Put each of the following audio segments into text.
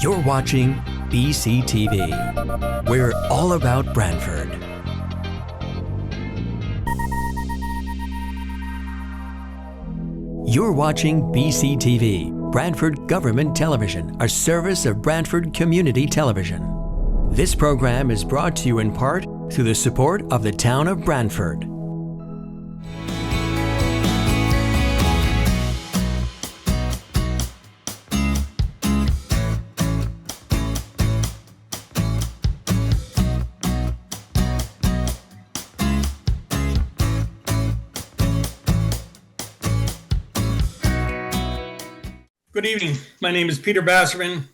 You're watching BCTV. We're all about Branford. You're watching BCTV, Branford Government Television, a service of Branford Community Television. This program is brought to you in part through the support of the town of Branford. Good evening. My name is Peter Basserman,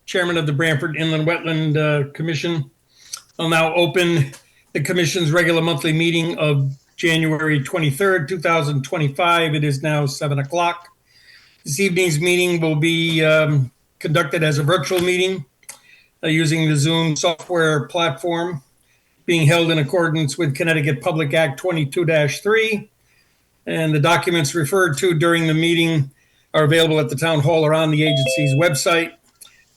Chairman of the Branford Inland Wetland Commission. I'll now open the Commission's regular monthly meeting of January 23rd, 2025. It is now 7 o'clock. This evening's meeting will be conducted as a virtual meeting using the Zoom software platform, being held in accordance with Connecticut Public Act 22-3. And the documents referred to during the meeting are available at the town hall or on the agency's website.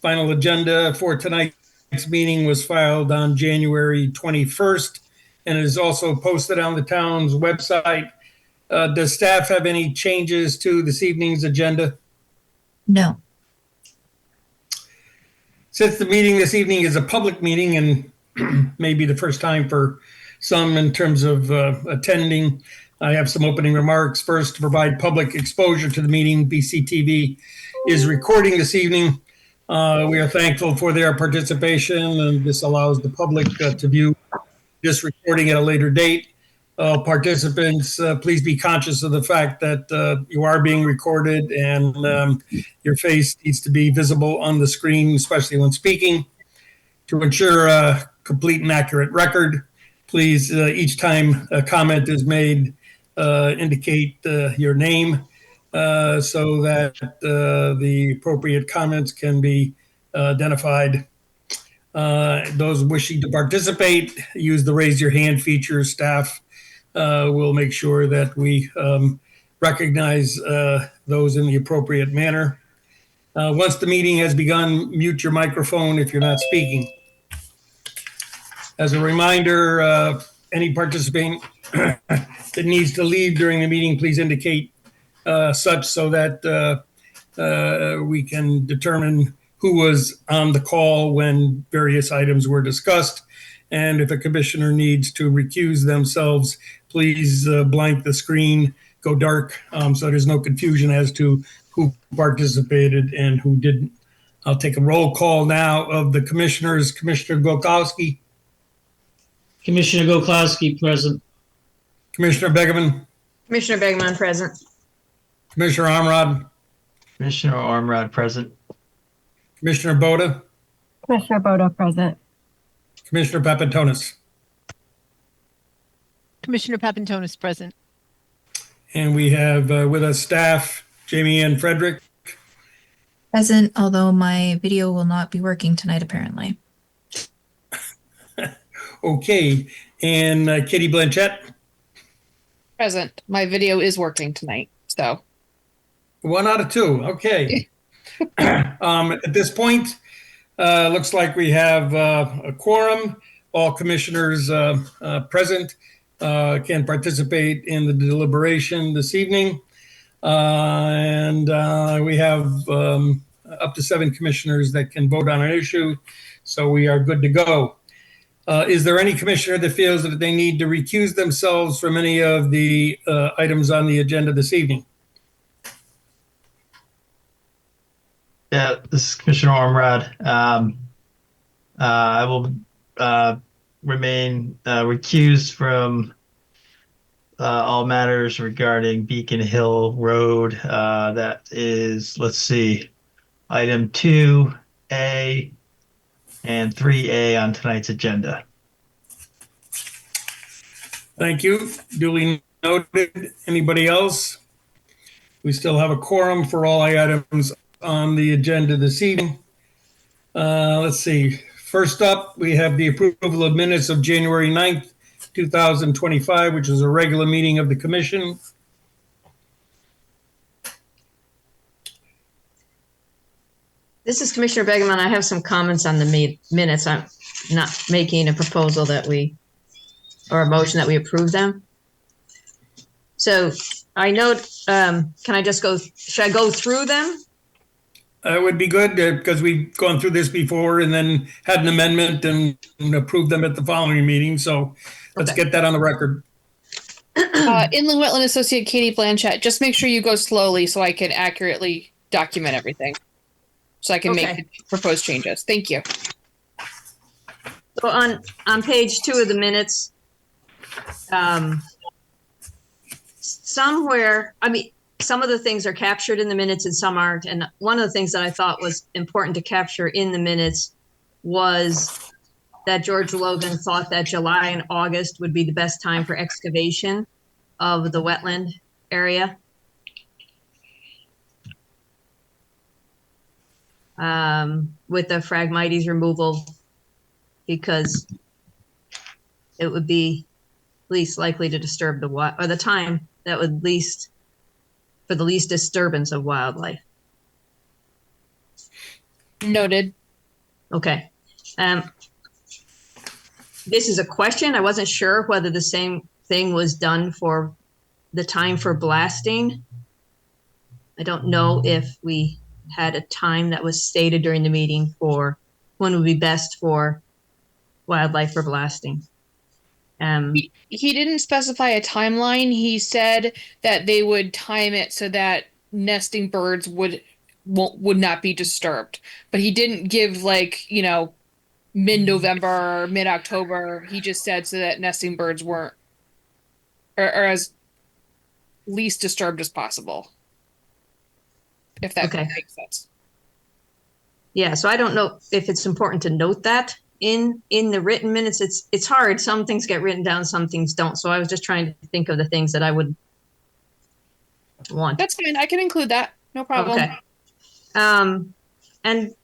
Final agenda for tonight's meeting was filed on January 21st and is also posted on the town's website. Does staff have any changes to this evening's agenda? No. Since the meeting this evening is a public meeting and maybe the first time for some in terms of attending, I have some opening remarks. First, to provide public exposure to the meeting, BCTV is recording this evening. We are thankful for their participation, and this allows the public to view this recording at a later date. Participants, please be conscious of the fact that you are being recorded and your face needs to be visible on the screen, especially when speaking. To ensure a complete and accurate record, please, each time a comment is made, indicate your name so that the appropriate comments can be identified. Those wishing to participate, use the raise your hand feature. Staff will make sure that we recognize those in the appropriate manner. Once the meeting has begun, mute your microphone if you're not speaking. As a reminder, any participant that needs to leave during the meeting, please indicate such so that we can determine who was on the call when various items were discussed. And if a commissioner needs to recuse themselves, please blank the screen, go dark, so there's no confusion as to who participated and who didn't. I'll take a roll call now of the commissioners. Commissioner Gokowski. Commissioner Gokowski, present. Commissioner Begeman. Commissioner Begeman, present. Commissioner Armrod. Commissioner Armrod, present. Commissioner Boda. Commissioner Boda, present. Commissioner Papantonis. Commissioner Papantonis, present. And we have with us staff, Jamie Ann Frederick. Present, although my video will not be working tonight, apparently. Okay. And Kitty Blanchett. Present. My video is working tonight, so. 1 out of 2. Okay. At this point, looks like we have a quorum. All commissioners present can participate in the deliberation this evening. And we have up to 7 commissioners that can vote on an issue. So we are good to go. Is there any commissioner that feels that they need to recuse themselves from any of the items on the agenda this evening? Yeah, this is Commissioner Armrod. I will remain recused from all matters regarding Beacon Hill Road. That is, let's see, item 2A and 3A on tonight's agenda. Thank you. Duly noted. Anybody else? We still have a quorum for all items on the agenda this evening. Let's see. First up, we have the approval of minutes of January 9th, 2025, which is a regular meeting of the commission. This is Commissioner Begeman. I have some comments on the minutes. I'm not making a proposal or a motion that we approve them. So I note, can I just should I go through them? It would be good because we've gone through this before and then had an amendment and approved them at the following meeting. So let's Okay. get that on the record. Inland Wetland Associate Katie Blanchett, just make sure you go slowly so I can accurately document everything. So I can make the proposed changes. Thank you. So on page 2 of the minutes, somewhere, some of the things are captured in the minutes and some aren't. And one of the things that I thought was important to capture in the minutes was that George Logan thought that July and August would be the best time for excavation of the wetland area. With the Phragmites removal, because it would be least likely to disturb the time that would for the least disturbance of wildlife. Noted. Okay. This is a question. I wasn't sure whether the same thing was done for the time for blasting. I don't know if we had a time that was stated during the meeting for when would be best for wildlife for blasting. He didn't specify a timeline. He said that they would time it so that nesting birds would not be disturbed. But he didn't give mid-November or mid-October. He just said so that nesting birds weren't or as least disturbed as possible. If that makes sense. Yeah, so I don't know if it's important to note that in the written minutes. It's hard. Some things get written down, some things don't. So I was just trying to think of the things that I would want. That's fine. I can include that. No problem. Okay. And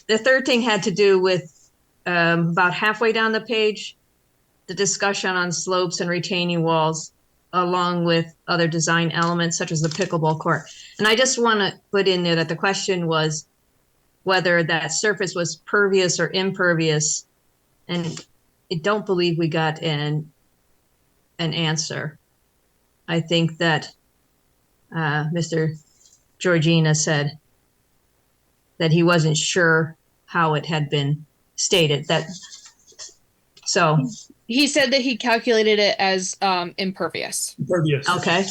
the third thing had to do with about halfway down the page, the discussion on slopes and retaining walls, along with other design elements such as the pickleball court. And I just want to put in there that the question was whether that surface was pervious or impervious. And I don't believe we got an answer. I think that Mr. Georgina said that he wasn't sure how it had been stated. So he said that he calculated it as impervious. Impervious. Okay.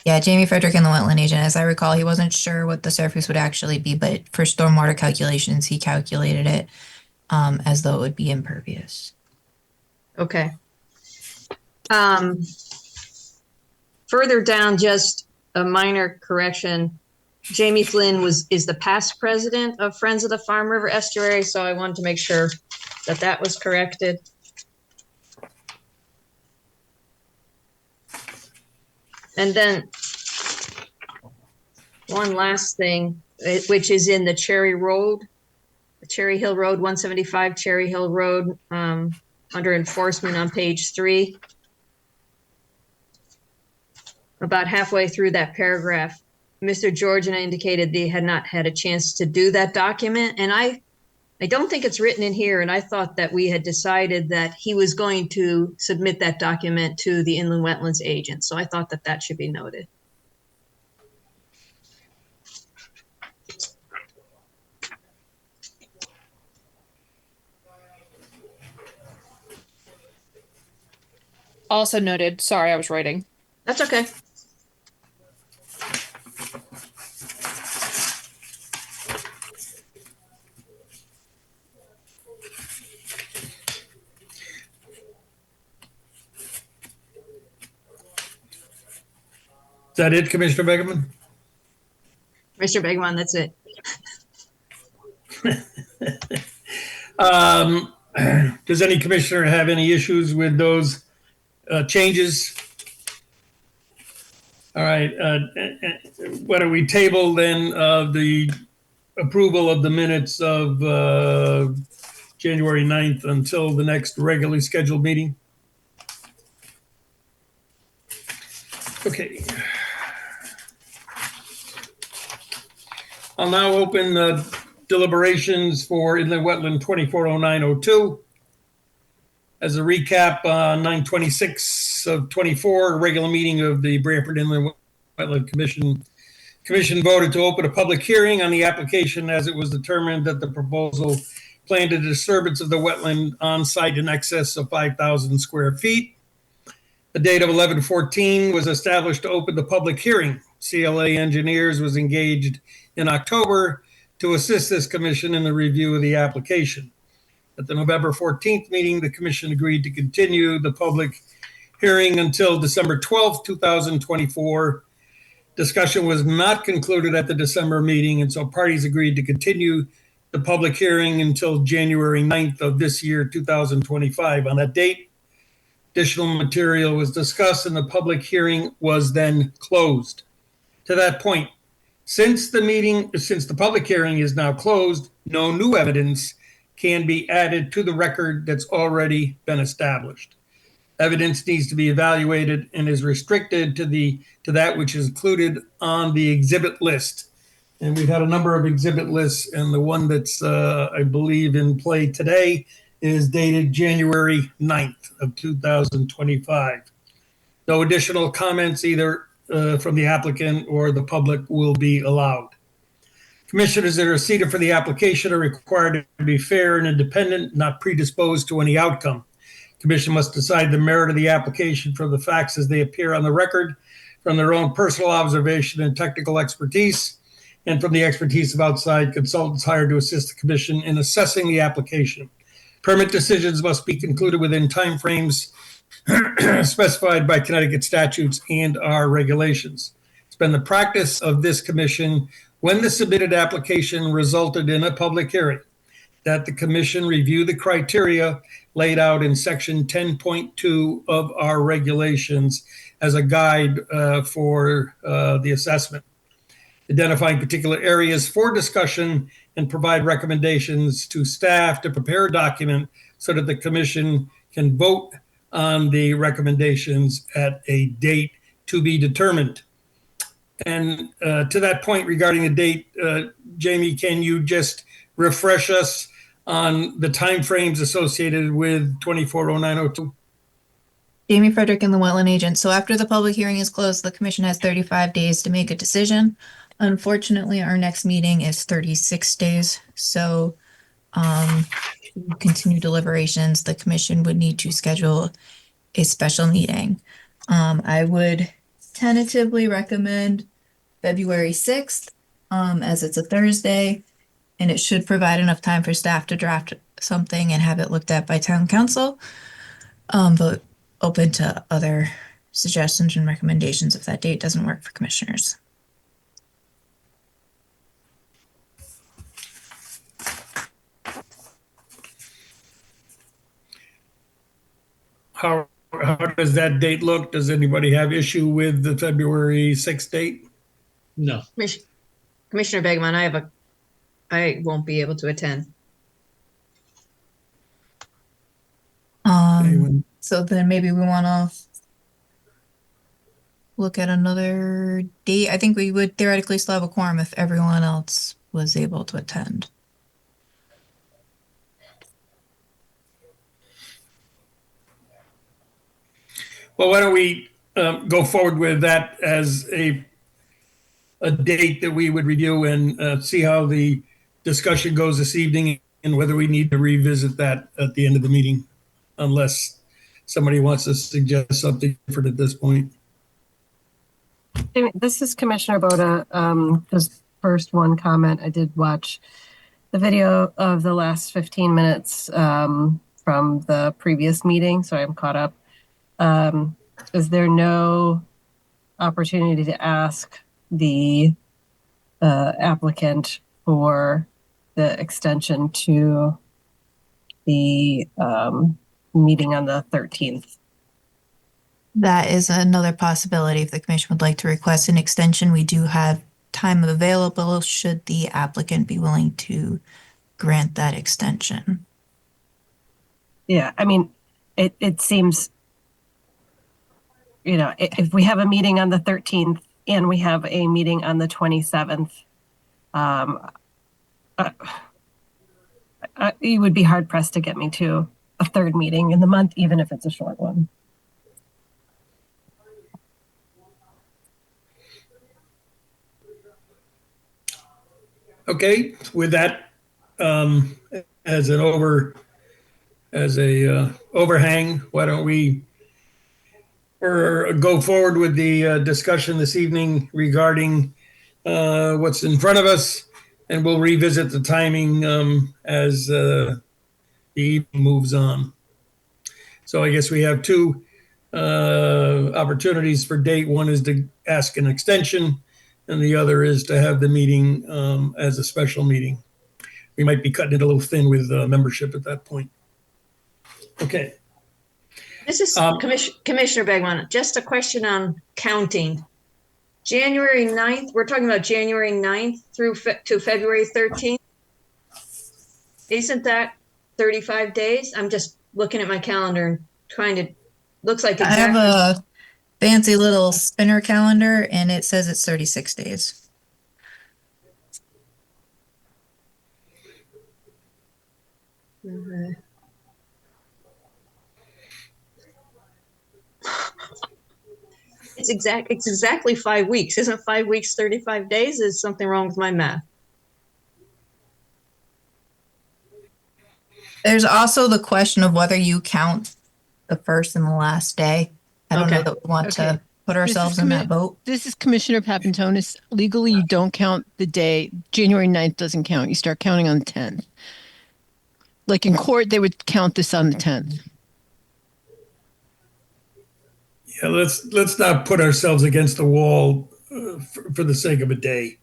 Yeah, Jamie Frederick and the wetland agent. As I recall, he wasn't sure what the surface would actually be, but for stormwater calculations, he calculated it as though it would be impervious. Okay. Further down, just a minor correction. Jamie Flynn is the past president of Friends of the Farm River Estuary, so I wanted to make sure that was corrected. And then one last thing, which is in the Cherry Hill Road, 175 Cherry Hill Road, under enforcement on page 3. About halfway through that paragraph, Mr. Georgina indicated they had not had a chance to do that document. And I don't think it's written in here. And I thought that we had decided that he was going to submit that document to the inland wetlands agent. So I thought that should be noted. Also noted. Sorry, I was writing. That's okay. Is that it, Commissioner Begeman? Mr. Begeman, that's it. Does any commissioner have any issues with those changes? All right. Why don't we table then the approval of the minutes of January 9th until the next regularly scheduled meeting? Okay. I'll now open the deliberations for Inland Wetland 240902. As a recap, 9/26 of 24, regular meeting of the Branford Inland Wetland Commission. Commission voted to open a public hearing on the application as it was determined that the proposal planned a disturbance of the wetland on site in excess of 5,000 square feet. The date of 11/14 was established to open the public hearing. CLA Engineers was engaged in October to assist this commission in the review of the application. At the November 14th meeting, the commission agreed to continue the public hearing until December 12th, 2024. Discussion was not concluded at the December meeting, and so parties agreed to continue the public hearing until January 9th of this year, 2025. On that date, additional material was discussed and the public hearing was then closed. To that point, since the public hearing is now closed, no new evidence can be added to the record that's already been established. Evidence needs to be evaluated and is restricted to that which is included on the exhibit list. And we've had a number of exhibit lists, and the one that's, I believe, in play today is dated January 9th of 2025. No additional comments either from the applicant or the public will be allowed. Commissioners that are seated for the application are required to be fair and independent, not predisposed to any outcome. Commission must decide the merit of the application from the facts as they appear on the record, from their own personal observation and technical expertise, and from the expertise of outside consultants hired to assist the commission in assessing the application. Permit decisions must be concluded within timeframes specified by Connecticut statutes and our regulations. It's been the practice of this commission, when the submitted application resulted in a public hearing, that the commission review the criteria laid out in section 10.2 of our regulations as a guide for the assessment, identifying particular areas for discussion and provide recommendations to staff to prepare a document so that the commission can vote on the recommendations at a date to be determined. And to that point regarding the date, Jamie, can you just refresh us on the timeframes associated with 240902? Jamie Frederick and the Wetland Agent. So after the public hearing is closed, the commission has 35 days to make a decision. Unfortunately, our next meeting is 36 days. So to continue deliberations, the commission would need to schedule a special meeting. I would tentatively recommend February 6th, as it's a Thursday, and it should provide enough time for staff to draft something and have it looked at by town council. But open to other suggestions and recommendations if that date doesn't work for commissioners. How does that date look? Does anybody have issue with the February 6th date? No. Commissioner Begman, I won't be able to attend. So then maybe we want to look at another date. I think we would theoretically still have a quorum if everyone else was able to attend. Well, why don't we go forward with that as a date that we would review and see how the discussion goes this evening and whether we need to revisit that at the end of the meeting, unless somebody wants to suggest something different at this point. This is Commissioner Boda. Just first one comment. I did watch the video of the last 15 minutes from the previous meeting, so I'm caught up. Is there no opportunity to ask the applicant for the extension to the meeting on the 13th? That is another possibility. If the commission would like to request an extension, we do have time available should the applicant be willing to grant that extension. Yeah, I mean, it seems, you know, if we have a meeting on the 13th and we have a meeting on the 27th, it would be hard pressed to get me to a third meeting in the month, even if it's a short one. Okay, with that, as an overhang, why don't we go forward with the discussion this evening regarding what's in front of us, and we'll revisit the timing as the evening moves on. So I guess we have two opportunities for date. One is to ask an extension, and the other is to have the meeting as a special meeting. We might be cutting it a little thin with membership at that point. Okay. This is Commissioner Begman. Just a question on counting. January 9th, we're talking about January 9th through to February 13th. Isn't that 35 days? I'm just looking at my calendar and trying to, looks like exactly. I have a fancy little spinner calendar and it says it's 36 days. Okay. It's exactly 5 weeks. Isn't 5 weeks 35 days? Is something wrong with my math? There's also the question of whether you count the first and the last day. I don't know that we want to put ourselves in that boat. This is Commissioner Papantonis. Legally, you don't count the day. January 9th doesn't count. You start counting on the 10th. Like in court, they would count this on the 10th. Yeah, let's not put ourselves against the wall for the sake of a day.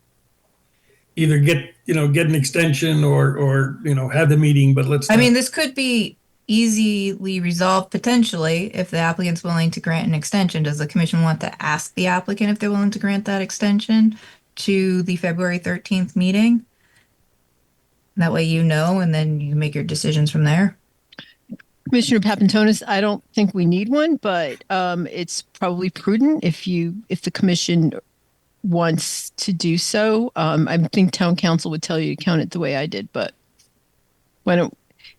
Either get an extension or have the meeting, but let's. I mean, this could be easily resolved potentially if the applicant's willing to grant an extension. Does the commission want to ask the applicant if they're willing to grant that extension to the February 13th meeting? That way and then you make your decisions from there. Commissioner Papantonis, I don't think we need one, but it's probably prudent if the commission wants to do so. I think town council would tell you to count it the way I did, but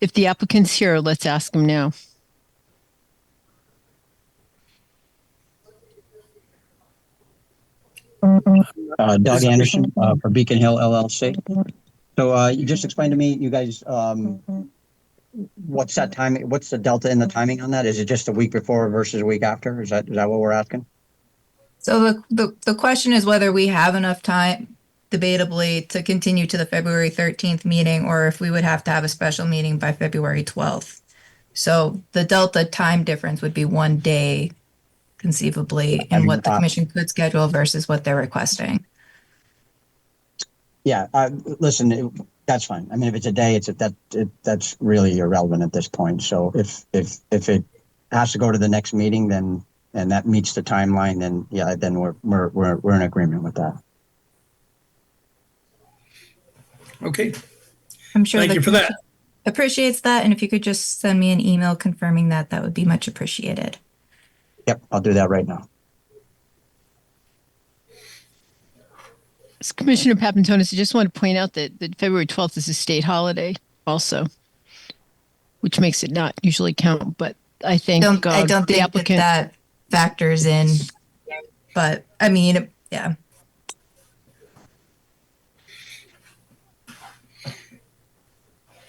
if the applicant's here, let's ask him now. Doug Anderson for Beacon Hill LLC. So you just explained to me, you guys, what's that timing? What's the delta in the timing on that? Is it just a week before versus a week after? Is that what we're asking? So the question is whether we have enough time, debatably, to continue to the February 13th meeting, or if we would have to have a special meeting by February 12th. So the delta time difference would be 1 day, conceivably, in what the commission could schedule versus what they're requesting. Yeah, listen, that's fine. I mean, if it's a day, that's really irrelevant at this point. So if it has to go to the next meeting, then and that meets the timeline, then yeah, then we're in agreement with that. Okay. I'm sure Thank you for that. Appreciates that, and if you could just send me an email confirming that, that would be much appreciated. Yep, I'll do that right now. Commissioner Papantonis, I just want to point out that February 12th is a state holiday also, which makes it not usually count, but I think I don't think applicant that factors in, but I mean, yeah.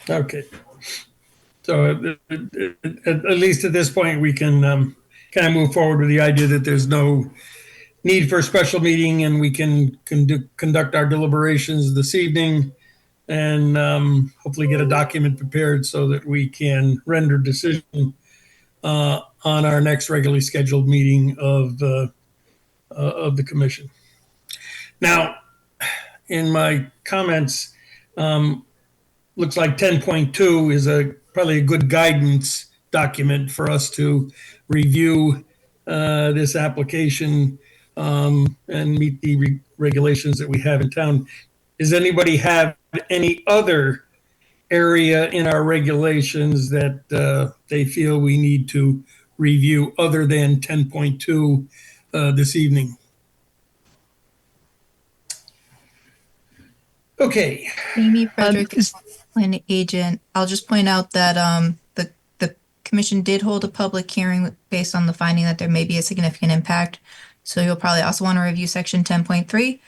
Okay. So at least at this point, we can kind of move forward with the idea that there's no need for a special meeting, and we can conduct our deliberations this evening and hopefully get a document prepared so that we can render decision on our next regularly scheduled meeting of the commission. Now, in my comments, looks like 10.2 is probably a good guidance document for us to review this application and meet the regulations that we have in town. Does anybody have any other area in our regulations that they feel we need to review other than 10.2 this evening? Okay, Amy Frederick, is- an agent. I'll just point out that the commission did hold a public hearing based on the finding that there may be a significant impact. So you'll probably also want to review section 10.3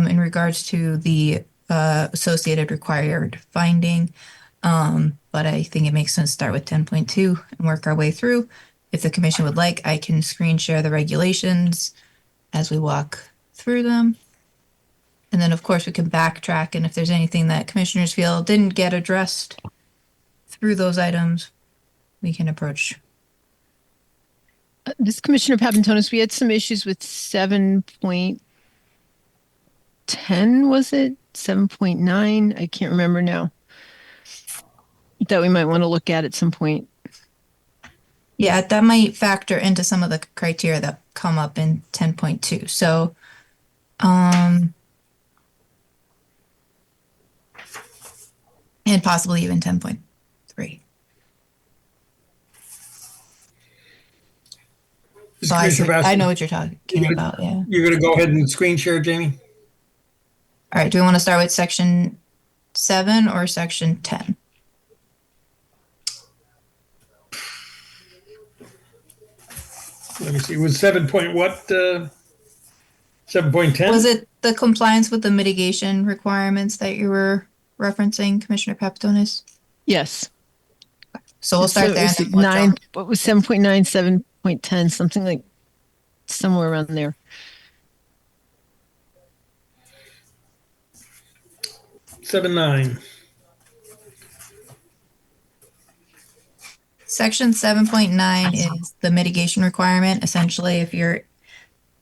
in regards to the associated required finding. But I think it makes sense to start with 10.2 and work our way through. If the commission would like, I can screen share the regulations as we walk through them. And then, of course, we can backtrack, and if there's anything that commissioners feel didn't get addressed through those items, we can approach. This Commissioner Papantonis, we had some issues with 7.10, was it? 7.9? I can't remember now. That we might want to look at some point. Yeah, that might factor into some of the criteria that come up in 10.2. So, and possibly even 10.3. So I know what you're talking about, yeah. you're going to go ahead and screen share, Jamie? All right, do we want to start with section 7 or section 10? Let me see, was 7 point what, 7.10? Was it the compliance with the mitigation requirements that you were referencing, Commissioner Papantonis? Yes. So we'll start there. And then we'll what was 7.9, 7.10, something like somewhere around there. Seven nine. Section 7.9 is the mitigation requirement. Essentially, if you're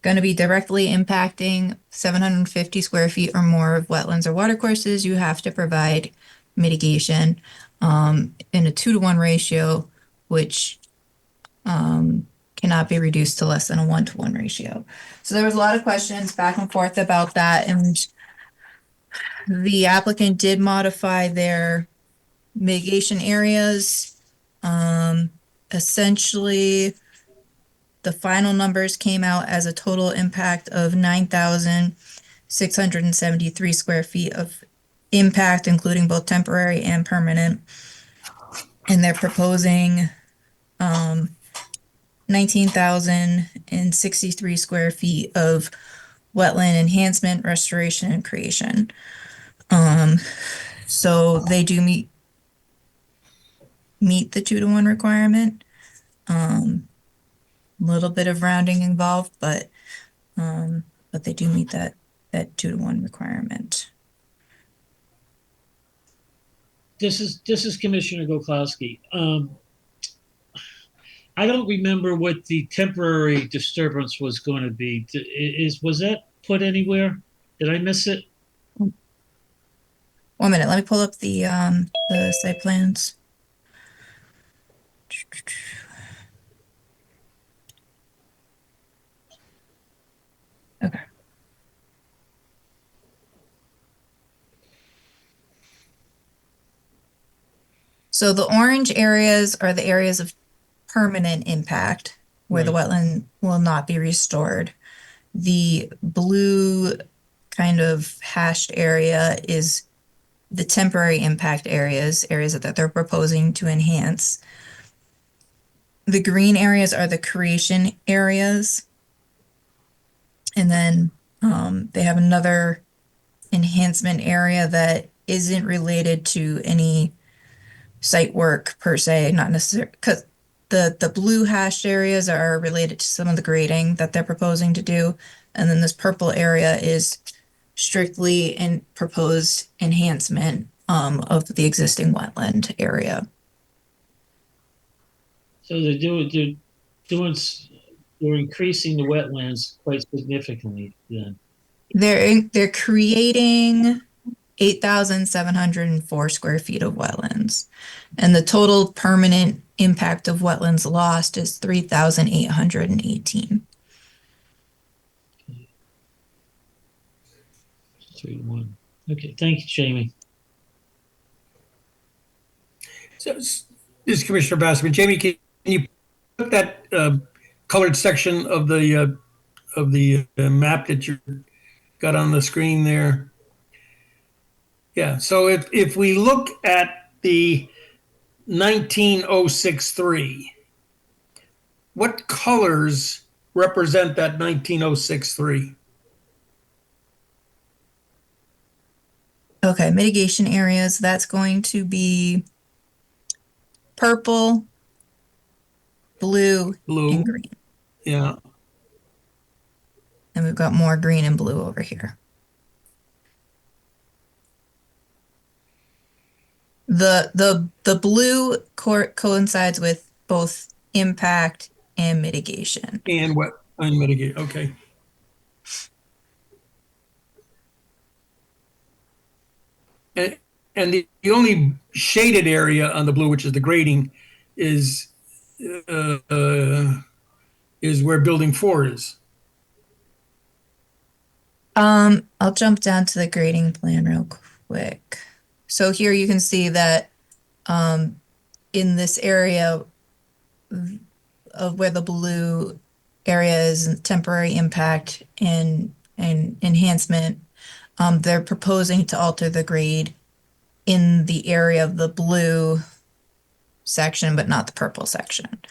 going to be directly impacting 750 square feet or more of wetlands or watercourses, you have to provide mitigation in a 2-to-1 ratio, which cannot be reduced to less than a 1-to-1 ratio. So there was a lot of questions back and forth about that, and the applicant did modify their mitigation areas. Essentially, the final numbers came out as a total impact of 9,673 square feet of impact, including both temporary and permanent. And they're proposing 19,063 square feet of wetland enhancement, restoration, and creation. So they do meet the 2-to-1 requirement. A little bit of rounding involved, but they do meet that 2-to-1 requirement. This is Commissioner Goklowski. I don't remember what the temporary disturbance was going to be. Was that put anywhere? Did I miss it? 1 minute, let me pull up the site plans. Okay. So the orange areas are the areas of permanent impact where the wetland will not be restored. The blue kind of hashed area is the temporary impact areas that they're proposing to enhance. The green areas are the creation areas. And then they have another enhancement area that isn't related to any site work per se, not necessarily, because the blue hashed areas are related to some of the grading that they're proposing to do. And then this purple area is strictly in proposed enhancement of the existing wetland area. So they're increasing the wetlands quite significantly then. They're creating 8,704 square feet of wetlands, and the total permanent impact of wetlands lost is 3,818. 3-1. Okay, thank you, Jamie. So this is Commissioner Bassman. Jamie, can you put that colored section of the map that you got on the screen there? Yeah, so if we look at the 19063, what colors represent that 19063? Okay, mitigation areas, that's going to be purple, blue, Blue, and green. yeah, And we've got more green and blue over here. The blue coincides with both impact and mitigation. and what, unmitigated, okay. And, and the only shaded area on the blue, which is the grading, is uh, uh, is where building 4 is. I'll jump down to the grading plan real quick. So here you can see that in this area of where the blue area is temporary impact and enhancement, they're proposing to alter the grade in the area of the blue section, but not the purple section.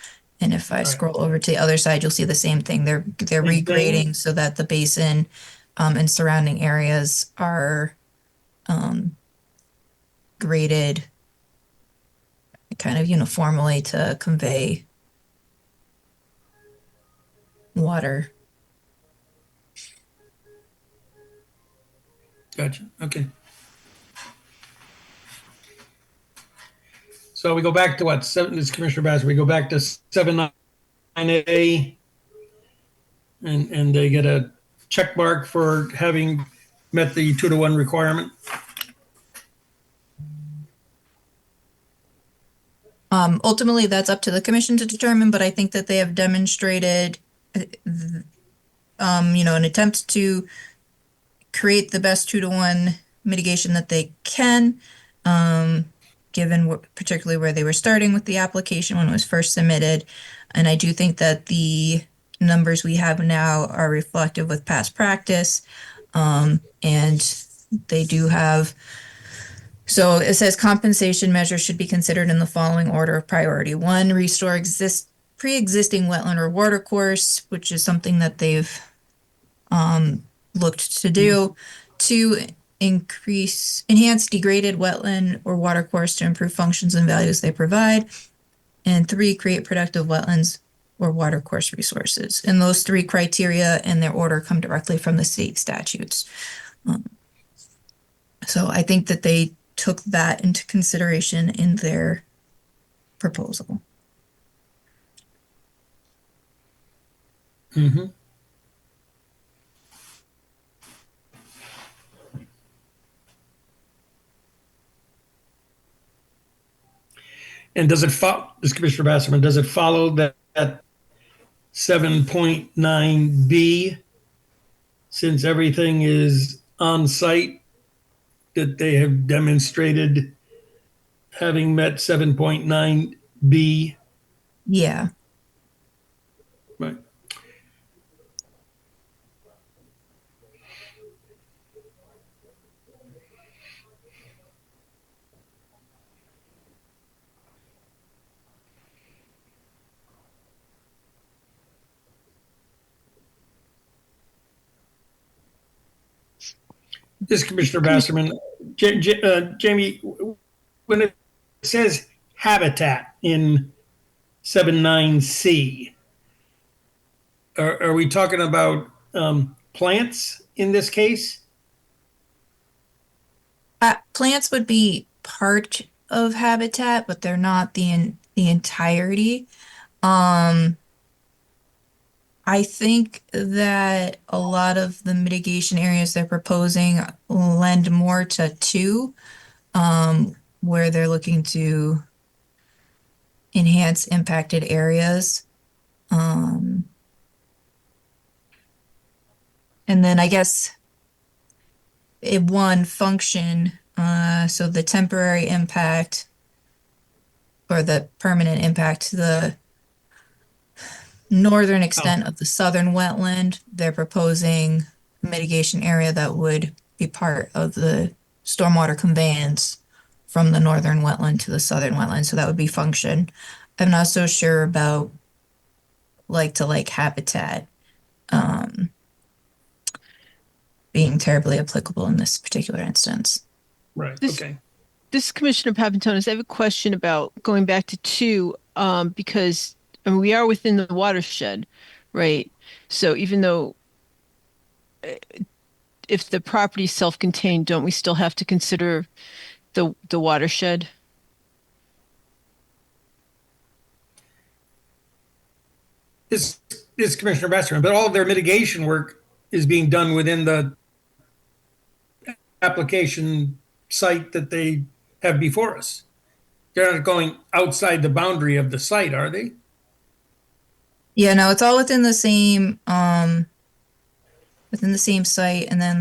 And if I scroll over to the other side, you'll see the same thing. They're regrading so that the basin and surrounding areas are graded kind of uniformly to convey water. Gotcha, okay. So we go back to what, this is Commissioner Bass, we go back to 79A, and they get a check mark for having met the 2-to-1 requirement. Ultimately, that's up to the commission to determine, but I think that they have demonstrated, an attempt to create the best 2-to-1 mitigation that they can, given particularly where they were starting with the application when it was first submitted. And I do think that the numbers we have now are reflective with past practice. And they do have, so it says compensation measures should be considered in the following order of priority. 1, restore pre-existing wetland or water course, which is something that they've looked to do. 2, enhance degraded wetland or water course to improve functions and values they provide. And 3, create productive wetlands or water course resources. And those 3 criteria and their order come directly from the state statutes. So I think that they took that into consideration in their proposal. Mm-hmm. And does it follow, this Commissioner Basserman, does it follow that 7.9B, since everything is on site, that they have demonstrated having met 7.9B? Yeah. Right. This is Commissioner Basserman. Jamie, when it says habitat in 79C, are we talking about plants in this case? Plants would be part of habitat, but they're not the entirety. I think that a lot of the mitigation areas they're proposing lend more to 2, where they're looking to enhance impacted areas. And then I guess it 1 function, so the temporary impact or the permanent impact, the northern extent of the southern wetland, they're proposing a mitigation area that would be part of the stormwater conveyance from the northern wetland to the southern wetland, so that would be function. I'm not so sure about like to like habitat being terribly applicable in this particular instance. Right, This- okay. This is Commissioner Papantonis. I have a question about going back to two, because we are within the watershed, right? So even though if the property is self-contained, don't we still have to consider the watershed? This is Commissioner Basserman, but all of their mitigation work is being done within the application site that they have before us. They're not going outside the boundary of the site, are they? Yeah, no, it's all within the same site, and then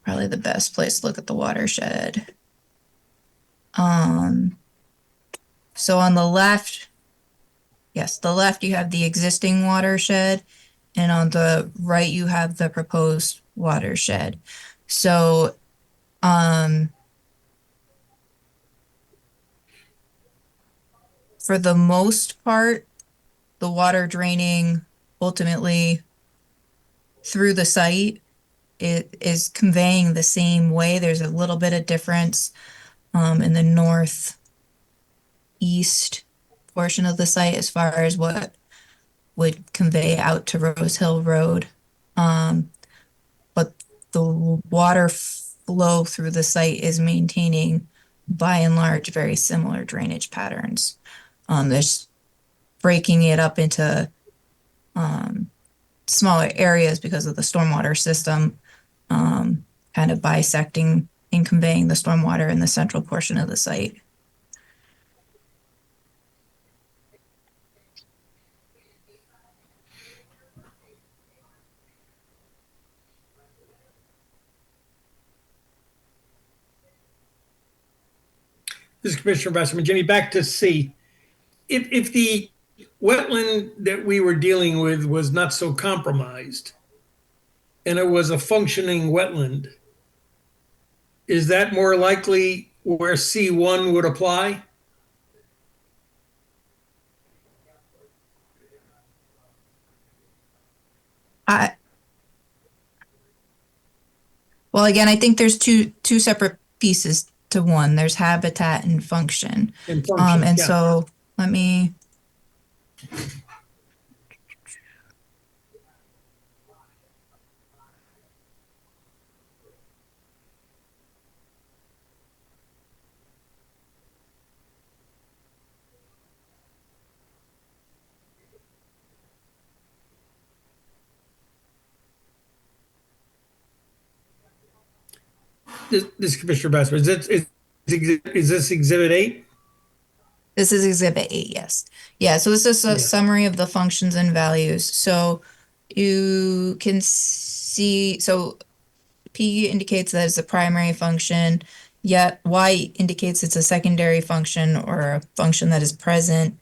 probably the best place to look at the watershed. So on the left, yes, the left you have the existing watershed, and on the right you have the proposed watershed. So, for the most part, the water draining ultimately through the site, it is conveying the same way. There's a little bit of difference in the northeast portion of the site as far as what would convey out to Rose Hill Road. But the water flow through the site is maintaining, by and large, very similar drainage patterns. There's breaking it up into smaller areas because of the stormwater system, kind of bisecting and conveying the stormwater in the central portion of the site. This is Commissioner Basserman. Jimmy, back to C. If the wetland that we were dealing with was not so compromised and it was a functioning wetland, is that more likely where C1 would apply? Well, again, I think there's two separate pieces to one. There's habitat and function. And function, And yeah. so let me. This is Commissioner Basserman. Is this Exhibit 8? This is Exhibit 8, yes. Yeah, so this is a summary of the functions and values. So you can see, so P indicates that it's a primary function, yet Y indicates it's a secondary function or a function that is present,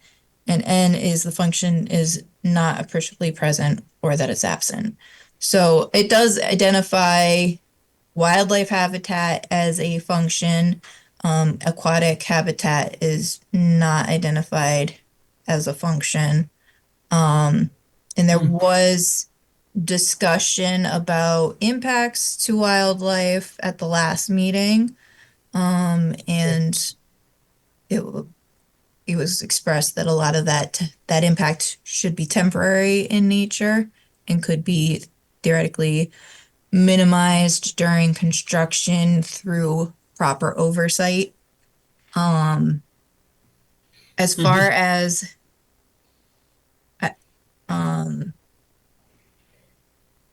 and N is the function is not appreciably present or that it's absent. So it does identify wildlife habitat as a function. Aquatic habitat is not identified as a function. And there was discussion about impacts to wildlife at the last meeting. And it was expressed that a lot of that impact should be temporary in nature and could be theoretically minimized during construction through proper oversight. As far as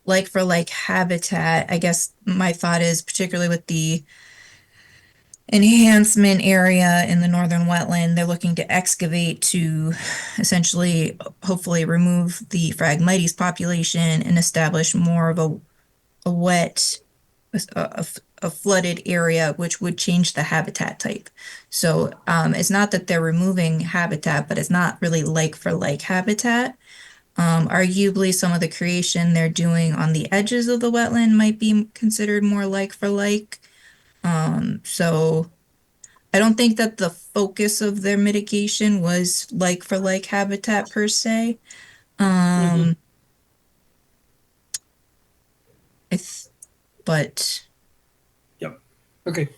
like for like habitat, I guess my thought is particularly with the enhancement area in the northern wetland, they're looking to excavate to essentially hopefully remove the Phragmites population and establish more of a wet, a flooded area, which would change the habitat type. So it's not that they're removing habitat, but it's not really like for like habitat. Arguably, some of the creation they're doing on the edges of the wetland might be considered more like for like. So I don't think that the focus of their mitigation was like for like habitat per se. Mhm. If, but, Yep. Okay.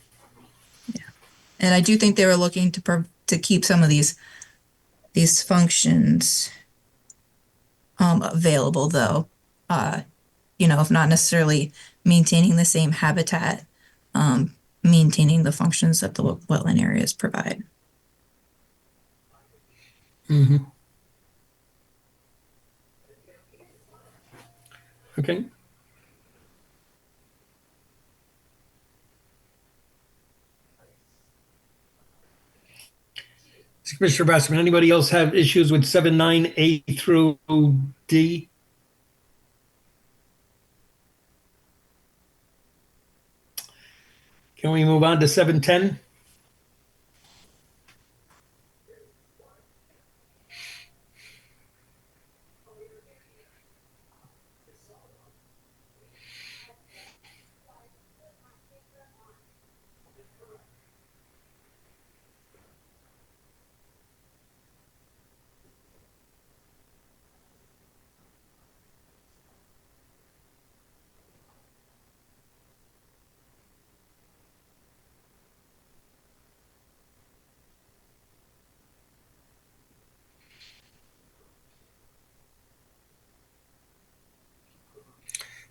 and I do think they were looking to keep some of these functions available though. If not necessarily maintaining the same habitat, maintaining the functions that the wetland areas provide. Mhm. Okay. Commissioner Bassman, anybody else have issues with 7(9) A through D? Can we move on to 7(10)?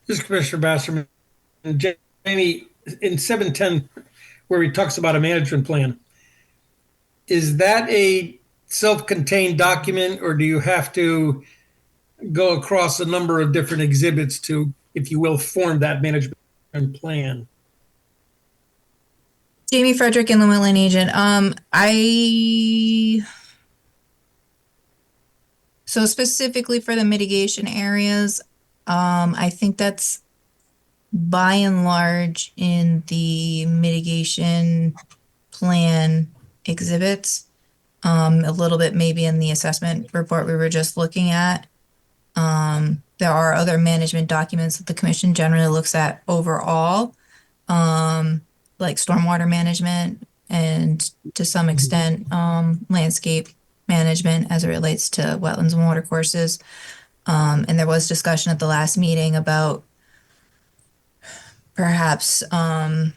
This is Commissioner Basserman. Jamie, in 7(10), where he talks about a management plan, is that a self-contained document, or do you have to go across a number of different exhibits to, if you will, form that management plan? Jamie Frederick and the wetland agent. So specifically for the mitigation areas, I think that's by and large in the mitigation plan exhibits. A little bit maybe in the assessment report we were just looking at. There are other management documents that the commission generally looks at overall, like stormwater management and to some extent, landscape management as it relates to wetlands and water courses. And there was discussion at the last meeting about perhaps, that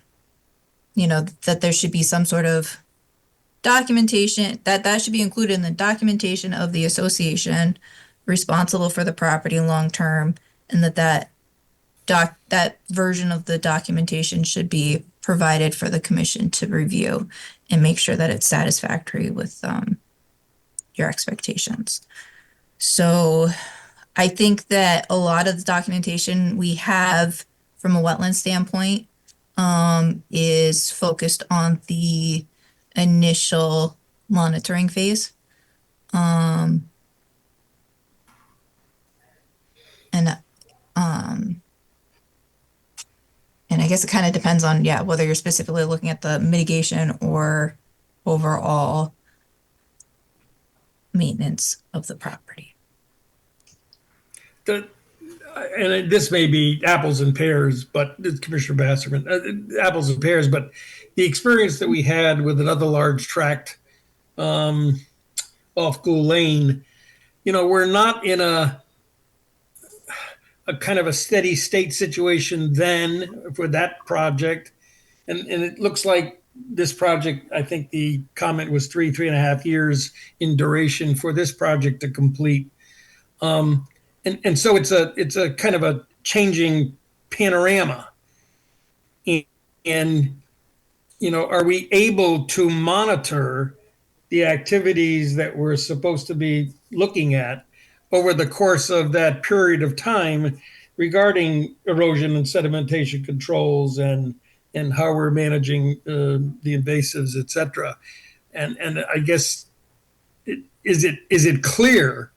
there should be some sort of documentation that should be included in the documentation of the association responsible for the property long term, and that version of the documentation should be provided for the commission to review and make sure that it's satisfactory with your expectations. So I think that a lot of the documentation we have from a wetland standpoint is focused on the initial monitoring phase. And um, and I guess it kind of depends on, whether you're specifically looking at the mitigation or overall maintenance of the property. And this may be apples and pears, but Commissioner Basserman, apples and pears, but the experience that we had with another large tract off Gould Lane, we're not in a kind of a steady state situation then for that project. And it looks like this project, I think the comment was 3.5 years in duration for this project to complete. And so it's a kind of a changing panorama. And are we able to monitor the activities that we're supposed to be looking at over the course of that period of time regarding erosion and sedimentation controls and how we're managing the invasives, et cetera? And I guess, is it clear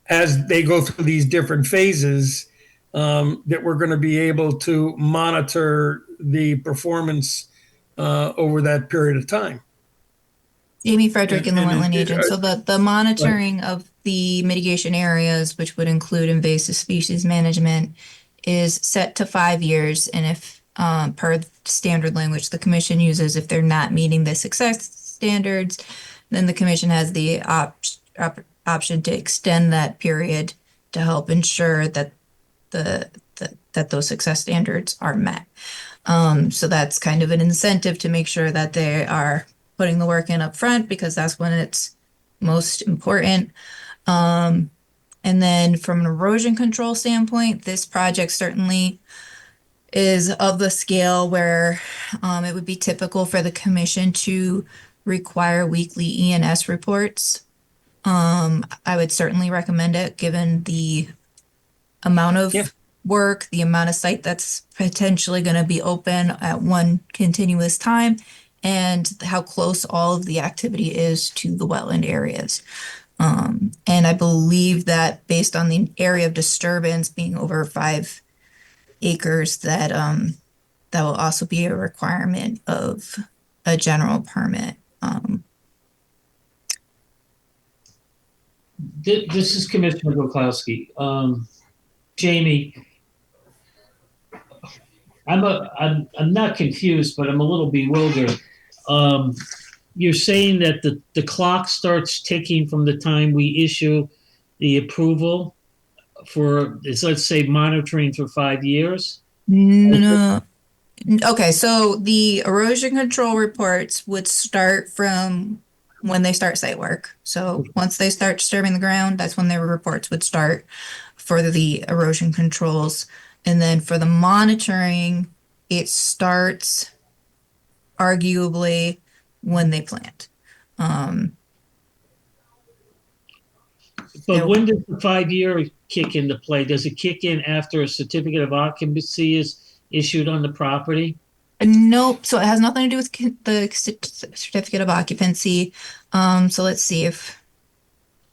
as they go through these different phases that we're going to be able to monitor the performance over that period of time? Amy Frederick and the And wetland agent. So the monitoring of the mitigation areas, which would include invasive species management, is set to 5 years. And if, per standard language the commission uses, if they're not meeting the success standards, then the commission has the option to extend that period to help ensure that that those success standards are met. So that's kind of an incentive to make sure that they are putting the work in up front, because that's when it's most important. And then from an erosion control standpoint, this project certainly is of the scale where it would be typical for the commission to require weekly E&S reports. I would certainly recommend it, given the amount of work, the amount of site that's potentially going to be open at one continuous time, and how close all of the activity is to the wetland areas. And I believe that based on the area of disturbance being over 5 acres, that that will also be a requirement of a general permit. This is Commissioner Gokowski. Jamie, I'm not confused, but I'm a little bewildered. You're saying that the clock starts ticking from the time we issue the approval for, let's say, monitoring for 5 years? No. Okay, so the erosion control reports would start from when they start site work. So once they start disturbing the ground, that's when their reports would start for the erosion controls. And then for the monitoring, it starts arguably when they plant. But when does the 5 year kick into play? Does it kick in after a certificate of occupancy is issued on the property? Nope. So it has nothing to do with the certificate of occupancy. So let's see if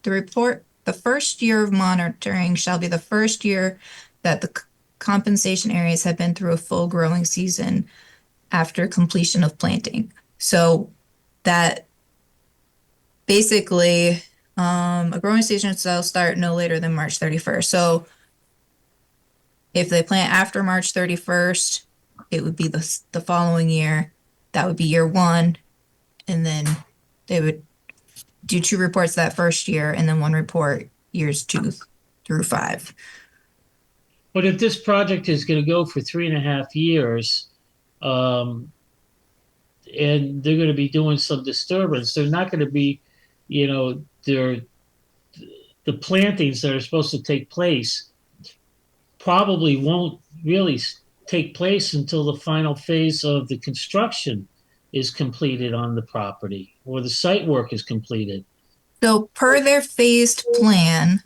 the first year of monitoring shall be the first year that the compensation areas have been through a full growing season after completion of planting. So that basically, a growing season will start no later than March 31st. So if they plant after March 31st, it would be the following year. That would be year 1. And then they would do 2 reports that first year, and then 1 report years 2 through 5. But if this project is going to go for 3.5 years, and they're going to be doing some disturbance, they're not going to be, the plantings that are supposed to take place probably won't really take place until the final phase of the construction is completed on the property, or the site work is completed. So per their phased plan,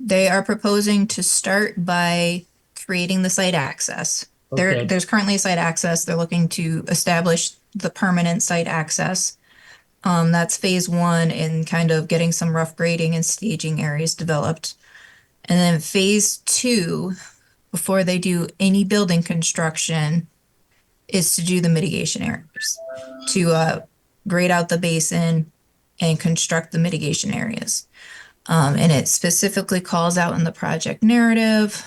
they are proposing to start by creating the site access. Okay. There's currently a site access. They're looking to establish the permanent site access. That's phase 1, and kind of getting some rough grading and staging areas developed. And then phase 2, before they do any building construction, is to do the mitigation areas, to grade out the basin and construct the mitigation areas. And it specifically calls out in the project narrative.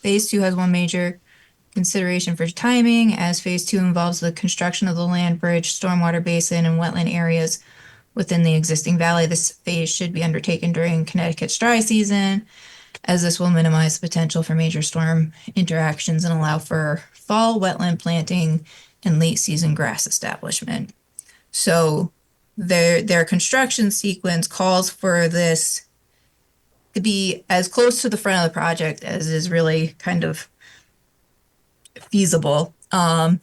Phase 2 has one major consideration for timing, as phase 2 involves the construction of the land bridge, stormwater basin, and wetland areas within the existing valley. This phase should be undertaken during Connecticut's dry season, as this will minimize the potential for major storm interactions and allow for fall wetland planting and late season grass establishment. So their construction sequence calls for this to be as close to the front of the project as is really kind of feasible. And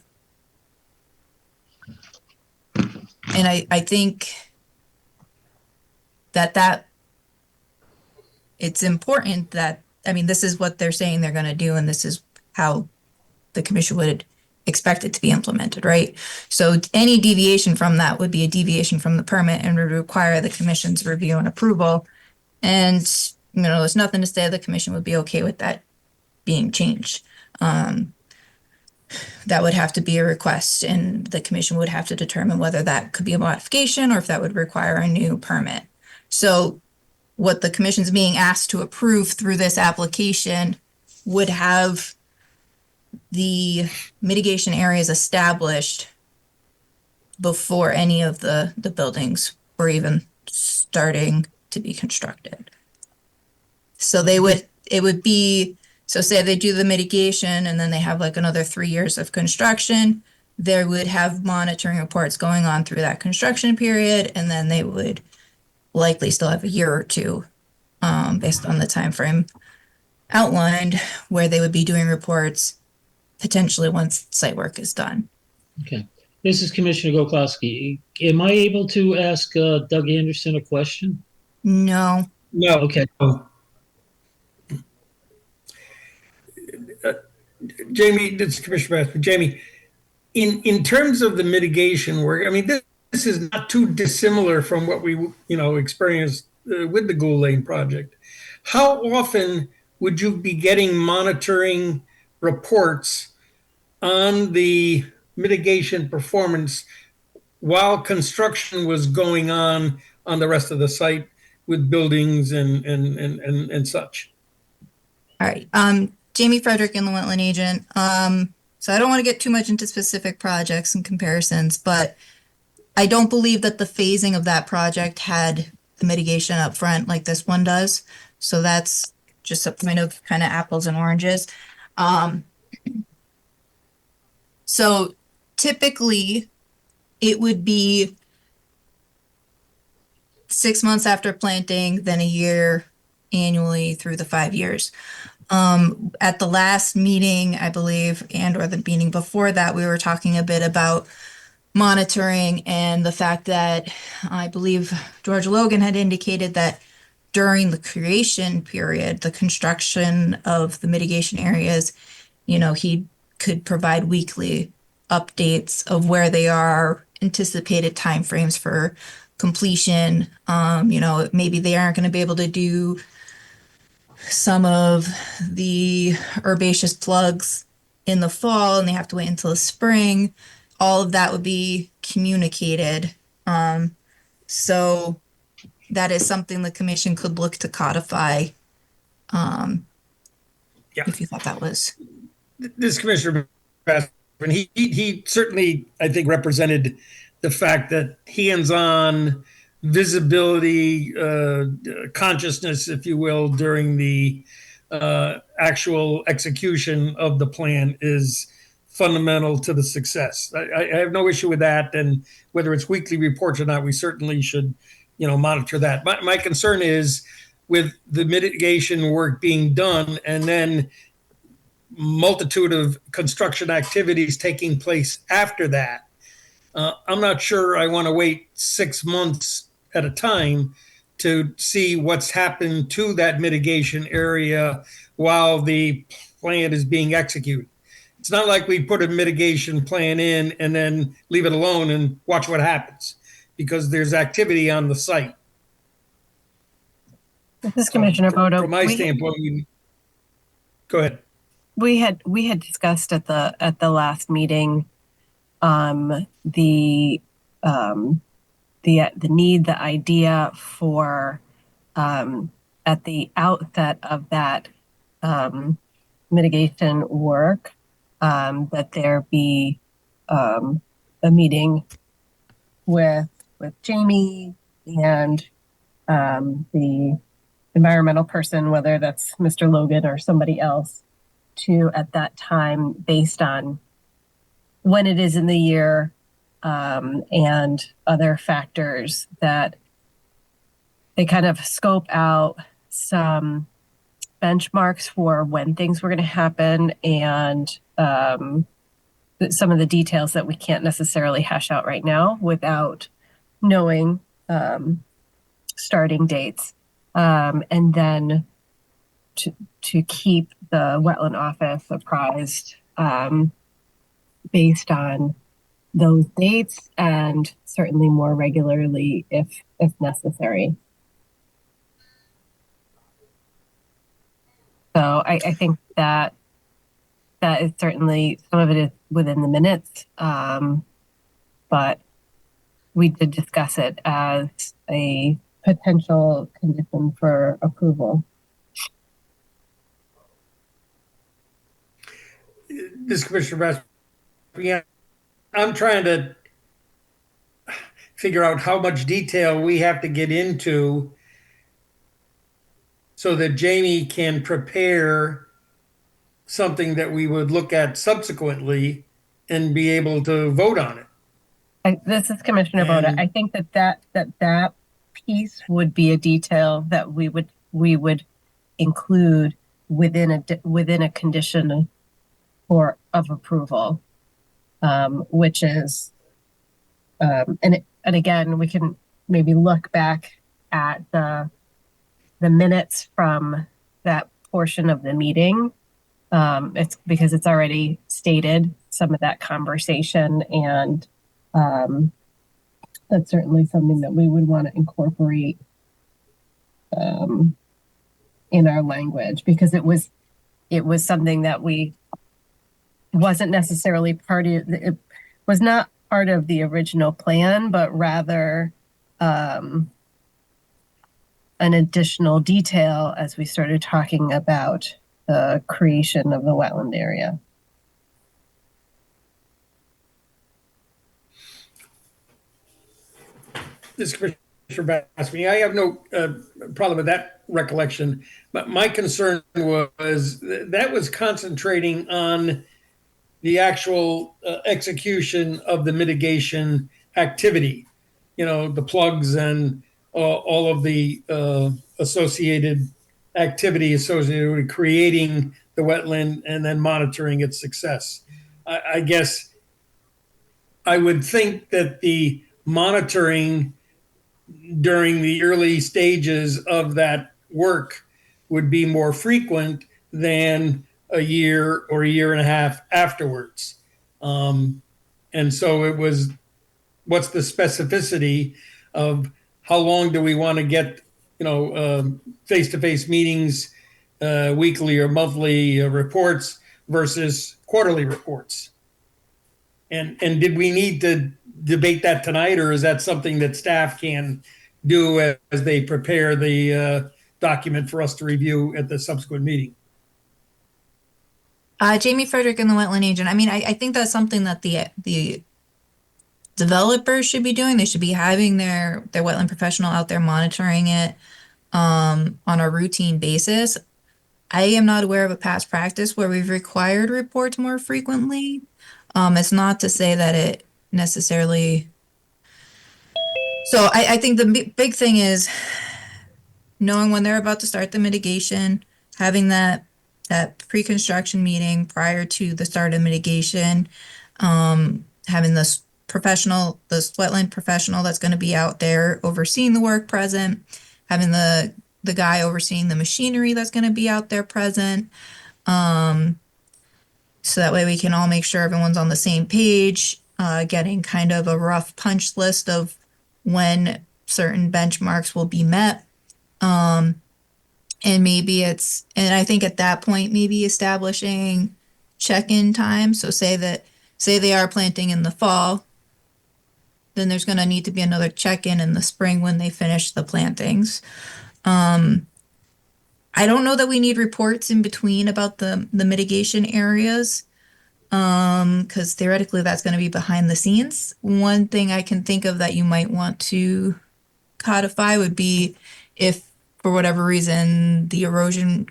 I think that it's important that, this is what they're saying they're going to do, and this is how the commission would expect it to be implemented, right? So any deviation from that would be a deviation from the permit and would require the commission's review and approval. And, there's nothing to say the commission would be okay with that being changed. that would have to be a request, and the commission would have to determine whether that could be a modification or if that would require a new permit. So what the commission's being asked to approve through this application would have the mitigation areas established before any of the buildings were even starting to be constructed. So it would be, so say they do the mitigation and then they have like another 3 years of construction, they would have monitoring reports going on through that construction period, and then they would likely still have a year or two, based on the time frame outlined, where they would be doing reports potentially once site work is done. Okay. This is Commissioner Goklowski. Am I able to ask Doug Anderson a question? No. No. Okay. Jamie, this is Commissioner Bass, Jamie, in terms of the mitigation work, I mean, this is not too dissimilar from what we, experienced with the Gould Lane project. How often would you be getting monitoring reports on the mitigation performance while construction was going on the rest of the site with buildings and such? All right. Jamie Frederick and the wetland agent. So I don't want to get too much into specific projects and comparisons, but I don't believe that the phasing of that project had the mitigation up front like this one does. So that's just a point of kind of apples and oranges. So typically it would be 6 months after planting, then a year annually through the 5 years. At the last meeting, I believe, and or the meeting before that, we were talking a bit about monitoring and the fact that I believe George Logan had indicated that during the creation period, the construction of the mitigation areas, he could provide weekly updates of where they are, anticipated timeframes for completion. Maybe they aren't going to be able to do some of the herbaceous plugs in the fall and they have to wait until the spring. All of that would be communicated. So that is something the commission could look to codify. If you thought that was. This Commissioner Bass, he certainly, I think, represented the fact that hands-on visibility, consciousness, if you will, during the actual execution of the plan is fundamental to the success. I have no issue with that, and whether it's weekly reports or not, we certainly should, monitor that. My concern is with the mitigation work being done and then multitude of construction activities taking place after that. I'm not sure I want to wait 6 months at a time to see what's happened to that mitigation area while the plan is being executed. It's not like we put a mitigation plan in and then leave it alone and watch what happens, because there's activity on the site. This is Commissioner Bodo. From my standpoint, go ahead. We had discussed at the last meeting the need, the idea for at the outset of that mitigation work, that there be a meeting with Jamie and the environmental person, whether that's Mr. Logan or somebody else, to at that time, based on when it is in the year and other factors, that they kind of scope out some benchmarks for when things were going to happen and some of the details that we can't necessarily hash out right now without knowing starting dates, and then to keep the wetland office apprised based on those dates, and certainly more regularly if necessary. So I think that that is certainly, some of it is within the minutes. But we did discuss it as a potential condition for approval. This Commissioner Bass, yeah, I'm trying to figure out how much detail we have to get into so that Jamie can prepare something that we would look at subsequently and be able to vote on it. This is Commissioner Boda. I think that piece would be a detail that we would include within a condition of approval, which is and again, we can maybe look back at the minutes from that portion of the meeting. It's because it's already stated some of that conversation, and that's certainly something that we would want to incorporate in our language, because it was something that we wasn't necessarily it was not part of the original plan, but rather an additional detail as we started talking about the creation of the wetland area. This Commissioner Bassamy, I have no problem with that recollection, but my concern was that was concentrating on the actual execution of the mitigation activity, the plugs and all of the associated activity associated with creating the wetland and then monitoring its success. I guess I would think that the monitoring during the early stages of that work would be more frequent than a year or a year and a half afterwards. And so it was, what's the specificity of how long do we want to get, face-to-face meetings, weekly or monthly reports versus quarterly reports? And did we need to debate that tonight, or is that something that staff can do as they prepare the document for us to review at the subsequent meeting? Jamie Frederick and the wetland agent. I mean, I think that's something that the developers should be doing. They should be having their wetland professional out there monitoring it on a routine basis. I am not aware of a past practice where we've required reports more frequently. It's not to say that it necessarily. So I think the big thing is knowing when they're about to start the mitigation, having that pre-construction meeting prior to the start of mitigation, having this wetland professional that's going to be out there overseeing the work present, having the guy overseeing the machinery that's going to be out there present. So that way we can all make sure everyone's on the same page, getting kind of a rough punch list of when certain benchmarks will be met. And maybe and I think at that point, maybe establishing check-in time. So say they are planting in the fall, then there's going to need to be another check-in in the spring when they finish the plantings. I don't know that we need reports in between about the mitigation areas, because theoretically that's going to be behind the scenes. One thing I can think of that you might want to codify would be if, for whatever reason, the erosion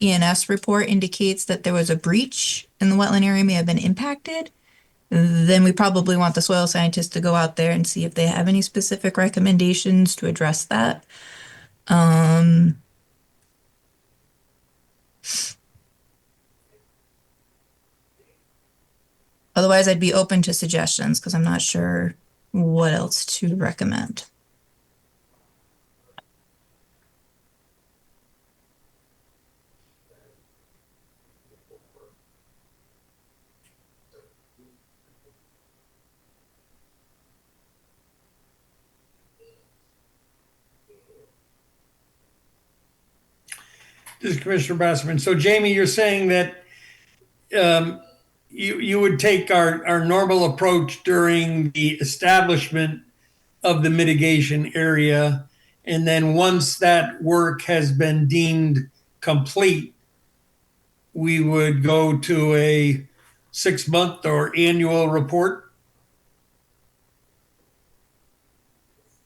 ENS report indicates that there was a breach and the wetland area may have been impacted, then we probably want the soil scientists to go out there and see if they have any specific recommendations to address that. Otherwise, I'd be open to suggestions because I'm not sure what else to recommend. This is Commissioner Basserman. So Jamie, you're saying that you would take our normal approach during the establishment of the mitigation area. And then once that work has been deemed complete, we would go to a 6-month or annual report.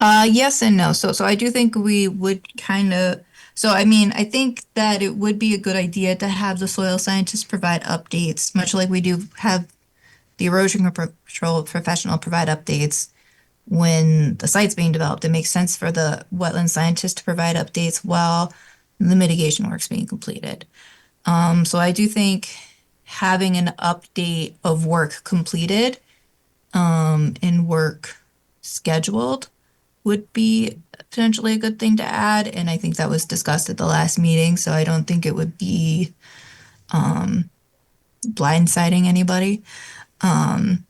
Yes and no. So I do think we would kind of, so I mean, I think that it would be a good idea to have the soil scientists provide updates, much like we do have the erosion control professional provide updates when the site's being developed. It makes sense for the wetland scientist to provide updates while the mitigation work's being completed. So I do think having an update of work completed, and work scheduled would be potentially a good thing to add. And I think that was discussed at the last meeting. So I don't think it would be blindsiding anybody. And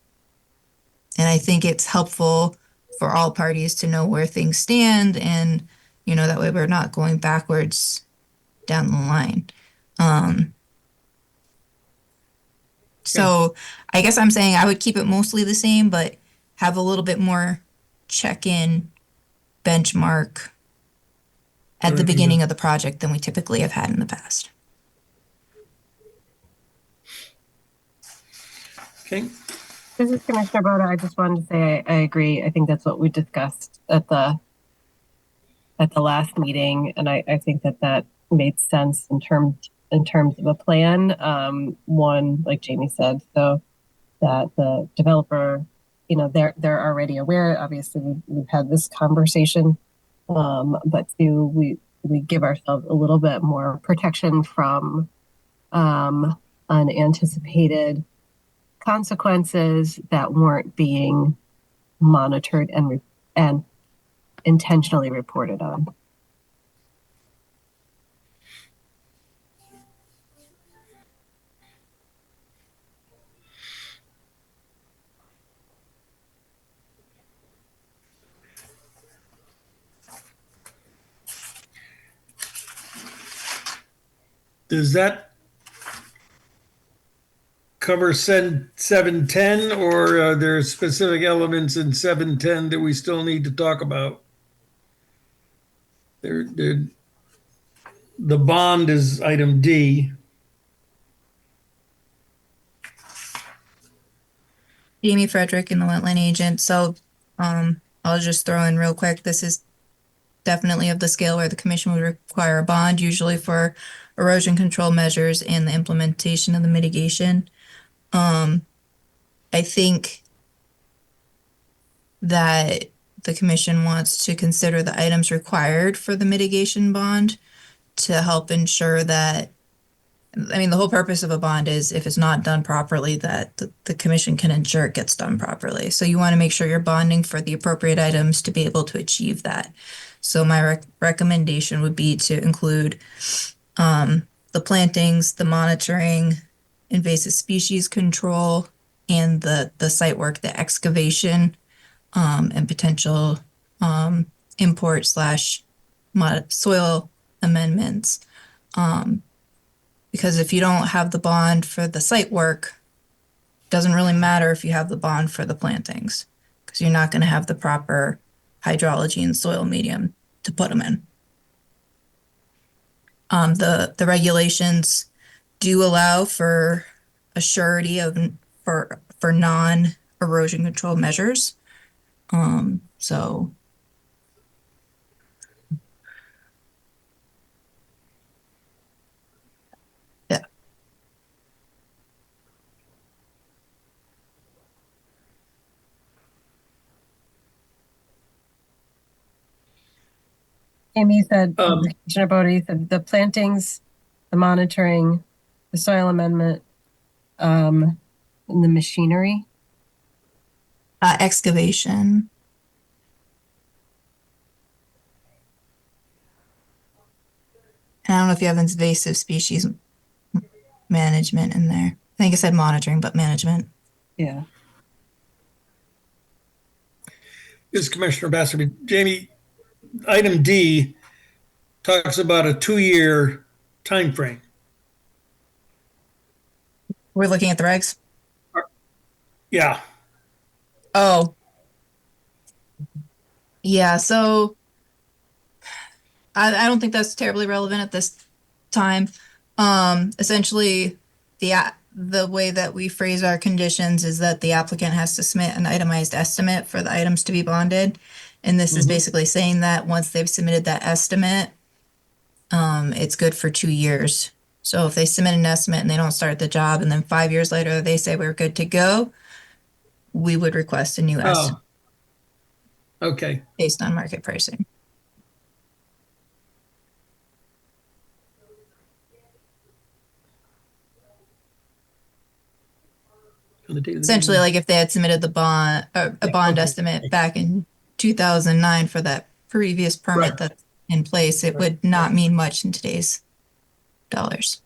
I think it's helpful for all parties to know where things stand. And, that way we're not going backwards down the line. So I guess I'm saying I would keep it mostly the same, but have a little bit more check-in benchmark at the beginning of the project than we typically have had in the past. Okay. This is Commissioner Boda. I just wanted to say I agree. I think that's what we discussed at the last meeting, and I think that made sense in terms of a plan. One, like Jamie said, so that the developer, they're already aware. Obviously, we've had this conversation, but two, we give ourselves a little bit more protection from unanticipated consequences that weren't being monitored and intentionally reported on. Does that cover 710, or are there specific elements in 710 that we still need to talk about? The bond is item D. Jamie Frederick and the wetland agent. So I'll just throw in real quick. This is definitely of the scale where the commission would require a bond, usually for erosion control measures and the implementation of the mitigation. I think that the commission wants to consider the items required for the mitigation bond to help ensure that, the whole purpose of a bond is if it's not done properly, that the commission can ensure it gets done properly. So you want to make sure you're bonding for the appropriate items to be able to achieve that. So my recommendation would be to include the plantings, the monitoring, invasive species control, and the site work, the excavation, and potential import / soil amendments. Because if you don't have the bond for the site work, it doesn't really matter if you have the bond for the plantings, because you're not going to have the proper hydrology and soil medium to put them in. The regulations do allow for a surety for non-erosion control measures. So yeah. Amy said, Commissioner Bodie said the plantings, the monitoring, the soil amendment, and the machinery. Excavation. And I don't know if you have invasive species management in there. I think I said monitoring, but management. Yeah. This is Commissioner Bassett. Jamie, item D talks about a 2-year time frame. We're looking at the regs. Yeah. Oh, yeah. So I don't think that's terribly relevant at this time. Essentially, the way that we phrase our conditions is that the applicant has to submit an itemized estimate for the items to be bonded. And this is basically saying that once they've submitted that estimate, it's good for 2 years. So if they submit an estimate and they don't start the job, and then 5 years later they say we're good to go, we would request a new estimate Oh, okay. based on market pricing. On the date of the Essentially, meeting. like if they had submitted the bond, a bond okay. estimate back in 2009 for that previous permit Right. that's in place, it would not mean much in today's dollars.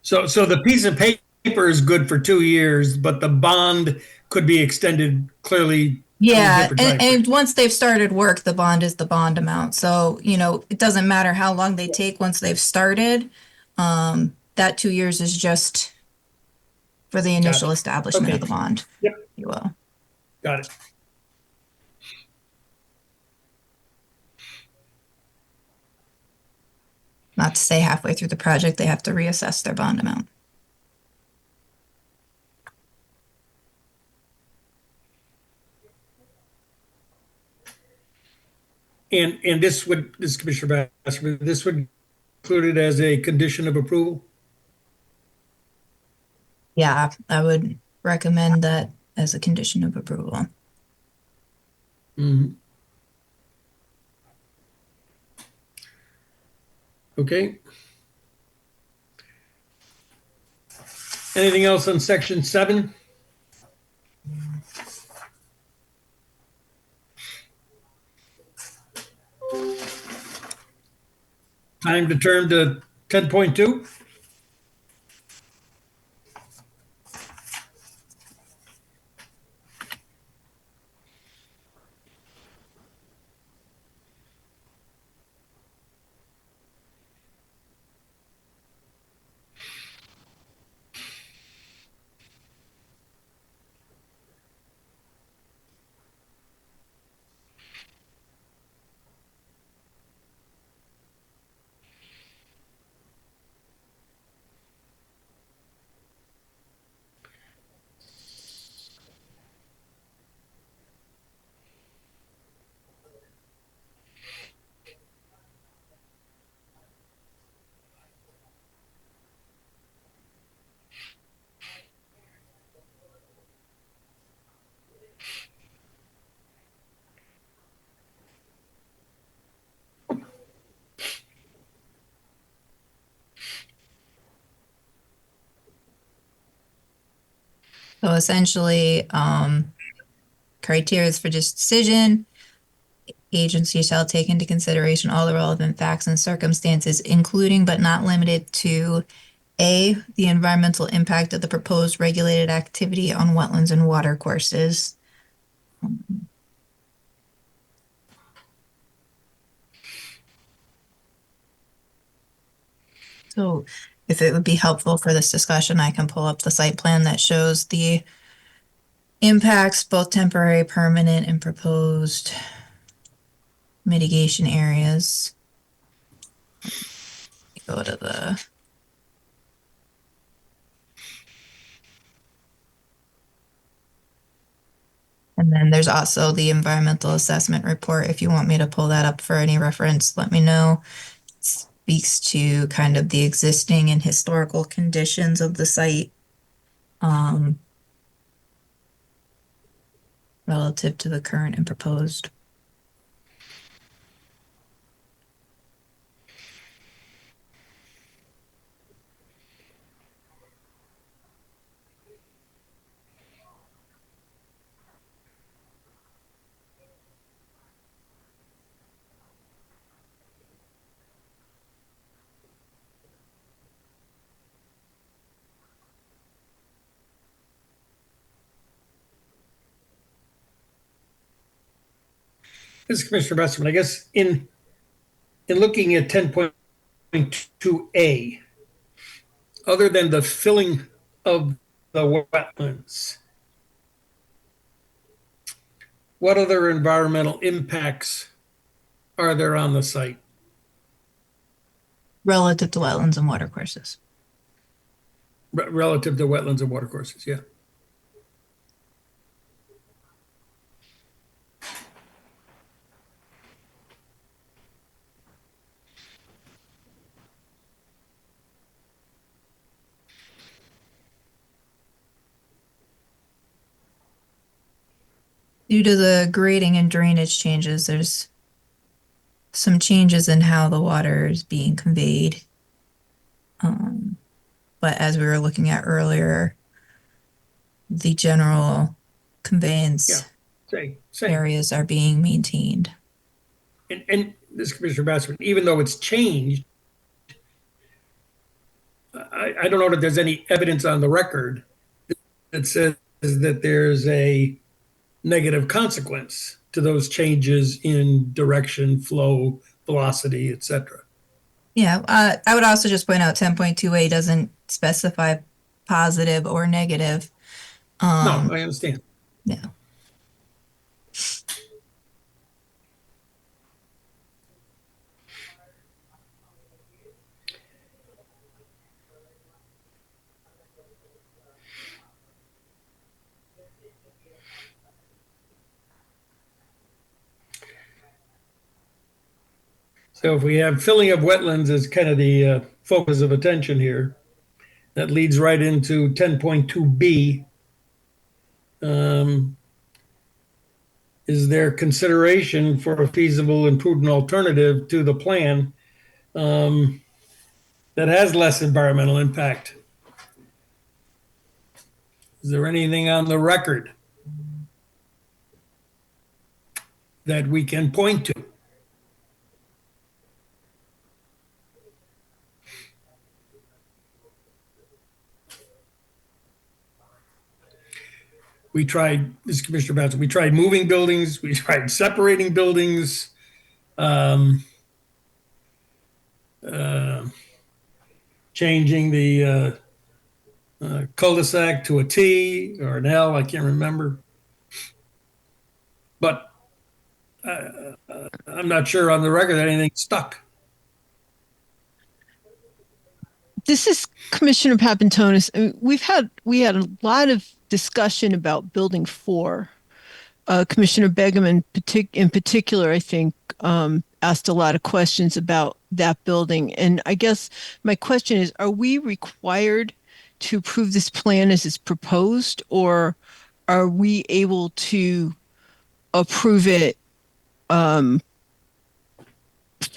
So the piece of paper is good for 2 years, but the bond could be extended clearly. Yeah, different time and once they've started work, the bond is the bond amount. So, it doesn't matter how long they take once they've started. That 2 years is just for the initial Gotcha. establishment Okay. of the bond. Yep. If you will. Got it. Not to say halfway through the project, they have to reassess their bond amount. And this Commissioner Bassler, this would include it as a condition of approval? Yeah, I would recommend that as a condition of approval. Mhm. Okay. Anything else on section 7? Time to turn to 10.2. So essentially, criteria for this decision. Agency shall take into consideration all the relevant facts and circumstances, including but not limited to A, the environmental impact of the proposed regulated activity on wetlands and water courses. So if it would be helpful for this discussion, I can pull up the site plan that shows the impacts, both temporary, permanent, and proposed mitigation areas. Go to the And then there's also the environmental assessment report. If you want me to pull that up for any reference, let me know. It speaks to kind of the existing and historical conditions of the site relative to the current and proposed. This is Commissioner Besserman. I guess in looking at 10.2A, other than the filling of the wetlands, what other environmental impacts are there on the site? Relative to wetlands and watercourses. Relative to wetlands and watercourses, yeah. Due to the grading and drainage changes, there's some changes in how the water is being conveyed. But as we were looking at earlier, the general conveyance Same. areas are being maintained. And this Commissioner Bassman, even though it's changed, I don't know that there's any evidence on the record that says that there's a negative consequence to those changes in direction, flow, velocity, etc. Yeah, I would also just point out 10.2A doesn't specify positive or negative. No, I understand. Yeah. So if we have filling of wetlands as kind of the focus of attention here, that leads right into 10.2B. Is there consideration for a feasible and prudent alternative to the plan that has less environmental impact? Is there anything on the record that we can point to? We tried, this is Commissioner Batson, we tried moving buildings, we tried separating buildings, changing the cul-de-sac to a T or an L, I can't remember. But I'm not sure on the record that anything stuck. This is Commissioner Papantonis. We had a lot of discussion about Building 4. Commissioner Begum in particular, I think, asked a lot of questions about that building. And I guess my question is, are we required to approve this plan as it's proposed, or are we able to approve it, for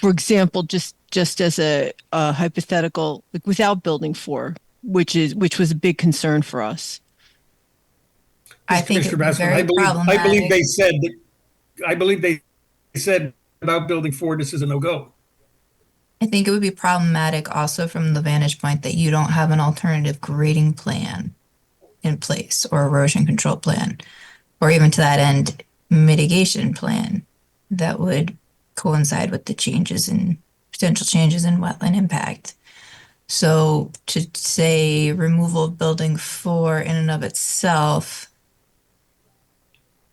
example, just as a hypothetical, like without Building 4, which was a big concern for us? I think it's very I problematic. believe they said about Building 4, this is a no-go. I think it would be problematic also from the vantage point that you don't have an alternative grading plan in place or erosion control plan, or even to that end, mitigation plan that would coincide with the potential changes in wetland impact. So to say removal of Building 4 in and of itself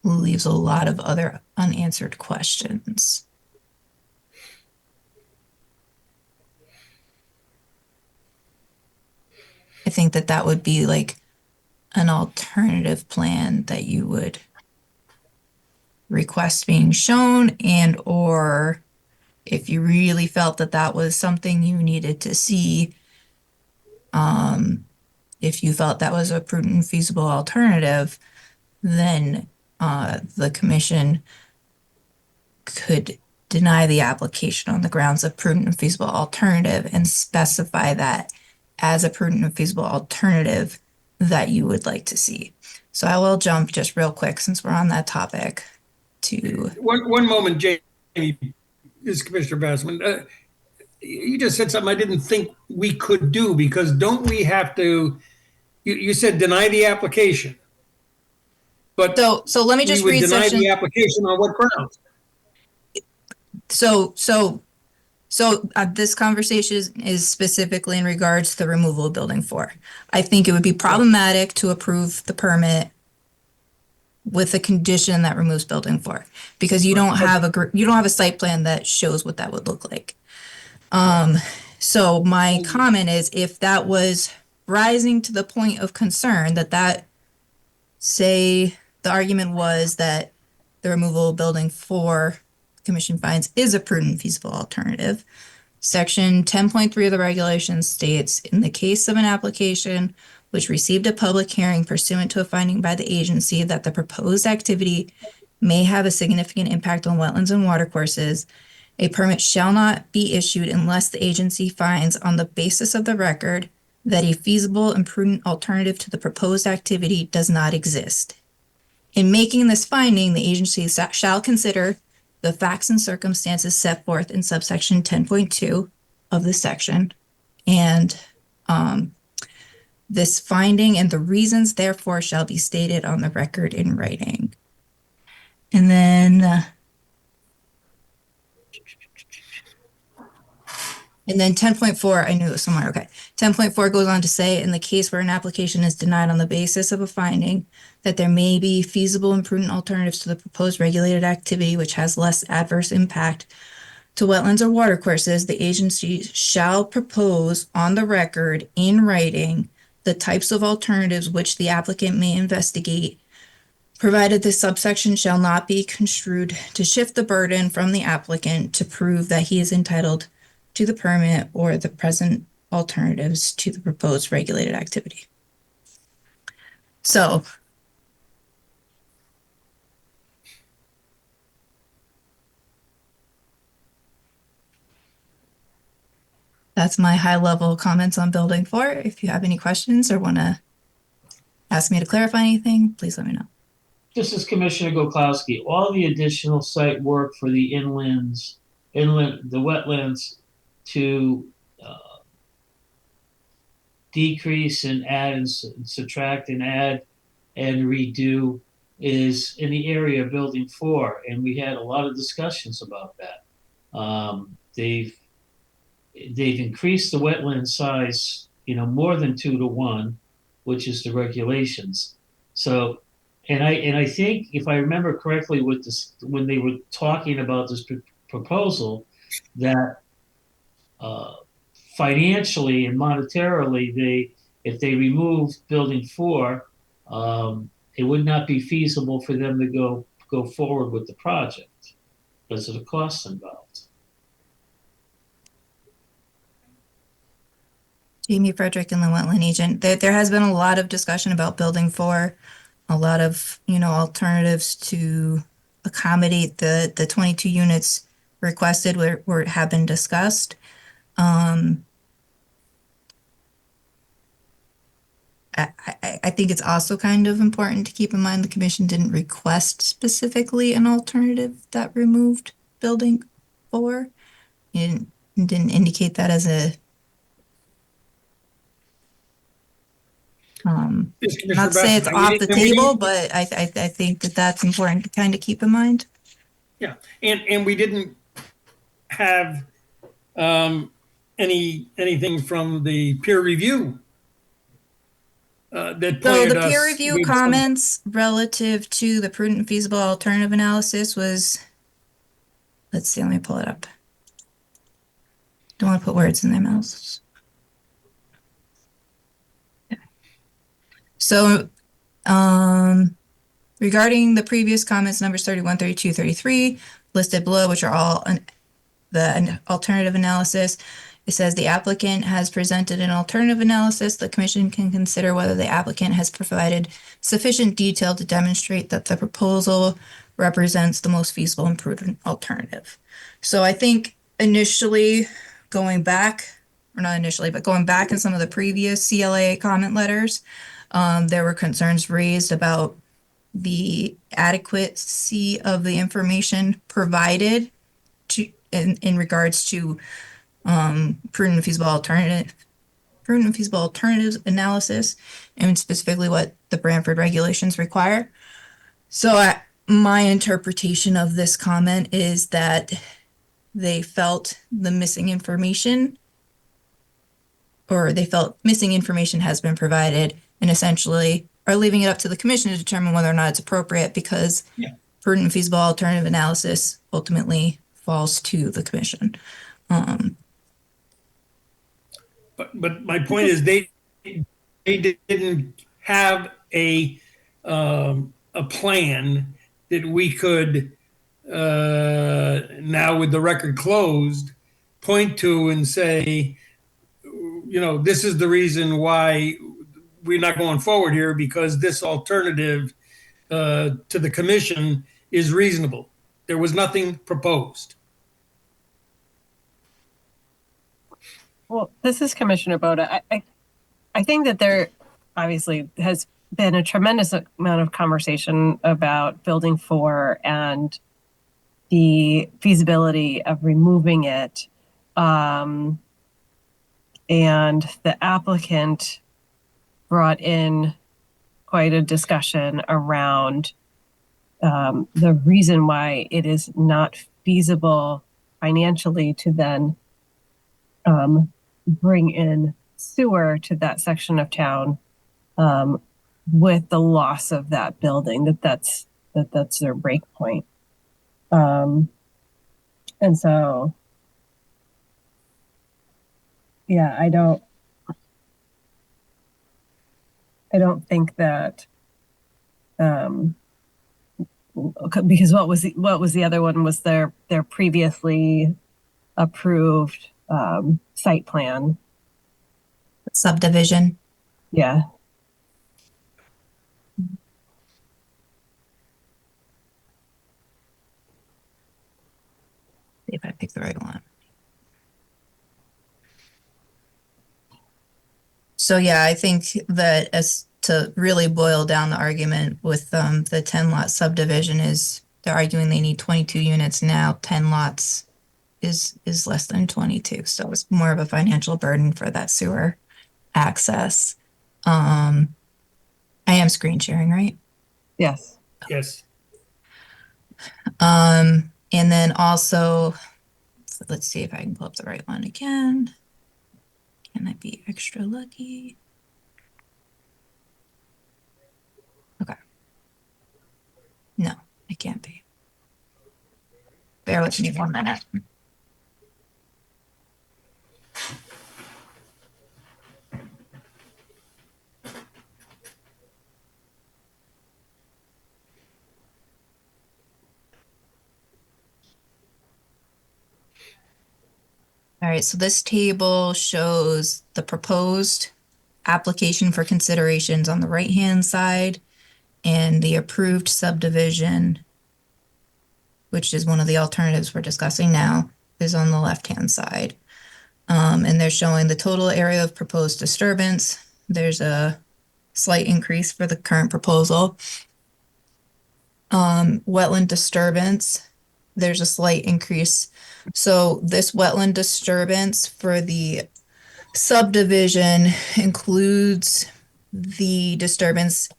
leaves a lot of other unanswered questions. I think that would be like an alternative plan that you would request being shown, and or if you really felt that was something you needed to see, if you felt that was a prudent and feasible alternative, then the commission could deny the application on the grounds of prudent and feasible alternative and specify that as a prudent and feasible alternative that you would like to see. So I will jump just real quick, since we're on that topic, to one moment, Jamie. This is Commissioner Bassman. You just said something I didn't think we could do, because don't we have to, you said deny the application. But so let me just we would read deny section. the application on what grounds? So So this conversation is specifically in regards to the removal of building 4. I think it would be problematic to approve the permit with a condition that removes building 4, because you don't have a site plan that shows what that would look like. So my comment is, if that was rising to the point of concern, that say the argument was that the removal of building 4, commission finds, is a prudent feasible alternative. Section 10.3 of the regulations states, in the case of an application which received a public hearing pursuant to a finding by the agency that the proposed activity may have a significant impact on wetlands and watercourses, a permit shall not be issued unless the agency finds, on the basis of the record, that a feasible and prudent alternative to the proposed activity does not exist. In making this finding, the agency shall consider the facts and circumstances set forth in subsection 10.2 of this section, and this finding and the reasons therefore shall be stated on the record in writing. And then 10.4, I knew it was somewhere. Okay. 10.4 goes on to say, in the case where an application is denied on the basis of a finding that there may be feasible and prudent alternatives to the proposed regulated activity which has less adverse impact to wetlands or watercourses, the agency shall propose on the record in writing the types of alternatives which the applicant may investigate, provided this subsection shall not be construed to shift the burden from the applicant to prove that he is entitled to the permit or the present alternatives to the proposed regulated activity. So that's my high level comments on building 4. If you have any questions or want to ask me to clarify anything, please let me know. This is Commissioner Goklowski. All the additional site work for the the wetlands to decrease and add and subtract and add and redo is in the area of building 4, and we had a lot of discussions about that. They've increased the wetland size, more than 2 to 1, which is the regulations. So, and I think if I remember correctly, with this, when they were talking about this proposal, that financially and monetarily, if they removed building 4, it would not be feasible for them to go forward with the project because of the costs involved. Jamie Frederick and the wetland agent. There has been a lot of discussion about building 4, a lot of alternatives to accommodate the 22 units requested have been discussed. I think it's also kind of important to keep in mind the commission didn't request specifically an alternative that removed building 4. It didn't indicate that as a not to say it's off the table, but I think that's important to kind of keep in mind. Yeah, and we didn't have anything from the peer review that So pointed the peer us review with comments relative to the prudent and feasible alternative analysis was, let's see, let me pull it up. Don't want to put words in their mouths. So regarding the previous comments, numbers 31, 32, 33, listed below, which are all the alternative analysis, it says the applicant has presented an alternative analysis. The commission can consider whether the applicant has provided sufficient detail to demonstrate that the proposal represents the most feasible and prudent alternative. So I think initially going back, or not initially, but going back in some of the previous CLA comment letters, there were concerns raised about the adequacy of the information provided in regards to prudent and feasible alternatives analysis, and specifically what the Branford regulations require. So my interpretation of this comment is that they felt the missing information, or they felt missing information has been provided, and essentially are leaving it up to the commission to determine whether or not it's appropriate, because prudent and feasible alternative analysis ultimately falls to the commission. But my point is they didn't have a plan that we could now, with the record closed, point to and say, this is the reason why we're not going forward here, because this alternative to the commission is reasonable. There was nothing proposed. Well, this is Commissioner Boda. I think that there obviously has been a tremendous amount of conversation about Building 4 and the feasibility of removing it. And the applicant brought in quite a discussion around the reason why it is not feasible financially to then bring in sewer to that section of town with the loss of that building, that's their break point. And so, yeah, I don't think that because what was the other one was their previously approved site plan Subdivision. Yeah. See if I pick the right one. So yeah, I think that as to really boil down the argument with the 10 lot subdivision is they're arguing they need 22 units now. 10 lots is less than 22. So it's more of a financial burden for that sewer access. I am screen sharing, right? Yes. Yes. And then also, let's see if I can pull up the right one again. Can I be extra lucky? Okay. No, I can't be. Bear with me 1 minute. All right, so this table shows the proposed application for considerations on the right-hand side and the approved subdivision, which is one of the alternatives we're discussing now, is on the left-hand side. And they're showing the total area of proposed disturbance. There's a slight increase for the current proposal. Wetland disturbance, there's a slight increase. So this wetland disturbance for the subdivision includes the disturbance.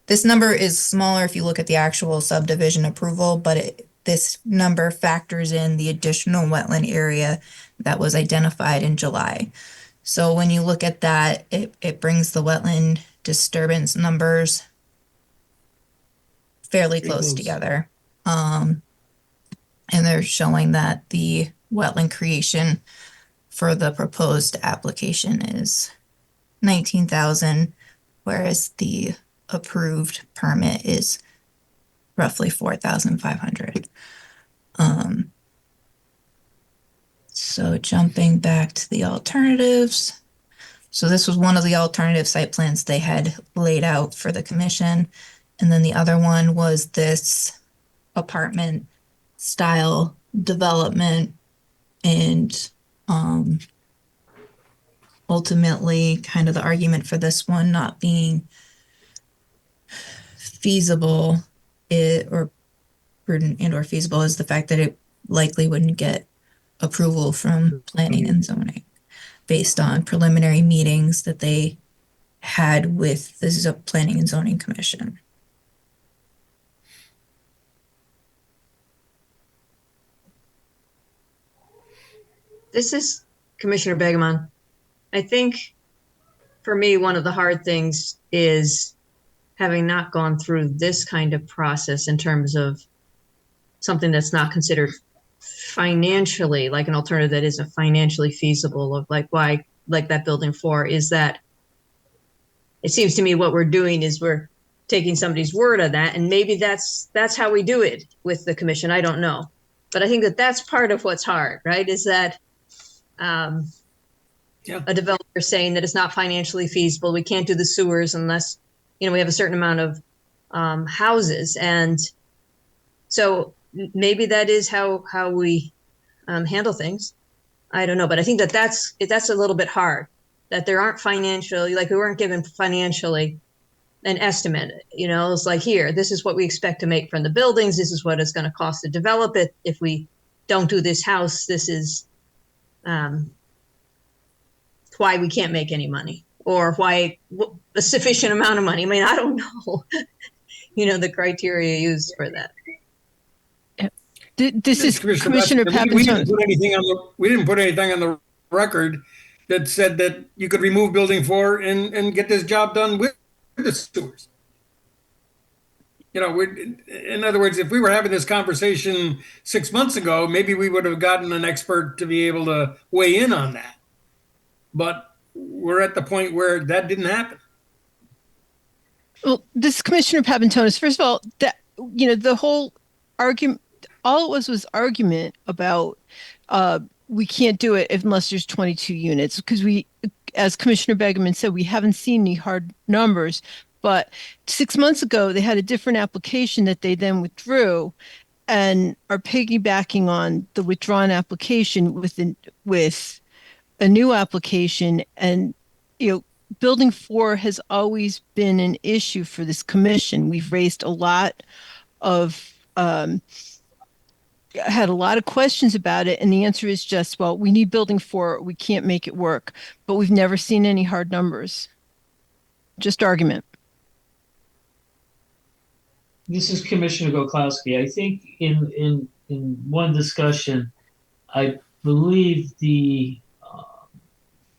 This number is smaller if you look at the actual subdivision approval, but this number factors in the additional wetland area that was identified in July. So when you look at that, it brings the wetland disturbance numbers fairly close together. And they're showing that the wetland creation for the proposed application is 19,000, whereas the approved permit is roughly 4,500. So jumping back to the alternatives. So this was one of the alternative site plans they had laid out for the commission. And then the other one was this apartment style development, and ultimately kind of the argument for this one not being feasible or prudent and or feasible is the fact that it likely wouldn't get approval from planning and zoning based on preliminary meetings that they had with the planning and zoning commission. This is Commissioner Begemon. I think for me, one of the hard things is having not gone through this kind of process in terms of something that's not considered financially like an alternative that isn't financially feasible, of like why like that building 4 is that it seems to me what we're doing is we're taking somebody's word on that, and maybe that's how we do it with the commission. I don't know, but I think that that's part of what's hard, right? Is that a developer saying that it's not financially feasible. We can't do the sewers unless, you know, we have a certain amount of houses. And so maybe that is how we handle things. I don't know, but I think that that's a little bit hard, that there aren't financially, like we weren't given financially an estimate. You know, it's like, here, this is what we expect to make from the buildings. This is what it's going to cost to develop it. If we don't do this house, this is why we can't make any money, or why a sufficient amount of money. I mean, I don't know, you know, the criteria used for that. This is Commissioner Papantonis. We didn't put anything on the record that said that you could remove building 4 and get this job done with the sewers. You know, in other words, if we were having this conversation 6 months ago, maybe we would have gotten an expert to be able to weigh in on that. But we're at the point where that didn't happen. Well, this Commissioner Papantonis, first of all, that, you know, the whole argument, all it was argument about we can't do it unless there's 22 units, because we, as Commissioner Begeman said, we haven't seen any hard numbers. But 6 months ago, they had a different application that they then withdrew, and are piggybacking on the withdrawn application with a new application. And, you know, building 4 has always been an issue for this commission. We've raised a lot of had a lot of questions about it, and the answer is just, well, we need building 4, we can't make it work. But we've never seen any hard numbers. Just argument. This is Commissioner Goklowski. I think in one discussion, I believe the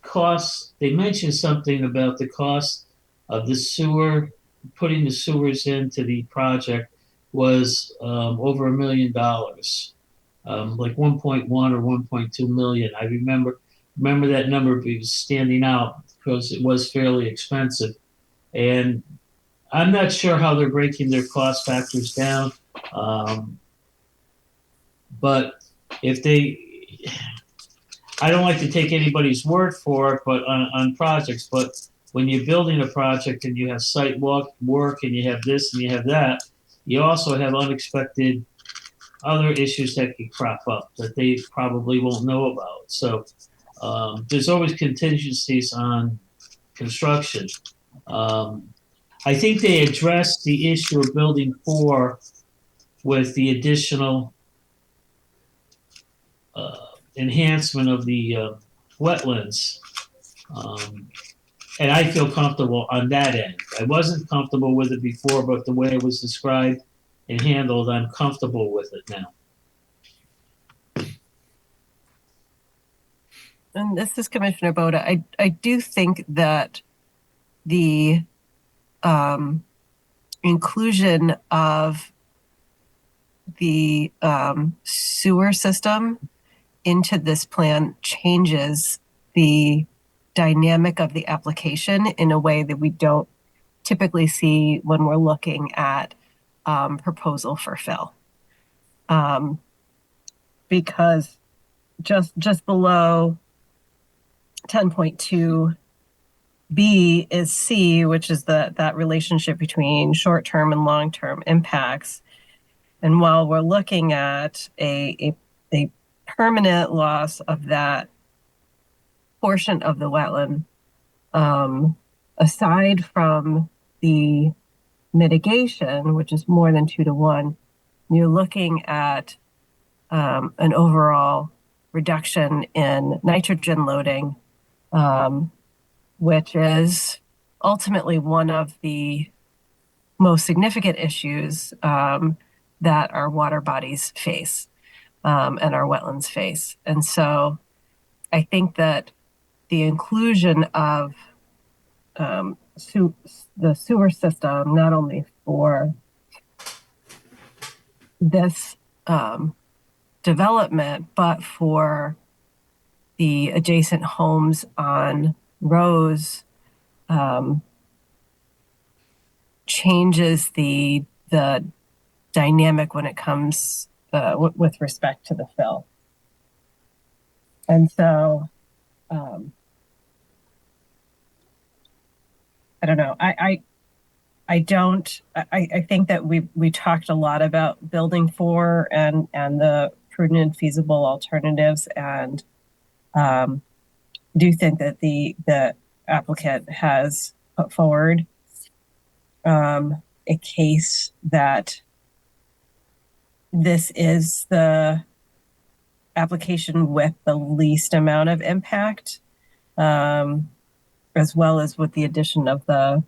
cost, they mentioned something about the cost of the sewer, putting the sewers into the project was over $1 million, like 1.1 or 1.2 million. I remember that number was standing out because it was fairly expensive. And I'm not sure how they're breaking their cost factors down. But if I don't like to take anybody's word for it, but on projects, but when you're building a project and you have site work and you have this and you have that, you also have unexpected other issues that can crop up that they probably won't know about. So there's always contingencies on construction. I think they addressed the issue of building 4 with the additional enhancement of the wetlands. And I feel comfortable on that end. I wasn't comfortable with it before, but the way it was described and handled, I'm comfortable with it now. And this is Commissioner Boda. I do think that the inclusion of the sewer system into this plan changes the dynamic of the application in a way that we don't typically see when we're looking at proposal for fill. Because just below 10.2 B is C, which is that relationship between short-term and long-term impacts. And while we're looking at a permanent loss of that portion of the wetland, aside from the mitigation, which is more than 2 to 1, you're looking at an overall reduction in nitrogen loading, which is ultimately one of the most significant issues that our water bodies face and our wetlands face. And so I think that the inclusion of the sewer system, not only for this development, but for the adjacent homes on Rose, changes the dynamic when it comes with respect to the fill. And so, I don't know. I don't. I think that we talked a lot about building for and the prudent and feasible alternatives, and do think that the applicant has put forward a case that this is the application with the least amount of impact, as well as with the addition of the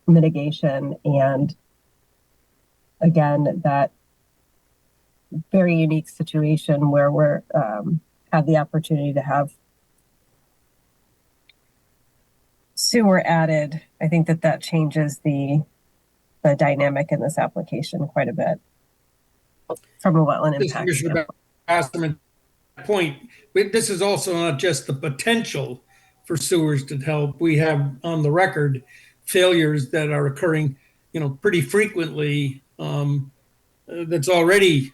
mitigation, and again, that very unique situation where we're have the opportunity to have sewer added. I think that changes the dynamic in this application quite a bit from a wetland impact standpoint. Point. This is also not just the potential for sewers to help. We have on the record failures that are occurring, pretty frequently. That's already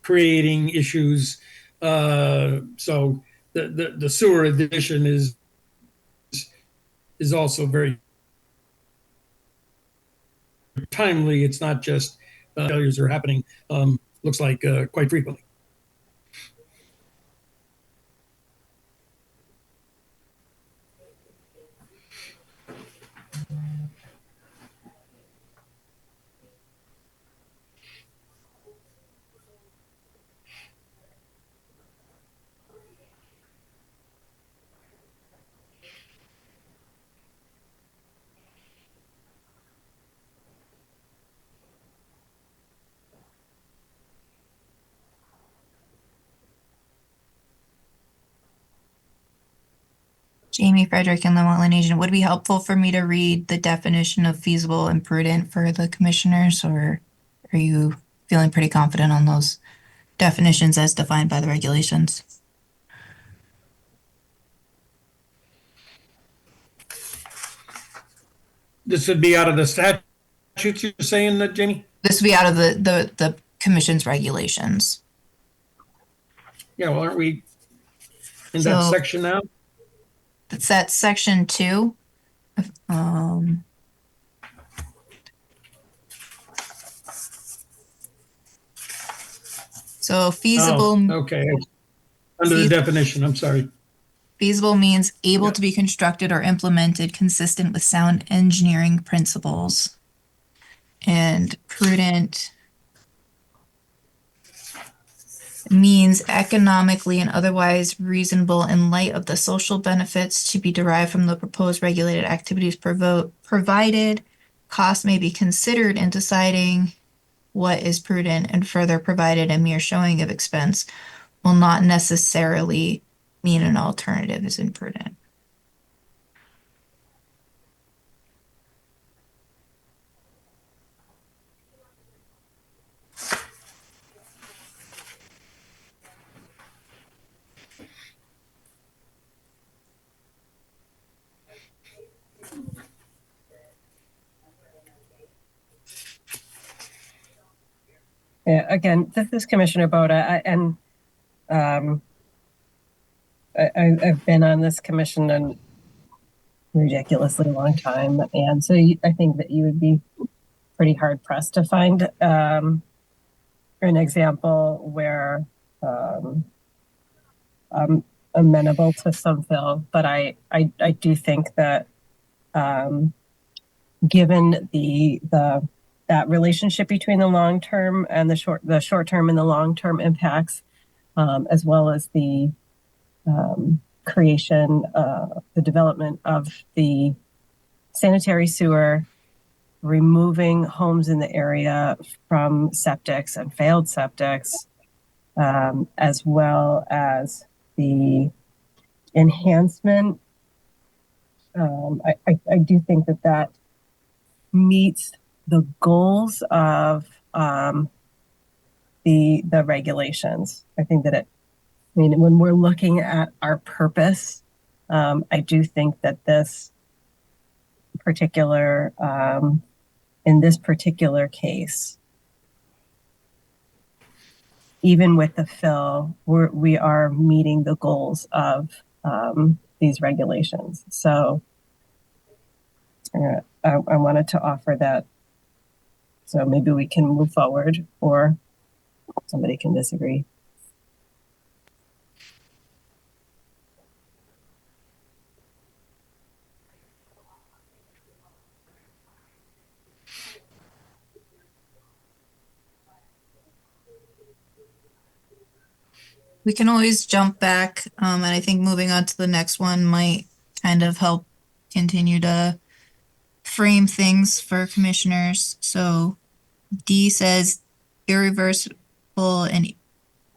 creating issues. So the sewer addition is also very timely. It's not just failures are happening. Looks like quite frequently. Jamie Frederick and the Wetland Agent, would it be helpful for me to read the definition of feasible and prudent for the commissioners, or are you feeling pretty confident on those definitions as defined by the regulations? This would be out of the statutes you're saying that, Jamie? This would be out of the commission's regulations. Yeah, well, aren't we in that section now? That's that section 2. So feasible. Okay. Under the definition, I'm sorry. Feasible means able to be constructed or implemented consistent with sound engineering principles. And prudent means economically and otherwise reasonable in light of the social benefits to be derived from the proposed regulated activities provided. Cost may be considered in deciding what is prudent, and further, provided a mere showing of expense will not necessarily mean an alternative is imprudent. Yeah, again, this is Commissioner Boda, and I've been on this commission a ridiculously long time, and so I think that you would be pretty hard pressed to find an example where I'm amenable to some fill, but I do think that given that relationship between the long term and the short term and the long term impacts, as well as the creation, the development of the sanitary sewer, removing homes in the area from septics and failed septics, as well as the enhancement, I do think that that meets the goals of the regulations. I think that I mean, when we're looking at our purpose, I do think that this particular, in this particular case, even with the fill, we are meeting the goals of these regulations. So I wanted to offer that. So maybe we can move forward, or somebody can disagree. We can always jump back, and I think moving on to the next one might kind of help continue to frame things for commissioners. So D says irreversible and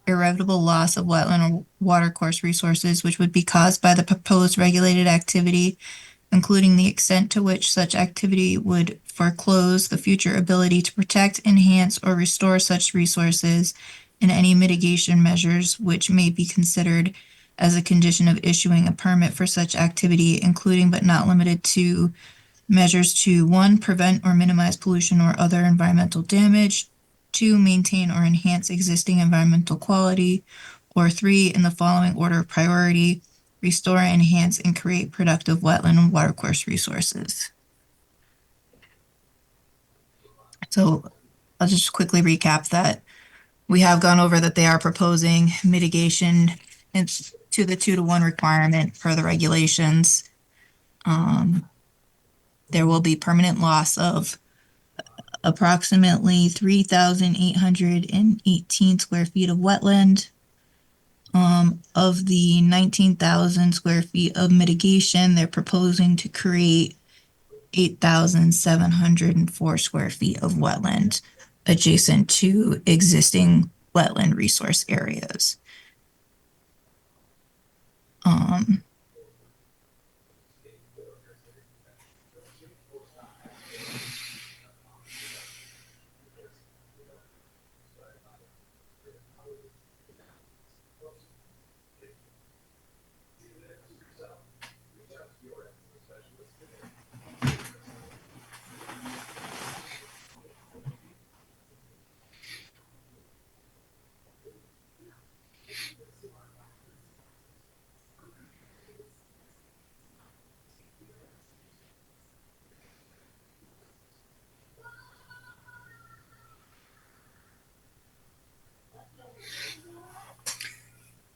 irrevocable loss of wetland or watercourse resources, which would be caused by the proposed regulated activity, including the extent to which such activity would foreclose the future ability to protect, enhance, or restore such resources, and any mitigation measures which may be considered as a condition of issuing a permit for such activity, including but not limited to measures to 1, prevent or minimize pollution or other environmental damage, 2, maintain or enhance existing environmental quality, or 3, in the following order of priority, restore, enhance, and create productive wetland and watercourse resources. So I'll just quickly recap that we have gone over that they are proposing mitigation to the 2-to-1 requirement per the regulations. There will be permanent loss of approximately 3,818 square feet of wetland. Of the 19,000 square feet of mitigation, they're proposing to create 8,704 square feet of wetland adjacent to existing wetland resource areas.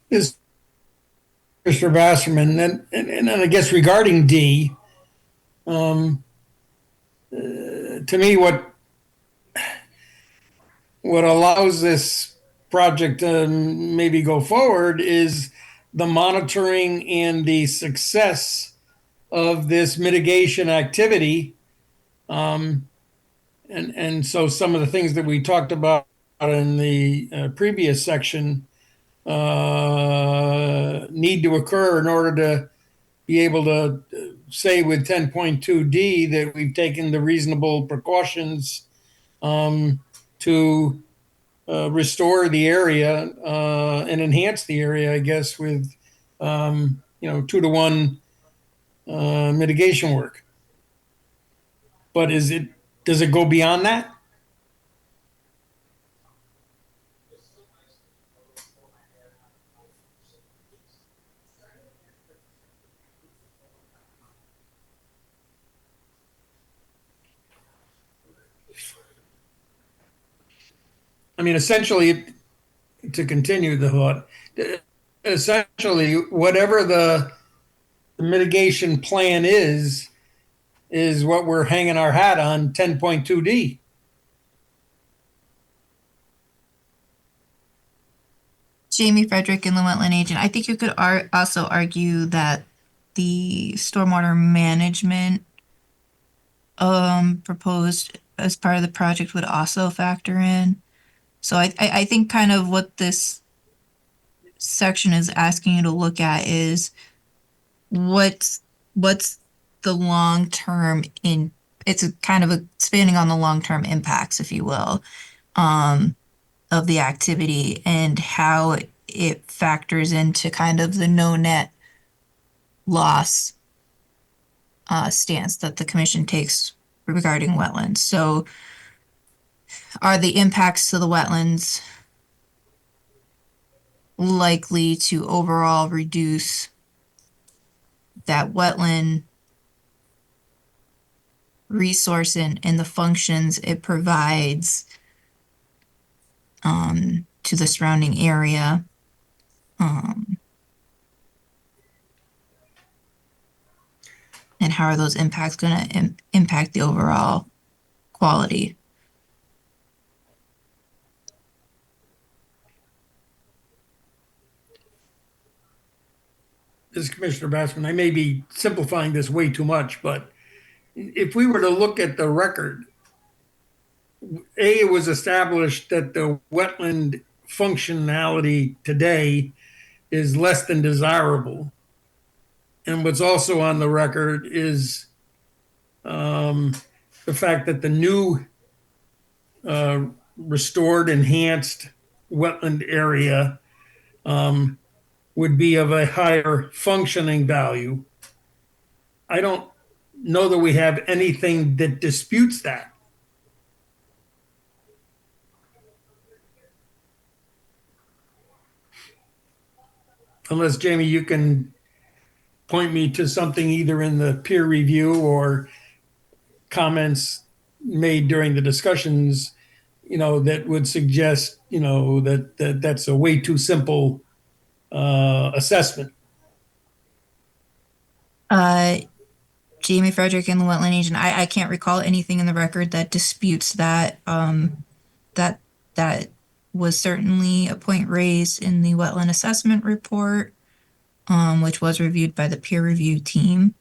Is Mr. Basserman, and I guess regarding D, to me, what allows this project to maybe go forward is the monitoring and the success of this mitigation activity. And so some of the things that we talked about in the previous section need to occur in order to be able to say with 10.2D that we've taken the reasonable precautions to restore the area and enhance the area, I guess, with 2-to-1 mitigation work. But does it go beyond that? I mean, essentially, to continue the thought, essentially, whatever the mitigation plan is what we're hanging our hat on 10.2D. Jamie Frederick and the wetland agent. I think you could also argue that the stormwater management proposed as part of the project would also factor in. So I think kind of what this section is asking you to look at is what's the long-term it's a kind of expanding on the long-term impacts, if you will, of the activity and how it factors into kind of the no net loss stance that the commission takes regarding wetlands. So are the impacts to the wetlands likely to overall reduce that wetland resource and the functions it provides to the surrounding area? And how are those impacts going to impact the overall quality? This is Commissioner Bassman. I may be simplifying this way too much, but if we were to look at the record, it was established that the wetland functionality today is less than desirable. And what's also on the record is the fact that the new restored, enhanced wetland area would be of a higher functioning value. I don't know that we have anything that disputes that. Unless, Jamie, you can point me to something either in the peer review or comments made during the discussions, that would suggest, that that's a way too simple assessment. Jamie Frederick and the wetland agent, I can't recall anything in the record that disputes that. That was certainly a point raised in the wetland assessment report, which was reviewed by the peer review team.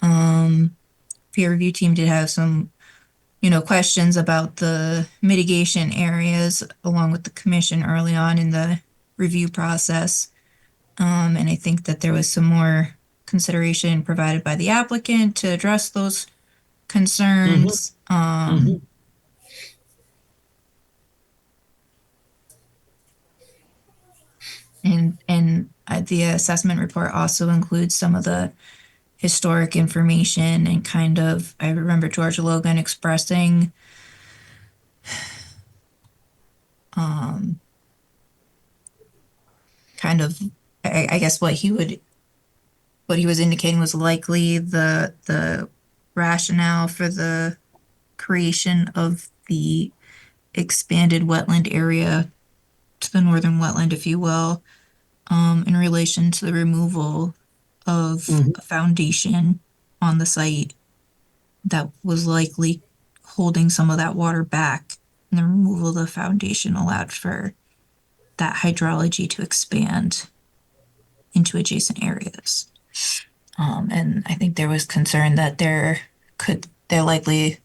Peer review team did have some, questions about the mitigation areas along with the commission early on in the review process. And I think that there was some more consideration provided by the applicant to address those concerns. And the assessment report also includes some of the historic information and kind of, I remember George Logan expressing kind of, I guess what he was indicating was likely the rationale for the creation of the expanded wetland area to the northern wetland, if you will, in relation to the removal of a foundation on the site that was likely holding some of that water back. And the removal of the foundation allowed for that hydrology to expand into adjacent areas. And I think there was concern that they're likely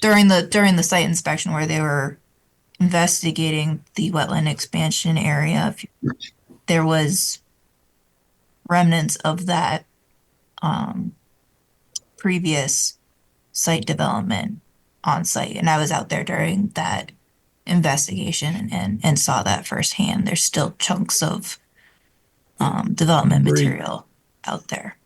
during the site inspection where they were investigating the wetland expansion area, there was remnants of that previous site development on site. And I was out there during that investigation and saw that firsthand. There's still chunks of development material out there.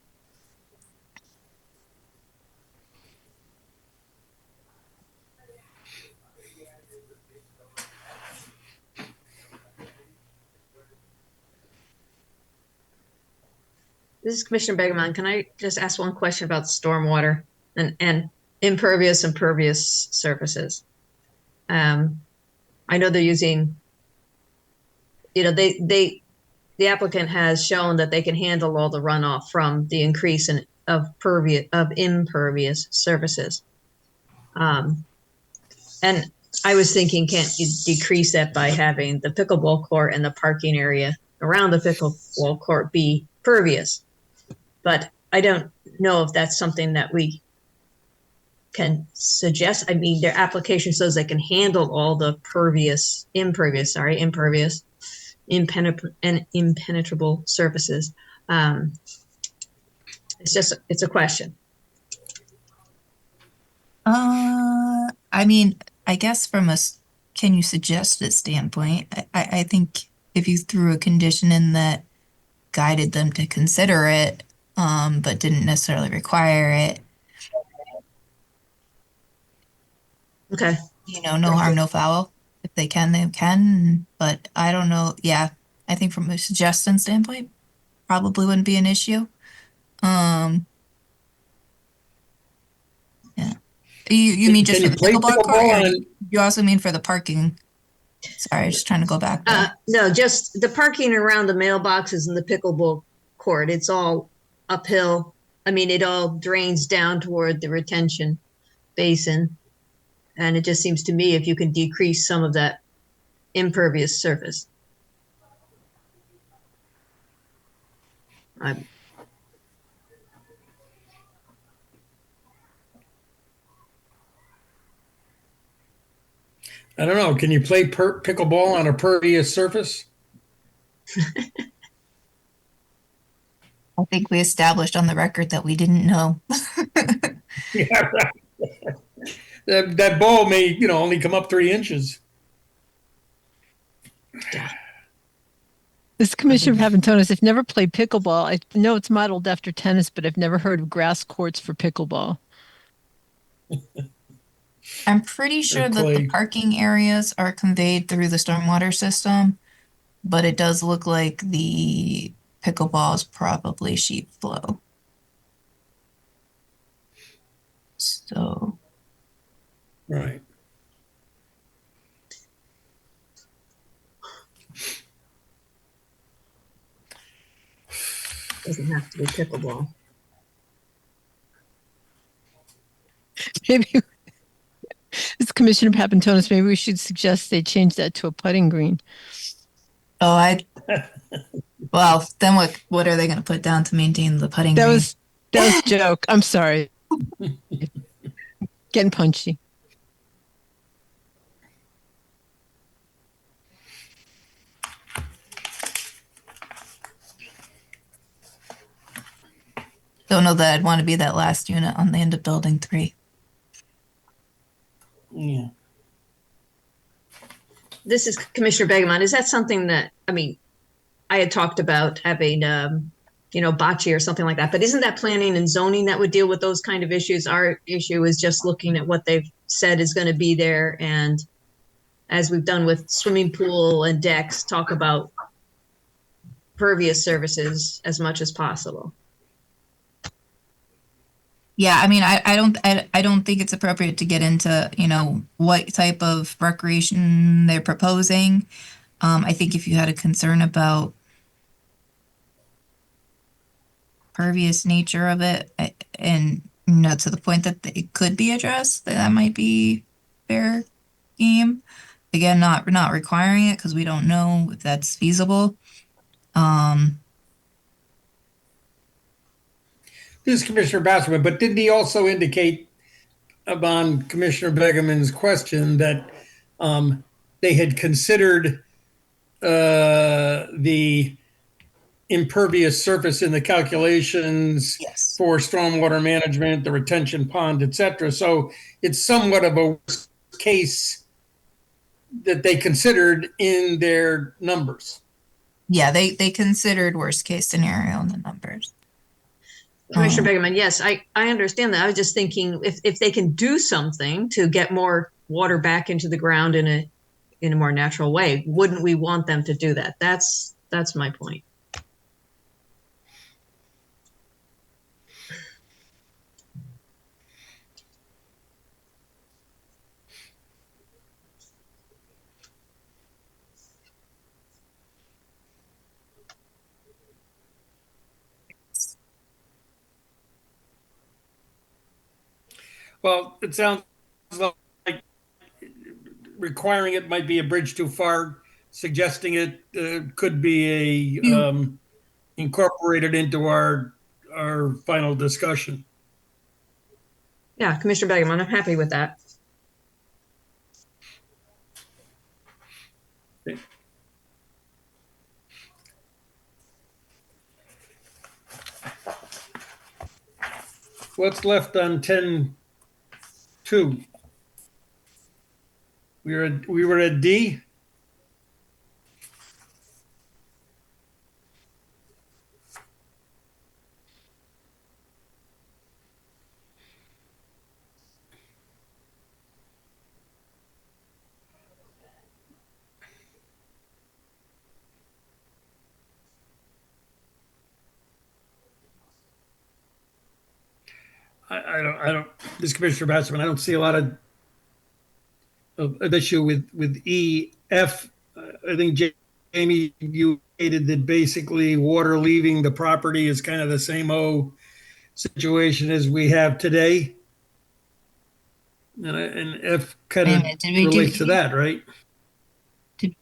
This is Commissioner Begeman. Can I just ask one question about stormwater and impervious and pervious surfaces? I know they're using, the applicant has shown that they can handle all the runoff from the increase of impervious surfaces. And I was thinking, can't you decrease that by having the pickleball court and the parking area around the pickleball court be pervious? But I don't know if that's something that we can suggest. I mean, their application says they can handle all the impervious impenetrable surfaces. It's a question. I mean, I guess can you suggest a standpoint? I think if you threw a condition in that guided them to consider it, but didn't necessarily require it, Okay. no harm, no foul. If they can, they can. But I don't know. Yeah, I think from a suggestion standpoint, probably wouldn't be an issue. Yeah. You mean just Can for you the play pickleball court, pickleball or on you also mean for the parking? Sorry, just trying to go back there. No, just the parking around the mailboxes and the pickleball court. It's all uphill. I mean, it all drains down toward the retention basin. And it just seems to me if you can decrease some of that impervious surface. I don't know. Can you play pickleball on a pervious surface? I think we established on the record that we didn't know. Yeah, right. That ball may, only come up 3 inches. This Commissioner Papantonis, I've never played pickleball. I know it's modeled after tennis, but I've never heard of grass courts for pickleball. I'm pretty sure that the clay. parking areas are conveyed through the stormwater system, but it does look like the pickleball is probably sheet flow. So, Right. doesn't have to be pickleball. Maybe this Commissioner Papantonis, maybe we should suggest they change that to a putting green. oh, well, then what are they going to put down to maintain the putting green? That was a joke. I'm sorry. Getting punchy. Don't know that I'd want to be that last unit on the end of building 3. Yeah. This is Commissioner Begemon. Is that something that, I had talked about having, bocce or something like that, but isn't that planning and zoning that would deal with those kind of issues? Our issue is just looking at what they've said is going to be there. And as we've done with swimming pool and decks, talk about pervious surfaces as much as possible. Yeah, I don't think it's appropriate to get into, what type of recreation they're proposing. I think if you had a concern about pervious nature of it, and to the point that it could be addressed, that might be fair game. Again, not requiring it because we don't know if that's feasible. This is Commissioner Basserman, but didn't he also indicate upon Commissioner Begeman's question that they had considered the impervious surface in the calculations Yes. for stormwater management, the retention pond, etc. So it's somewhat of a worst case that they considered in their numbers. Yeah, they considered worst case scenario in the numbers. Commissioner Begeman, yes, I understand that. I was just thinking if they can do something to get more water back into the ground in a more natural way, wouldn't we want them to do that? That's my point. Well, it sounds like requiring it might be a bridge too far. Suggesting it could be incorporated into our final discussion. Yeah, Commissioner Begeman, I'm happy with that. what's left on 10.2? We were at D. I don't, this Commissioner Bassman, I don't see a lot of an issue with E. F, I think Jamie, you stated that basically water leaving the property is kind of the same old situation as we have today. And F kind Wait a of minute, did we do relates to E? that, right? Did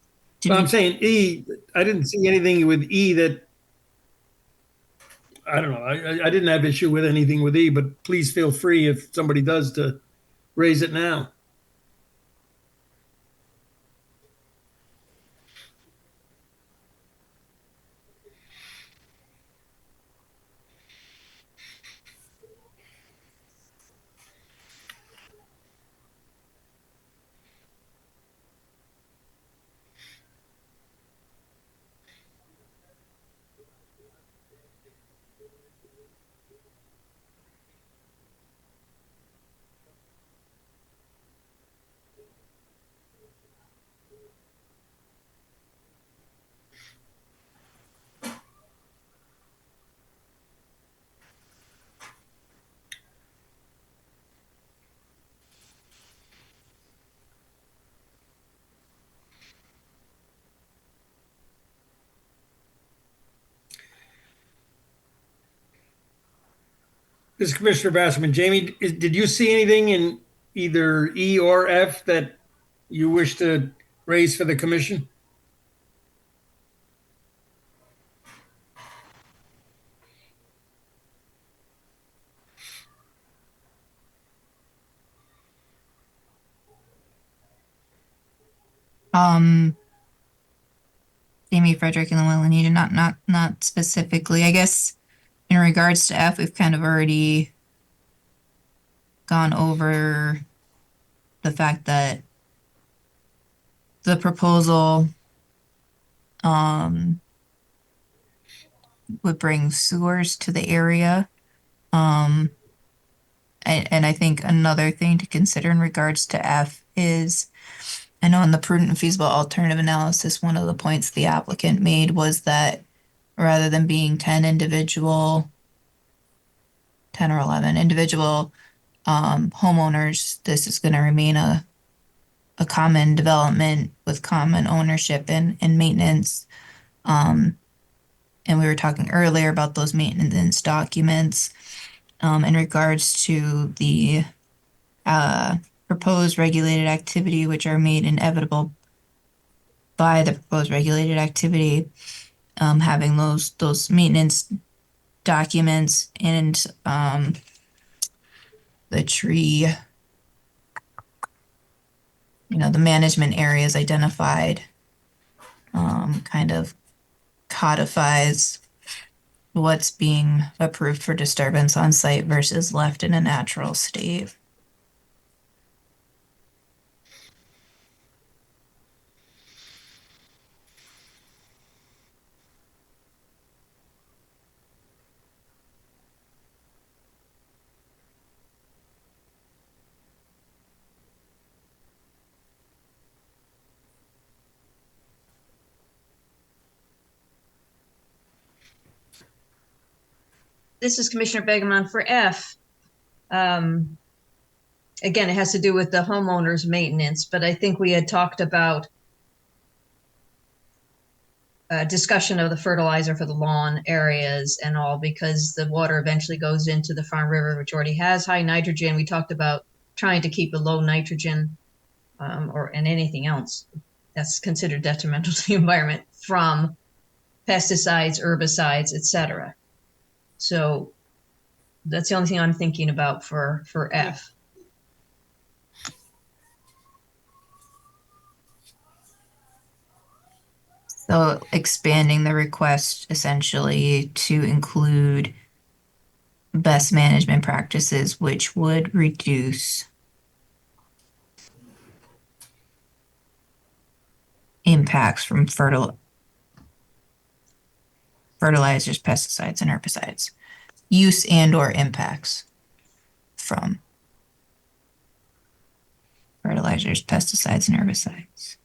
But I'm we, saying E, I didn't see anything with E that, I don't know, I didn't have issue with anything with E, but please feel free if somebody does to raise it now. This is Commissioner Bassman. Jamie, did you see anything in either E or F that you wish to raise for the commission? um, Amy Frederick and the Willenita, not specifically. I guess in regards to F, we've kind of already gone over the fact that the proposal um would bring sewers to the area. Um, and I think another thing to consider in regards to F is I know in the prudent and feasible alternative analysis, one of the points the applicant made was that rather than being 10 or 11 individual homeowners, this is going to remain a common development with common ownership and maintenance. And we were talking earlier about those maintenance documents in regards to the proposed regulated activity, which are made inevitable by the proposed regulated activity, having those maintenance documents and the tree, the management areas identified, kind of codifies what's being approved for disturbance on site versus left in a natural state. This is Commissioner Begemon for F. Again, it has to do with the homeowner's maintenance, but I think we had talked about discussion of the fertilizer for the lawn areas and all, because the water eventually goes into the Farm River, which already has high nitrogen. We talked about trying to keep a low nitrogen and anything else that's considered detrimental to the environment from pesticides, herbicides, etc. So that's the only thing I'm thinking about for F. So expanding the request essentially to include best management practices, which would reduce impacts from fertilizers, pesticides, and herbicides. Use and or impacts from fertilizers, pesticides, and herbicides.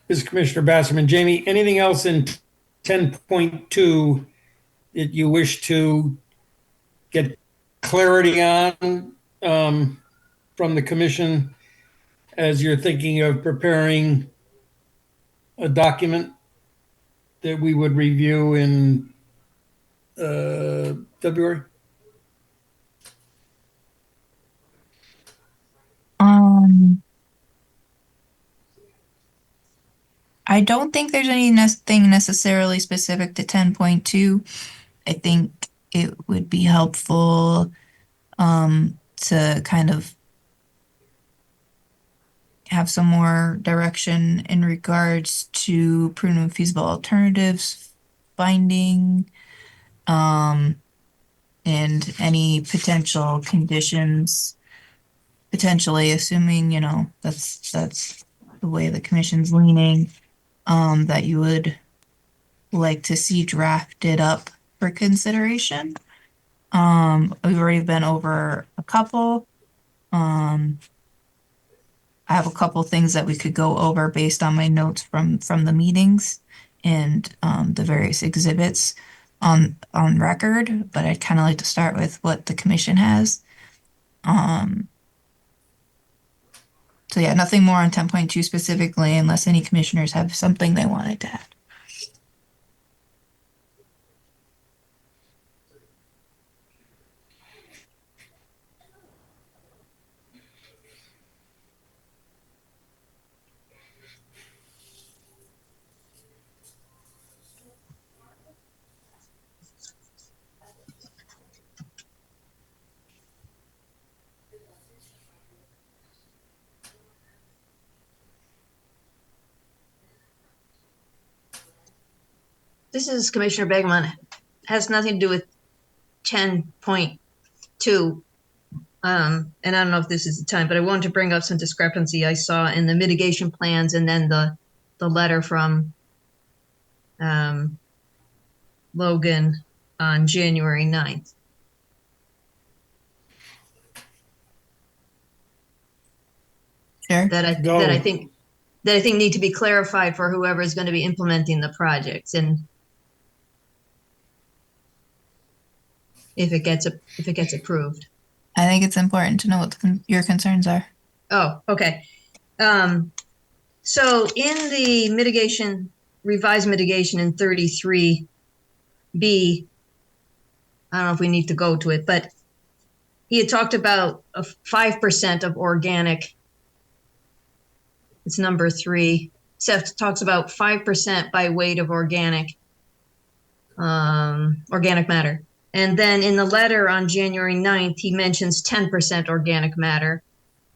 This is Commissioner Basserman. Jamie, anything else in 10.2 that you wish to get clarity on from the commission as you're thinking of preparing a document that we would review in February? I don't think there's anything necessarily specific to 10.2. I think it would be helpful to kind of have some more direction in regards to prudent and feasible alternatives finding and any potential conditions, potentially assuming, you know, that's the way the commission's leaning, that you would like to see drafted up for consideration. We've already been over a couple. I have a couple things that we could go over based on my notes from the meetings and the various exhibits on record, but I'd kind of like to start with what the commission has. So yeah, nothing more on 10.2 specifically, unless any commissioners have something they wanted to add. This is Commissioner Begeman. Has nothing to do with 10.2. And I don't know if this is the time, but I wanted to bring up some discrepancy I saw in the mitigation plans and then the letter from Logan on January 9th. Sure. That I think need to be clarified for whoever is going to be implementing the projects, and if it gets approved. I think it's important to know what your concerns are. Oh, okay. So in the revised mitigation in 33B, I don't know if we need to go to it, but he had talked about a 5% of organic. It's number 3. Seth talks about 5% by weight of organic matter. And then in the letter on January 9th, he mentions 10% organic matter.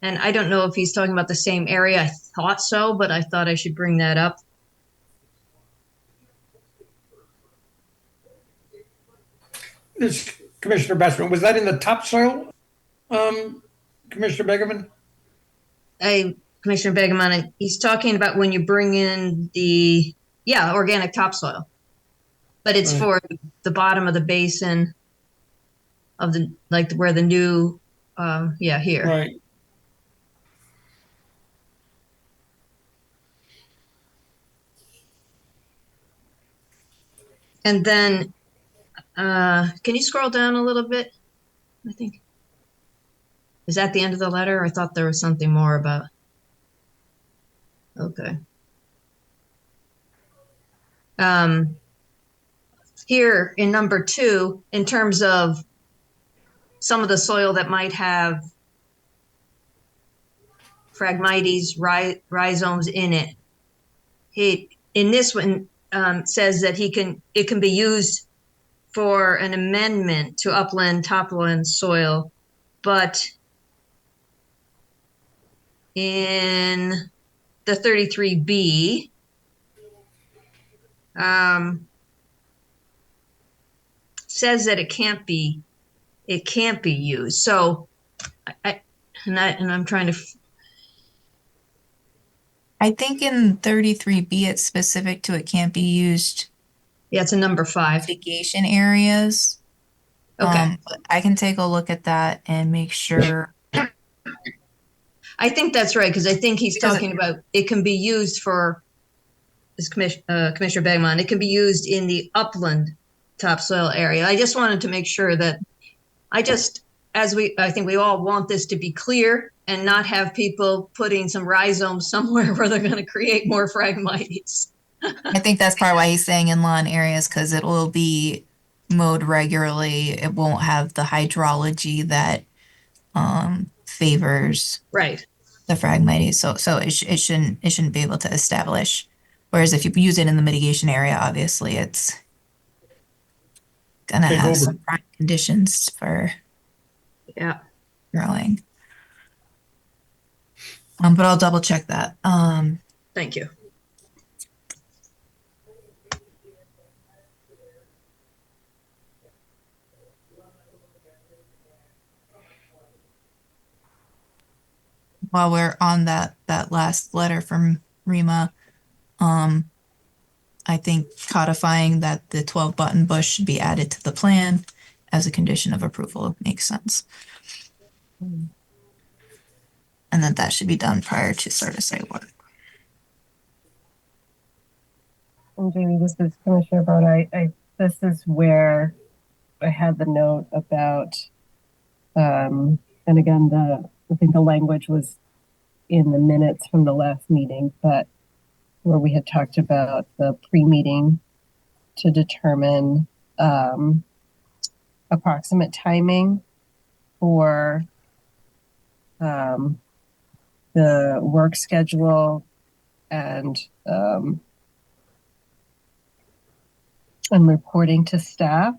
And I don't know if he's talking about the same area. I thought so, but I thought I should bring that up. This Commissioner Bassman, was that in the topsoil, Commissioner Begeman? Commissioner Begeman, he's talking about when you bring in the Yeah, organic topsoil. But it's Right. for the bottom of the basin of the, like where the new, yeah, here. Right. And then, can you scroll down a little bit? I think. Is that the end of the letter? I thought there was something more about. Okay. Here in number 2, in terms of some of the soil that might have Phragmites, rhizomes in it, he in this one says that it can be used for an amendment to upland topland soil, but in the 33B, says that it can't be used. So I'm trying to. I think in 33B, it's specific to it can't be used Yeah, it's a number 5. mitigation areas. Okay. But I can take a look at that and make sure. I think that's right, because I think he's Because talking about it can be used for, as Commissioner Bagmont, it can be used in the upland topsoil area. I just wanted to make sure that I think we all want this to be clear and not have people putting some rhizomes somewhere where they're going to create more Phragmites. I think that's part why he's saying in lawn areas, because it will be mowed regularly. It won't have the hydrology that favors Right. the Phragmites. So it shouldn't be able to establish. Whereas if you use it in the mitigation area, obviously it's gonna Take have over. some prime conditions for Yeah. growing. But I'll double check that. Thank you. While we're on that last letter from Rima, I think codifying that the 12 button bush should be added to the plan as a condition of approval makes sense. And that should be done prior to start of site work. And Jamie, this is Commissioner Brown. This is where I had the note about, and again, I think the language was in the minutes from the last meeting, but where we had talked about the pre-meeting to determine approximate timing for the work schedule and reporting to staff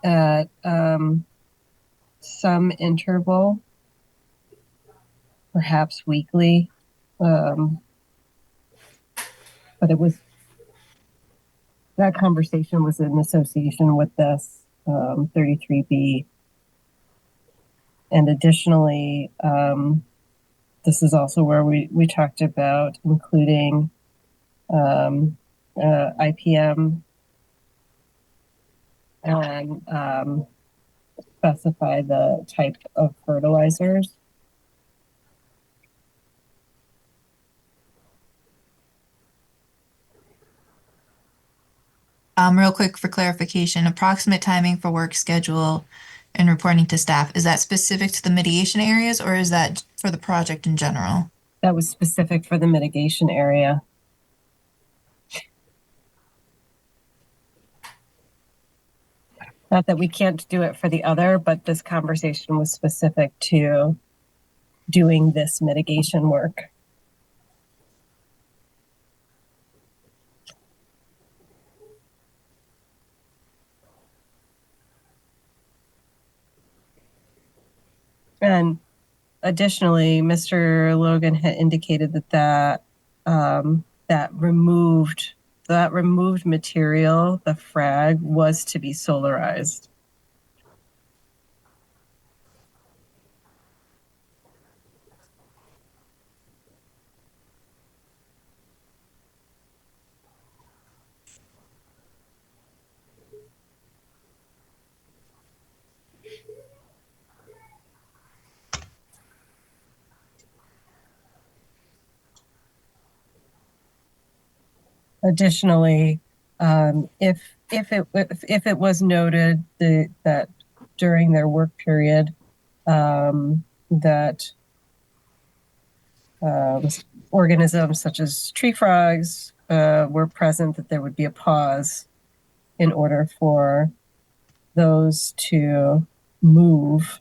at some interval, perhaps weekly. But that conversation was in association with this 33B. And additionally, this is also where we talked about including IPM and specify the type of fertilizers. Real quick for clarification, approximate timing for work schedule and reporting to staff, is that specific to the mitigation areas or is that for the project in general? That was specific for the mitigation area. Not that we can't do it for the other, but this conversation was specific to doing this mitigation work. And additionally, Mr. Logan had indicated that that removed material, the frag, was to be solarized. additionally, if it was noted that during their work period, that organisms such as tree frogs were present, that there would be a pause in order for those to move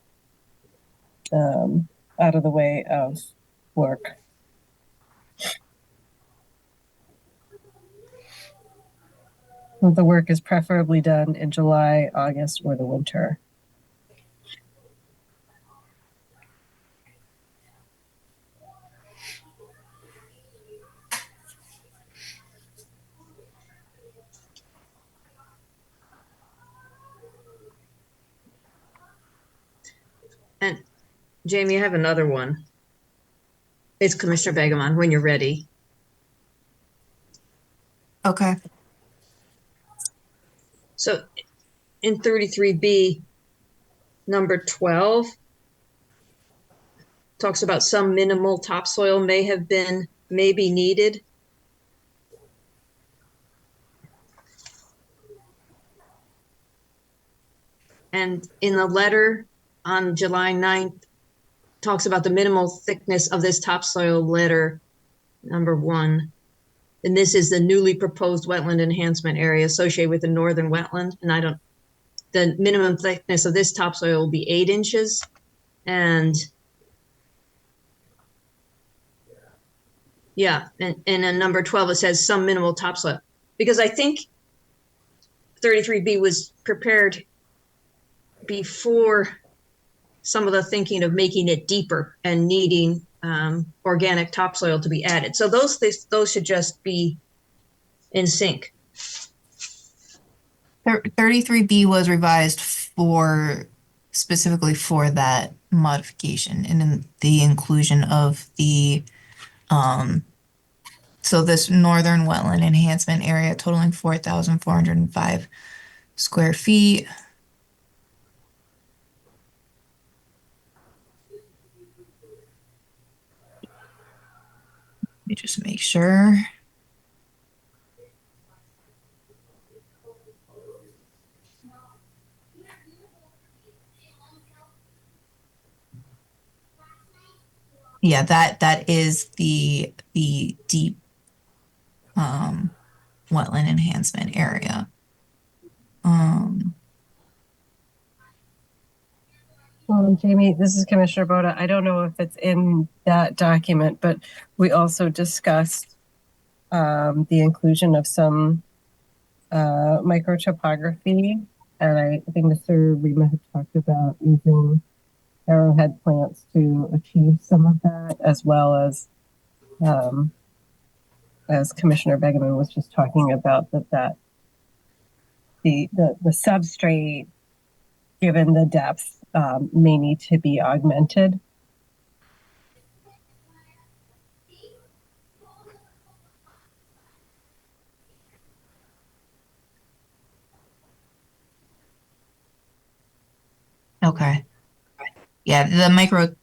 out of the way of work. The work is preferably done in July, August, or the winter. And Jamie, I have another one. It's Commissioner Begemon, when you're ready. Okay. So in 33B, number 12, talks about some minimal topsoil may be needed. And in the letter on July 9th, talks about the minimal thickness of this topsoil litter, number 1. And this is the newly proposed wetland enhancement area associated with the northern wetland. And the minimum thickness of this topsoil will be 8 inches. And yeah, and in number 12, it says some minimal topsoil. Because I think 33B was prepared before some of the thinking of making it deeper and needing organic topsoil to be added. So those should just be in sync. 33B was revised specifically for that modification and in the inclusion of the so this northern wetland enhancement area totaling 4,405 square feet. Let me just make sure. Yeah, that is the deep wetland enhancement area. Well, Jamie, this is Commissioner Boda. I don't know if it's in that document, but we also discussed the inclusion of some microtopography. And I think Mr. Rima had talked about using arrowhead plants to achieve some of that, as well as Commissioner Begeman was just talking about that the substrate, given the depth, may need to be augmented. Okay. Yeah, the micro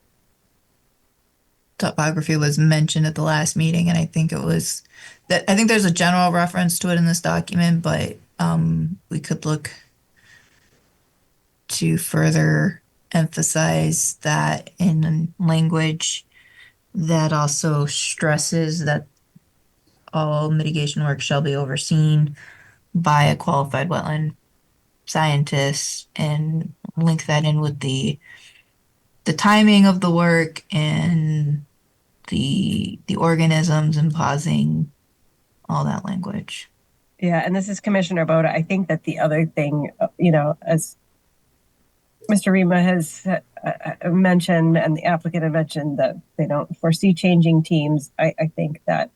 topography was mentioned at the last meeting, and I think it was that I think there's a general reference to it in this document, but we could look to further emphasize that in language that also stresses that all mitigation work shall be overseen by a qualified wetland scientist, and link that in with the timing of the work and the organisms and pausing, all that language. Yeah, and this is Commissioner Boda. I think that the other thing, as Mr. Rima has mentioned and the applicant had mentioned that they don't foresee changing teams, I think that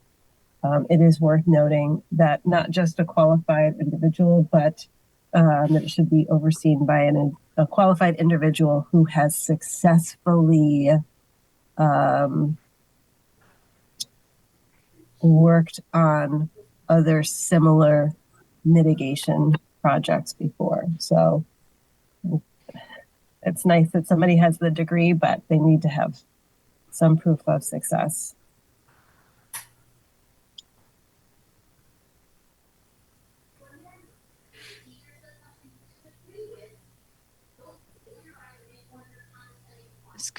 it is worth noting that not just a qualified individual, but that it should be overseen by a qualified individual who has successfully worked on other similar mitigation projects before. So it's nice that somebody has the degree, but they need to have some proof of success.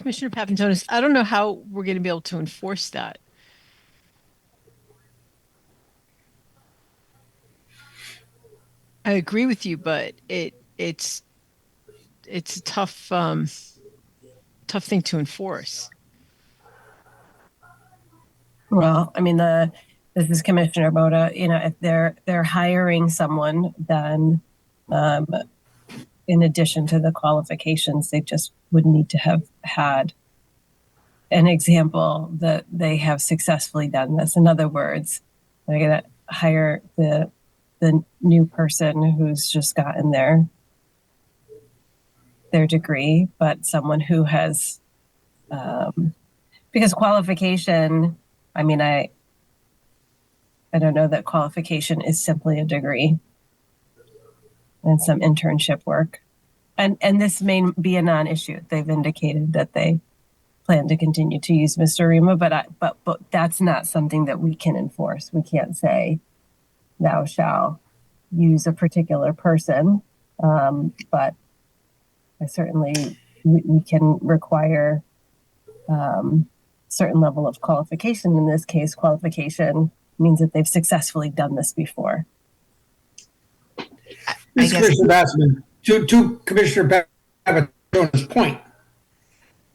Commissioner Papantonis, I don't know how we're going to be able to enforce that. I agree with you, but it's a tough thing to enforce. Well, I mean, this is Commissioner Boda. You know, if they're hiring someone, then in addition to the qualifications, they just would need to have had an example that they have successfully done this. In other words, they're going to hire the new person who's just gotten their degree, but someone who has because qualification. I mean, I don't know that qualification is simply a degree and some internship work. And this may be a non-issue. They've indicated that they plan to continue to use Mr. Rima, but that's not something that we can enforce. We can't say thou shall use a particular person, but I certainly we can require certain level of qualification. In this case, qualification means that they've successfully done this before. This is Commissioner Bassman. To Commissioner Papantonis' point,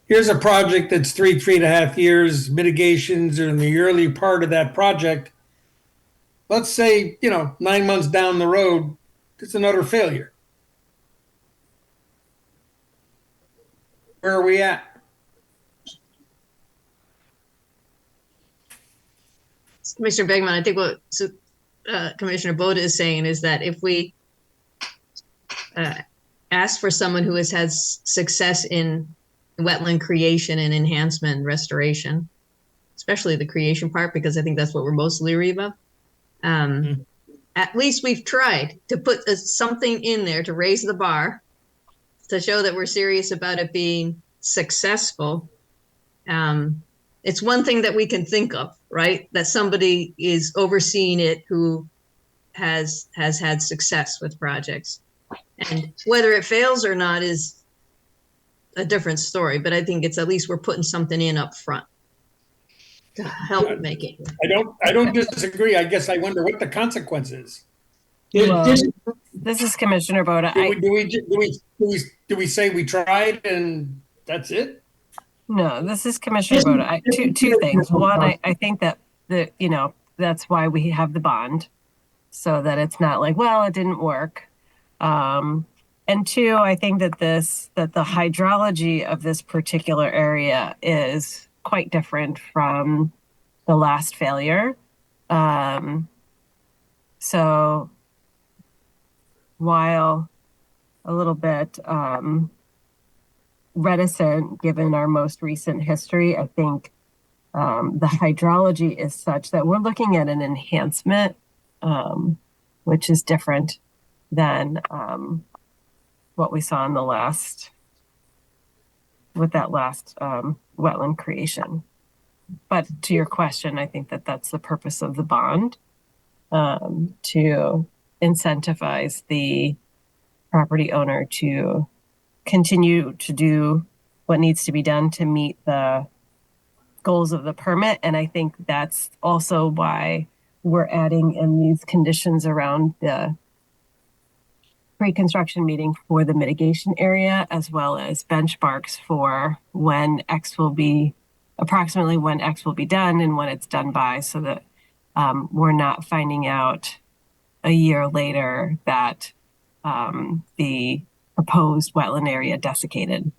here's a project that's 3.5 years. Mitigations are in the early part of that project. Let's say, 9 months down the road, it's another failure. Where are we at? Commissioner Begman, I think what Commissioner Boda is saying is that if we ask for someone who has had success in wetland creation and enhancement and restoration, especially the creation part, because I think that's what we're most leery about. At least we've tried to put something in there to raise the bar, to show that we're serious about it being successful. It's one thing that we can think of, right? That somebody is overseeing it who has had success with projects. And whether it fails or not is a different story, but I think it's at least we're putting something in up front to help make it. I don't disagree. I guess I wonder what the consequence is. Well, this is Commissioner Boda. Do we say we tried and that's it? No, this is Commissioner Boda. Two things. One, I think that that's why we have the bond, so that it's not like, well, it didn't work. And two, I think that the hydrology of this particular area is quite different from the last failure. So while a little bit reticent given our most recent history, I think the hydrology is such that we're looking at an enhancement, which is different than what we saw in the last wetland creation. But to your question, I think that that's the purpose of the bond, to incentivize the property owner to continue to do what needs to be done to meet the goals of the permit. And I think that's also why we're adding in these conditions around the pre-construction meeting for the mitigation area, as well as benchmarks for approximately when X will be done and when it's done by, so that we're not finding out a year later that the proposed wetland area desiccated.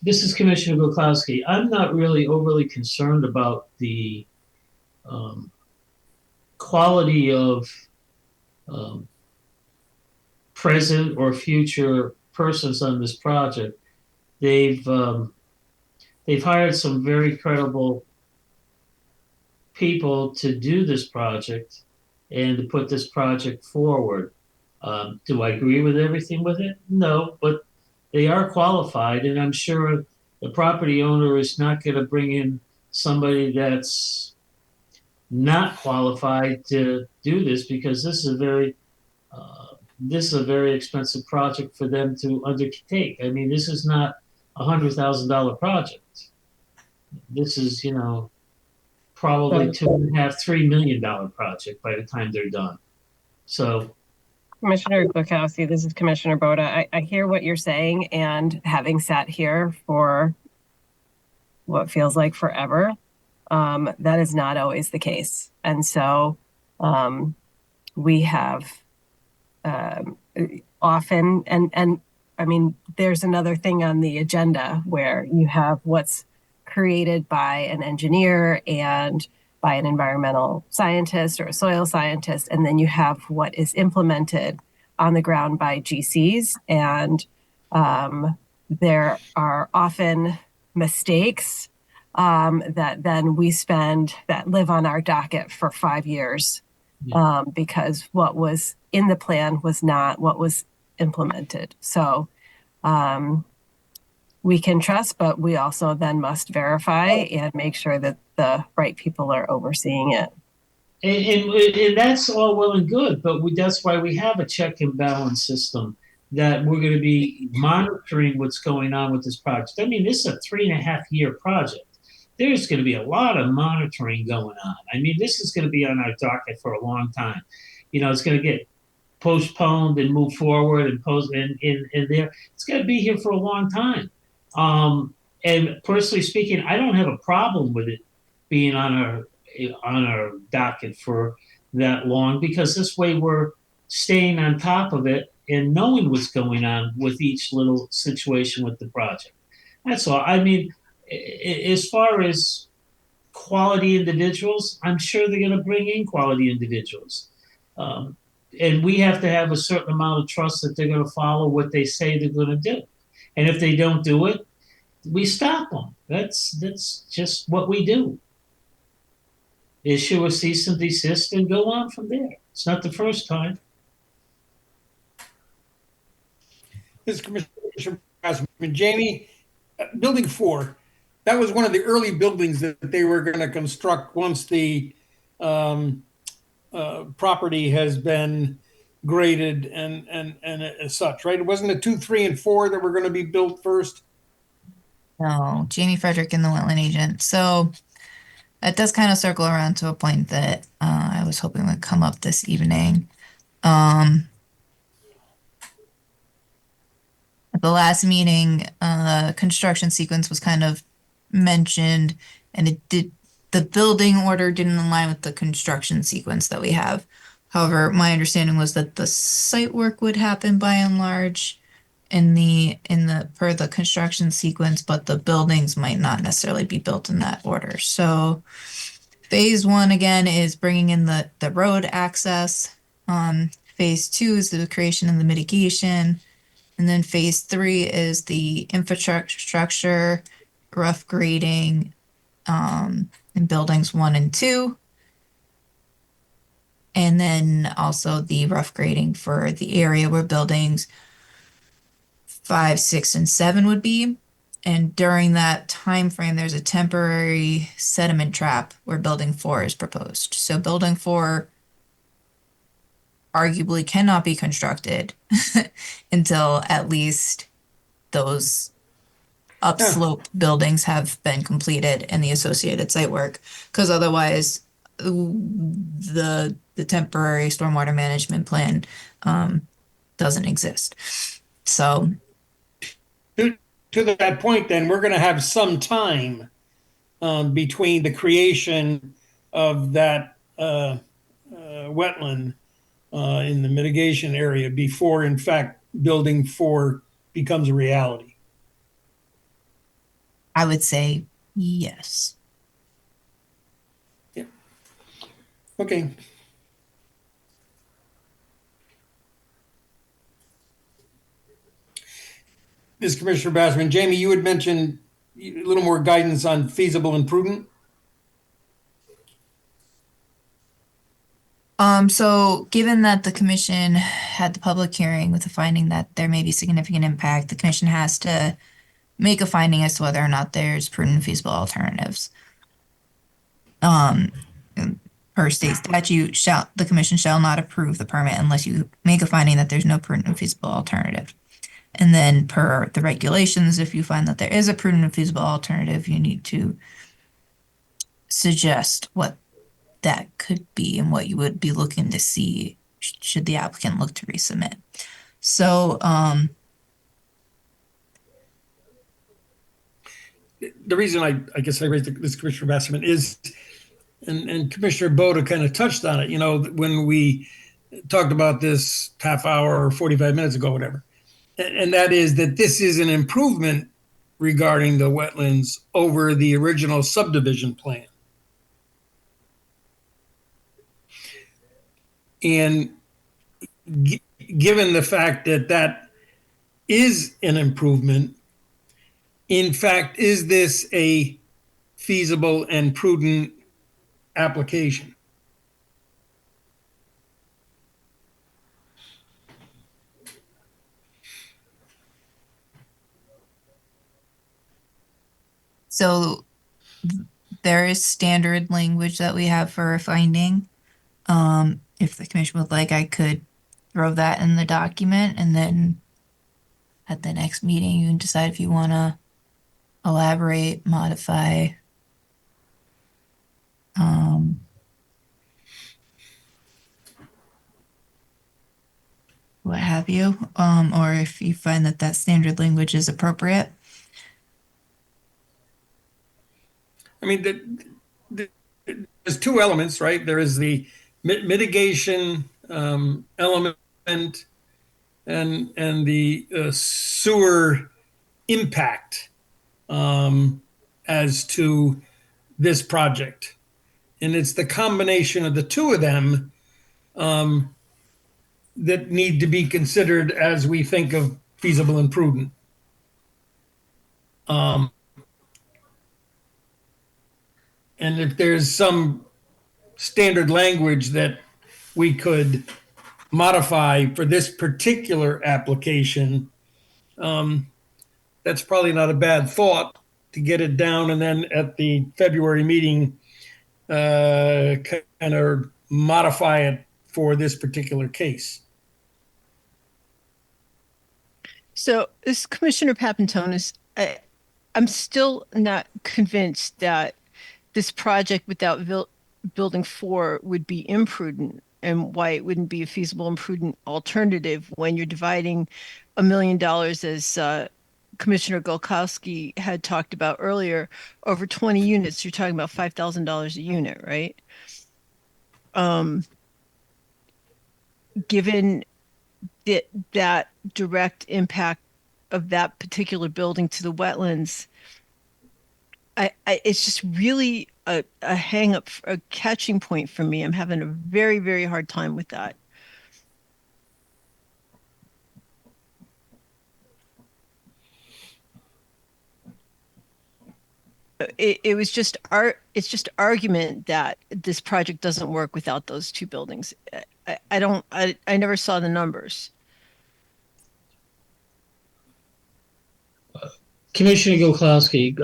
This is Commissioner Gokowski. I'm not really overly concerned about the quality of present or future persons on this project. They've hired some very credible people to do this project and to put this project forward. Do I agree with everything with it? No, but they are qualified, and I'm sure the property owner is not going to bring in somebody that's not qualified to do this, because this is a very this is a very expensive project for them to undertake. I mean, this is not $100,000 project. This is, probably So, $2.5, $3 million project by the time they're done. So, Commissioner Gluckowski, this is Commissioner Boda. I hear what you're saying, and having sat here for what feels like forever, that is not always the case. And so we have often, and I mean, there's another thing on the agenda where you have what's created by an engineer and by an environmental scientist or a soil scientist, and then you have what is implemented on the ground by GCs. And there are often mistakes that then we spend that live on our docket for 5 years because what was in the plan was not what was implemented. So we can trust, but we also then must verify and make sure that the right people are overseeing it. and that's all well and good, but that's why we have a check and balance system that we're going to be monitoring what's going on with this project. I mean, this is a 3.5 year project. There's going to be a lot of monitoring going on. I mean, this is going to be on our docket for a long time. It's going to get postponed and move forward and post and there. It's going to be here for a long time. And personally speaking, I don't have a problem with it being on our docket for that long, because this way we're staying on top of it and knowing what's going on with each little situation with the project. That's all. I mean, as far as quality individuals, I'm sure they're going to bring in quality individuals. And we have to have a certain amount of trust that they're going to follow what they say they're going to do. And if they don't do it, we stop them. That's just what we do. Issue a cease and desist and go on from there. It's not the first time. This Commissioner Jamie, Building 4, that was one of the early buildings that they were going to construct once the property has been graded and as such, right? It wasn't the 2, 3, and 4 that were going to be built first? No, Jamie Frederick and the wetland agent. So it does kind of circle around to a point that I was hoping would come up this evening. At the last meeting, construction sequence was kind of mentioned, and the building order didn't align with the construction sequence that we have. However, my understanding was that the site work would happen by and large per the construction sequence, but the buildings might not necessarily be built in that order. So phase 1 again is bringing in the road access. Phase 2 is the creation and the mitigation. And then phase 3 is the infrastructure, rough grading, in buildings 1 and 2. And then also the rough grading for the area where buildings 5, 6, and 7 would be. And during that time frame, there's a temporary sediment trap where building 4 is proposed. So building 4 arguably cannot be constructed until at least those upslope buildings have been completed and the associated site work, because otherwise the temporary stormwater management plan doesn't exist. So to that point, then, we're going to have some time between the creation of that wetland in the mitigation area before, in fact, building 4 becomes a reality. I would say yes. Yeah. Okay. This is Commissioner Bassman. Jamie, you had mentioned a little more guidance on feasible and prudent. So given that the commission had the public hearing with the finding that there may be significant impact, the commission has to make a finding as to whether or not there's prudent and feasible alternatives. per state statute, the commission shall not approve the permit unless you make a finding that there's no prudent and feasible alternative. And then per the regulations, if you find that there is a prudent and feasible alternative, you need to suggest what that could be and what you would be looking to see should the applicant look to resubmit. So, the reason I guess I raised this, Commissioner Basserman, is, and Commissioner Boda kind of touched on it, when we talked about this half hour or 45 minutes ago, whatever, and that is that this is an improvement regarding the wetlands over the original subdivision plan. And given the fact that that is an improvement, in fact, is this a feasible and prudent application? so there is standard language that we have for a finding. If the commission would like, I could throw that in the document, and then at the next meeting, you can decide if you want to elaborate, modify, what have you, or if you find that that standard language is appropriate. I mean, there's two elements, right? There is the mitigation element and the sewer impact as to this project. And it's the combination of the two of them that need to be considered as we think of feasible and prudent. And if there's some standard language that we could modify for this particular application, that's probably not a bad thought to get it down, and then at the February meeting, kind of modify it for this particular case. So, this Commissioner Papantonis, I'm still not convinced that this project without building 4 would be imprudent, and why it wouldn't be a feasible and prudent alternative when you're dividing $1 million, as Commissioner Golkowski had talked about earlier, over 20 units. You're talking about $5,000 a unit, right? Given that direct impact of that particular building to the wetlands, it's just really a hang up, a catching point for me. I'm having a very, very hard time with that. It was just it's just argument that this project doesn't work without those two buildings. I never saw the numbers. Commissioner Golkowski,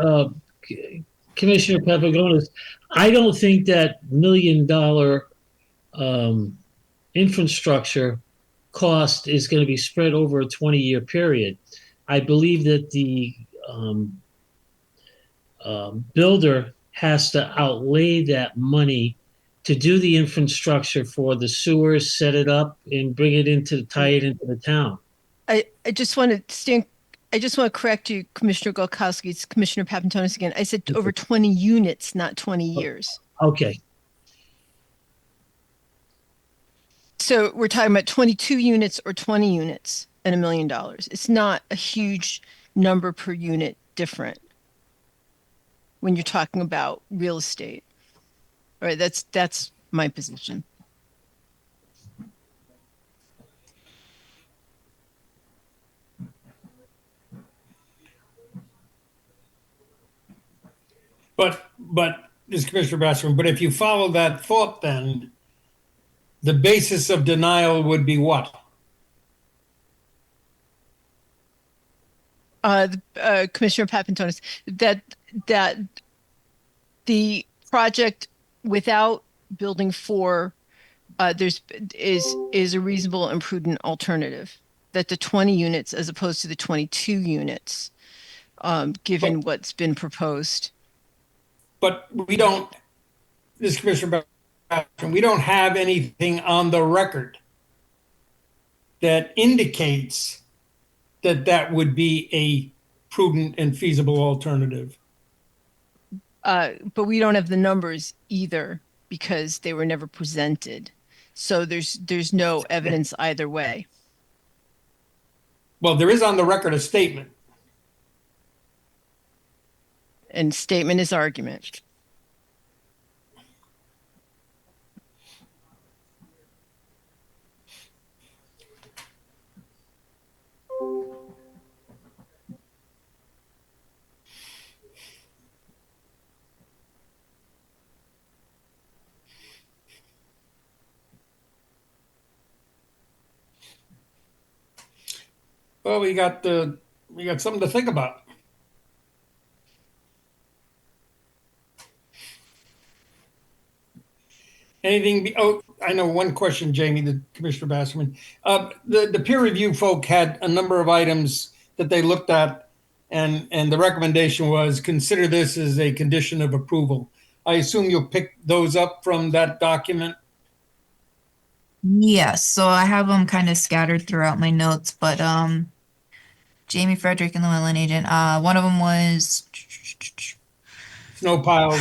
Commissioner Papagonis, I don't think that $1 million infrastructure cost is going to be spread over a 20-year period. I believe that the builder has to outlay that money to do the infrastructure for the sewers, set it up, and bring it tie it into the town. I just want to correct you, Commissioner Golkowski. It's Commissioner Papantonis again. I said over 20 units, not 20 years. Okay. So we're talking about 22 units or 20 units and $1 million. It's not a huge number per unit different when you're talking about real estate. All right, that's my position. But this is Commissioner Basserman, but if you follow that thought, then the basis of denial would be what? Commissioner Papantonis, that the project without building 4 there's is a reasonable and prudent alternative. That the 20 units as opposed to the 22 units, given what's been proposed. But we don't, this Commissioner, we don't have anything on the record that indicates that that would be a prudent and feasible alternative. But we don't have the numbers either because they were never presented. So there's no evidence either way. Well, there is on the record a statement. And statement is argument. Well, we got something to think about. Oh, I know one question, Jamie, the Commissioner Basserman. The peer review folk had a number of items that they looked at, and the recommendation was consider this as a condition of approval. I assume you'll pick those up from that document. Yes, so I have them kind of scattered throughout my notes, but Jamie Frederick and the wetland agent. One of them was Snow piles.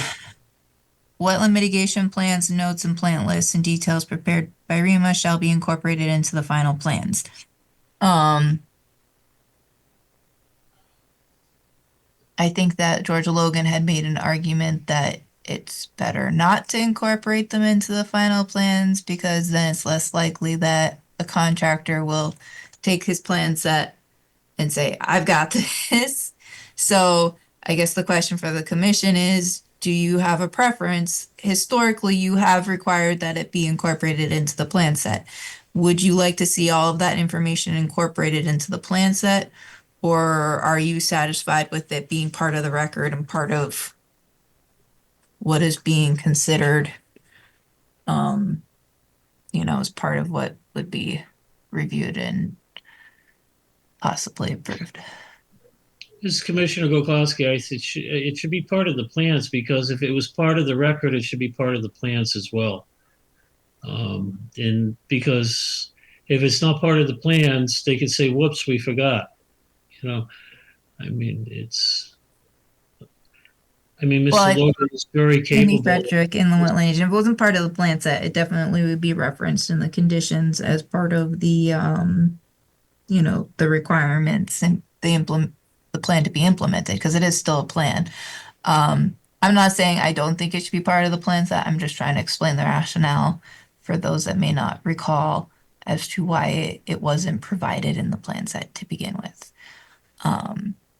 wetland mitigation plans, notes, and plant lists and details prepared by REMA shall be incorporated into the final plans. I think that Georgia Logan had made an argument that it's better not to incorporate them into the final plans because then it's less likely that a contractor will take his plan set and say, I've got this. So I guess the question for the commission is, do you have a preference? Historically, you have required that it be incorporated into the plan set. Would you like to see all of that information incorporated into the plan set? Or are you satisfied with it being part of the record and part of what is being considered, as part of what would be reviewed and possibly approved? This is Commissioner Gokowski. I said it should be part of the plans because if it was part of the record, it should be part of the plans as well. And because if it's not part of the plans, they could say, whoops, we forgot. I mean, Mr. Logan is very Jamie capable. Frederick in the wetland agent. If it wasn't part of the plan set, it definitely would be referenced in the conditions as part of the, the requirements and the plan to be implemented, because it is still a plan. I'm not saying I don't think it should be part of the plan set. I'm just trying to explain the rationale for those that may not recall as to why it wasn't provided in the plan set to begin with.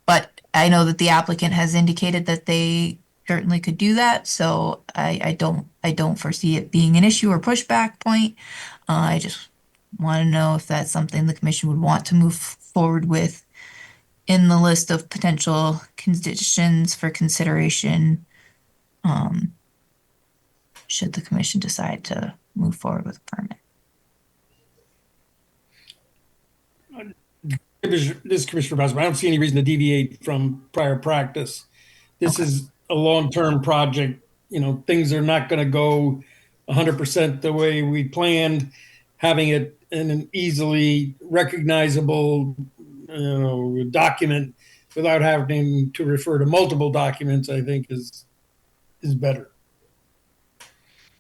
But I know that the applicant has indicated that they certainly could do that, so I don't foresee it being an issue or pushback point. I just want to know if that's something the commission would want to move forward with in the list of potential conditions for consideration, should the commission decide to move forward with a permit. This Commissioner Basserman, I don't see any reason to deviate from prior practice. This is a long-term project. Things are not going to go 100% the way we planned. Having it in an easily recognizable, document without having to refer to multiple documents, I think is better.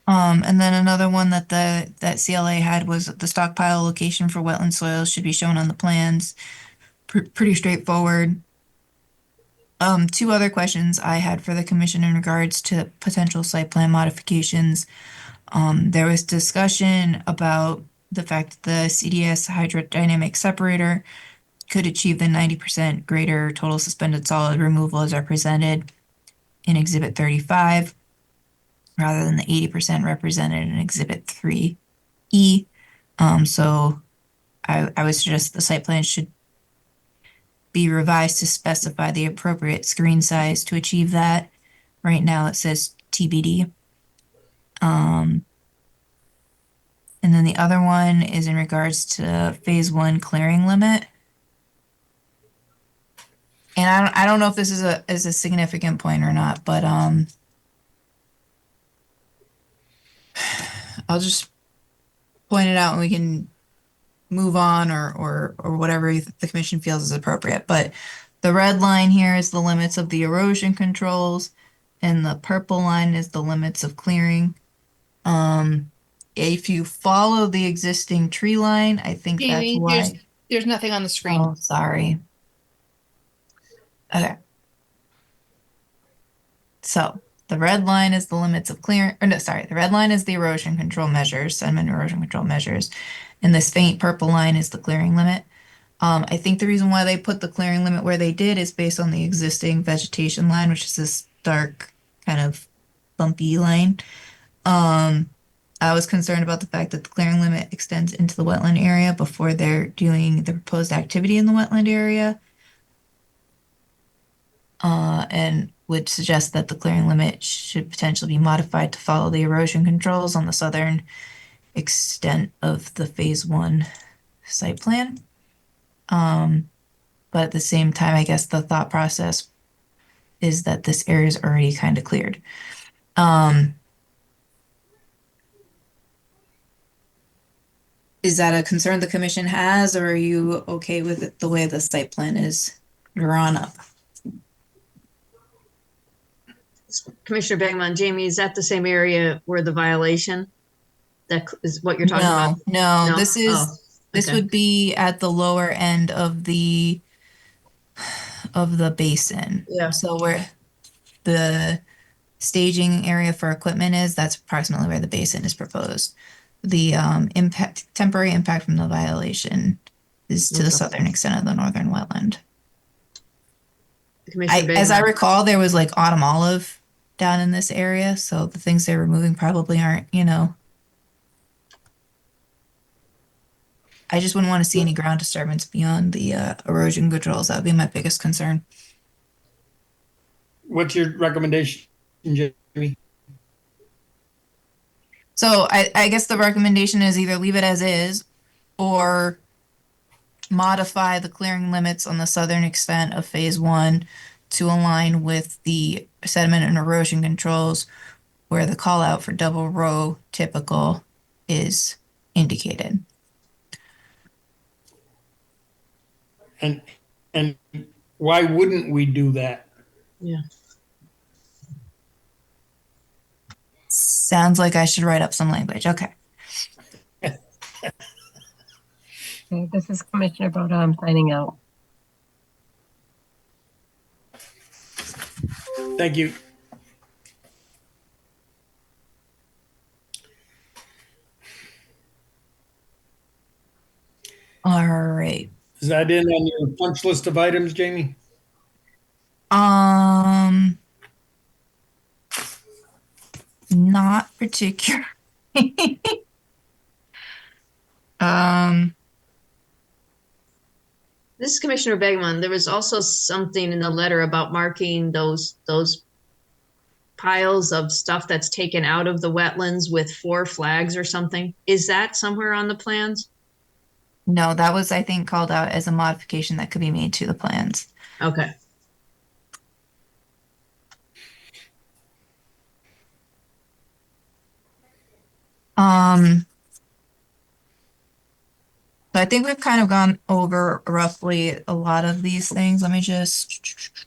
And then another one that that CLA had was the stockpile location for wetland soils should be shown on the plans. Pretty straightforward. Two other questions I had for the commission in regards to potential site plan modifications. There was discussion about the fact that the CDS hydrodynamic separator could achieve the 90% greater total suspended solid removal as represented in Exhibit 35, rather than the 80% represented in Exhibit 3E. So I would suggest the site plan should be revised to specify the appropriate screen size to achieve that. Right now it says TBD. Um, and then the other one is in regards to phase one clearing limit. And I don't know if this is a significant point or not, but I'll just point it out and we can move on or whatever the commission feels is appropriate. But the red line here is the limits of the erosion controls, and the purple line is the limits of clearing. If you follow the existing tree line, I think that's Amy, why. there's nothing on the screen. Oh, sorry. Okay. So the red line is the limits of clearing, or no, sorry, the red line is the erosion control measures, sediment erosion control measures, and this faint purple line is the clearing limit. I think the reason why they put the clearing limit where they did is based on the existing vegetation line, which is this dark kind of bumpy line. I was concerned about the fact that the clearing limit extends into the wetland area before they're doing the proposed activity in the wetland area. And would suggest that the clearing limit should potentially be modified to follow the erosion controls on the southern extent of the phase one site plan. But at the same time, I guess the thought process is that this area is already kind of cleared. Is that a concern the commission has, or are you okay with it the way the site plan is drawn up? Commissioner Begman, Jamie, is that the same area where the violation? That is what you're talking about? No, No? this is Oh, this okay. would be at the lower end of the basin. Yeah. So where the staging area for equipment is, that's approximately where the basin is proposed. The temporary impact from the violation is to the Okay. southern extent of the northern wetland. Commissioner As I Begman. recall, there was like autumn olive down in this area, so the things they're removing probably aren't, I just wouldn't want to see any ground disturbance beyond the erosion controls. That would be my biggest concern. What's your recommendation, Jamie? So I guess the recommendation is either leave it as is or modify the clearing limits on the southern extent of phase one to align with the sediment and erosion controls where the call out for double row typical is indicated. And why wouldn't we do that? Yeah. Sounds like I should write up some language. Okay. Okay, this is Commissioner Boda. I'm signing out. Thank you. All right. Is that in on your punch list of items, Jamie? Not particular. um, This is Commissioner Begman. There was also something in the letter about marking those piles of stuff that's taken out of the wetlands with 4 flags or something. Is that somewhere on the plans? no, that was, I think, called out as a modification that could be made to the plans. Okay. So I think we've kind of gone over roughly a lot of these things. Let me just.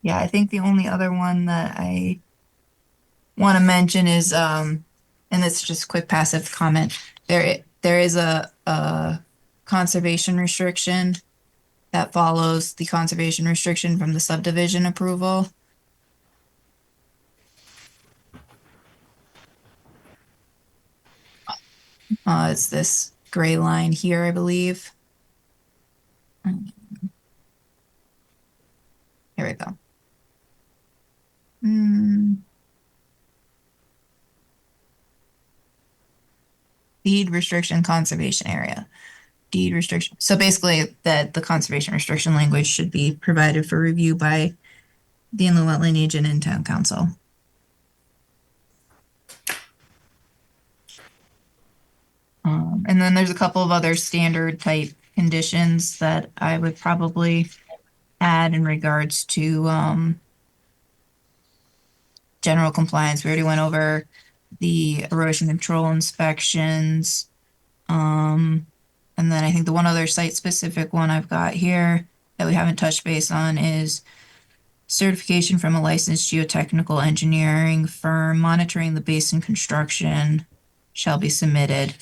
Yeah, I think the only other one that I want to mention is, and it's just a quick passive comment. There is a conservation restriction that follows the conservation restriction from the subdivision approval. It's this gray line here, I believe. Here we go. deed restriction conservation area. Deed restriction. So basically that the conservation restriction language should be provided for review by the inland wetland agent and town council. And then there's a couple of other standard type conditions that I would probably add in regards to general compliance. We already went over the erosion control inspections. And then I think the one other site specific one I've got here that we haven't touched base on is certification from a licensed geotechnical engineering firm monitoring the basin construction shall be submitted.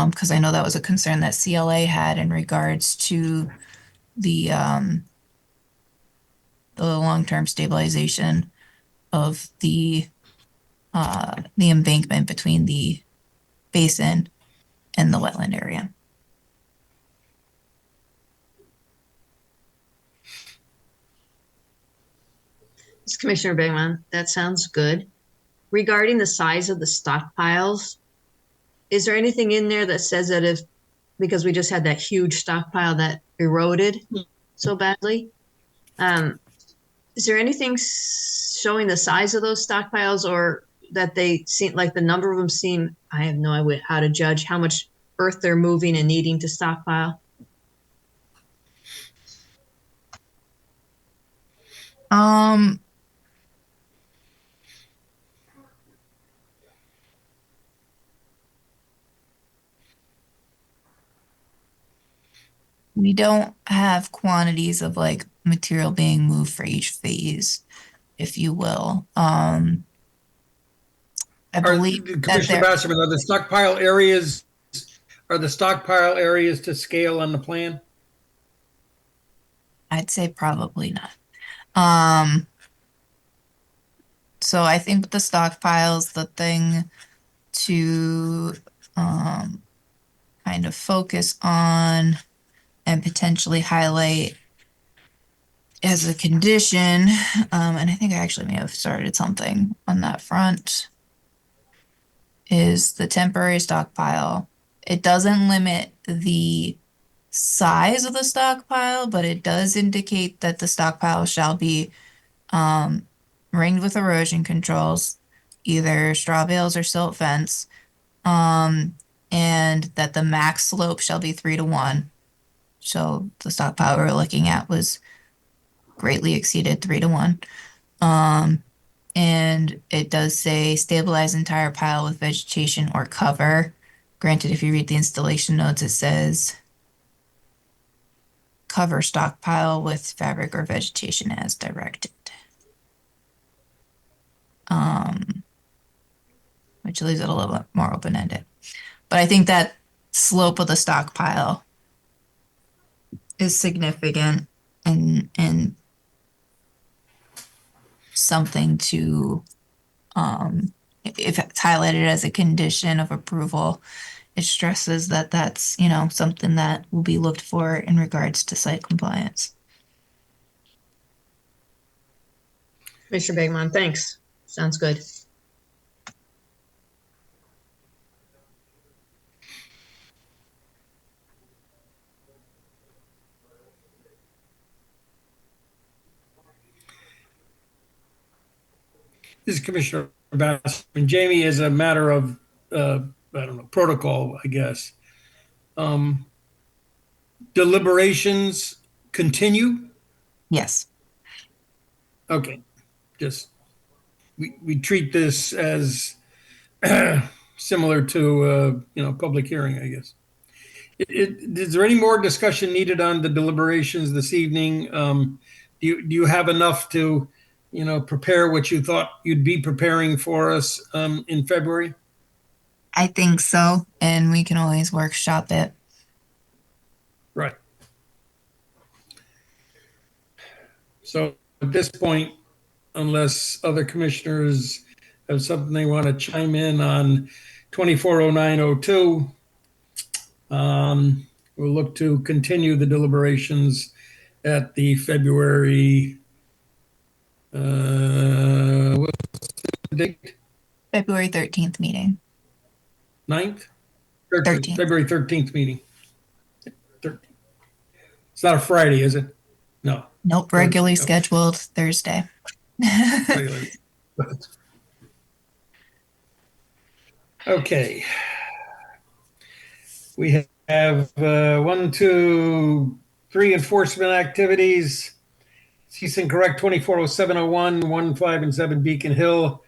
Because I know that was a concern that CLA had in regards to the long-term stabilization of the embankment between the basin and the wetland area. It's Commissioner Bigman. That sounds good. Regarding the size of the stockpiles, is there anything in there that says that if, because we just had that huge stockpile that eroded so badly, is there anything showing the size of those stockpiles, or that they seem like the number of them seem, I have no idea how to judge how much earth they're moving and needing to stockpile? We don't have quantities of like material being moved for each phase, if you will. I believe that Commissioner Basserman, are the stockpile areas to scale on the plan? I'd say probably not. So I think with the stockpiles, the thing to kind of focus on and potentially highlight as a condition, and I think I actually may have started something on that front, is the temporary stockpile. It doesn't limit the size of the stockpile, but it does indicate that the stockpile shall be ringed with erosion controls, either straw bales or silt fence, and that the max slope shall be 3-to-1. So the stockpile we were looking at was greatly exceeded 3-to-1. And it does say stabilize entire pile with vegetation or cover. Granted, if you read the installation notes, it says cover stockpile with fabric or vegetation as directed. Which leaves it a little bit more open-ended. But I think that slope of the stockpile is significant and something to, if it's highlighted as a condition of approval, it stresses that that's, something that will be looked for in regards to site compliance. Commissioner Bigman, thanks. Sounds good. This is Commissioner Bass. And Jamie, as a matter of, I don't know, protocol, I guess. Deliberations continue? Yes. Okay. Just, we treat this as similar to, public hearing, I guess. Is there any more discussion needed on the deliberations this evening? Do you have enough to, prepare what you thought you'd be preparing for us in February? I think so, and we can always workshop it. Right. So at this point, unless other commissioners have something they want to chime in on 240902, we'll look to continue the deliberations at the February, what's the date? February 13th meeting. 9th? February 13th meeting. 13th. It's not a Friday, is it? No. Nope, regularly Thursday, scheduled Thursday. Regular. Okay. We have 1, 2, 3 enforcement activities. Cease and correct 240701, 1, 5, and 7 Beacon Hill.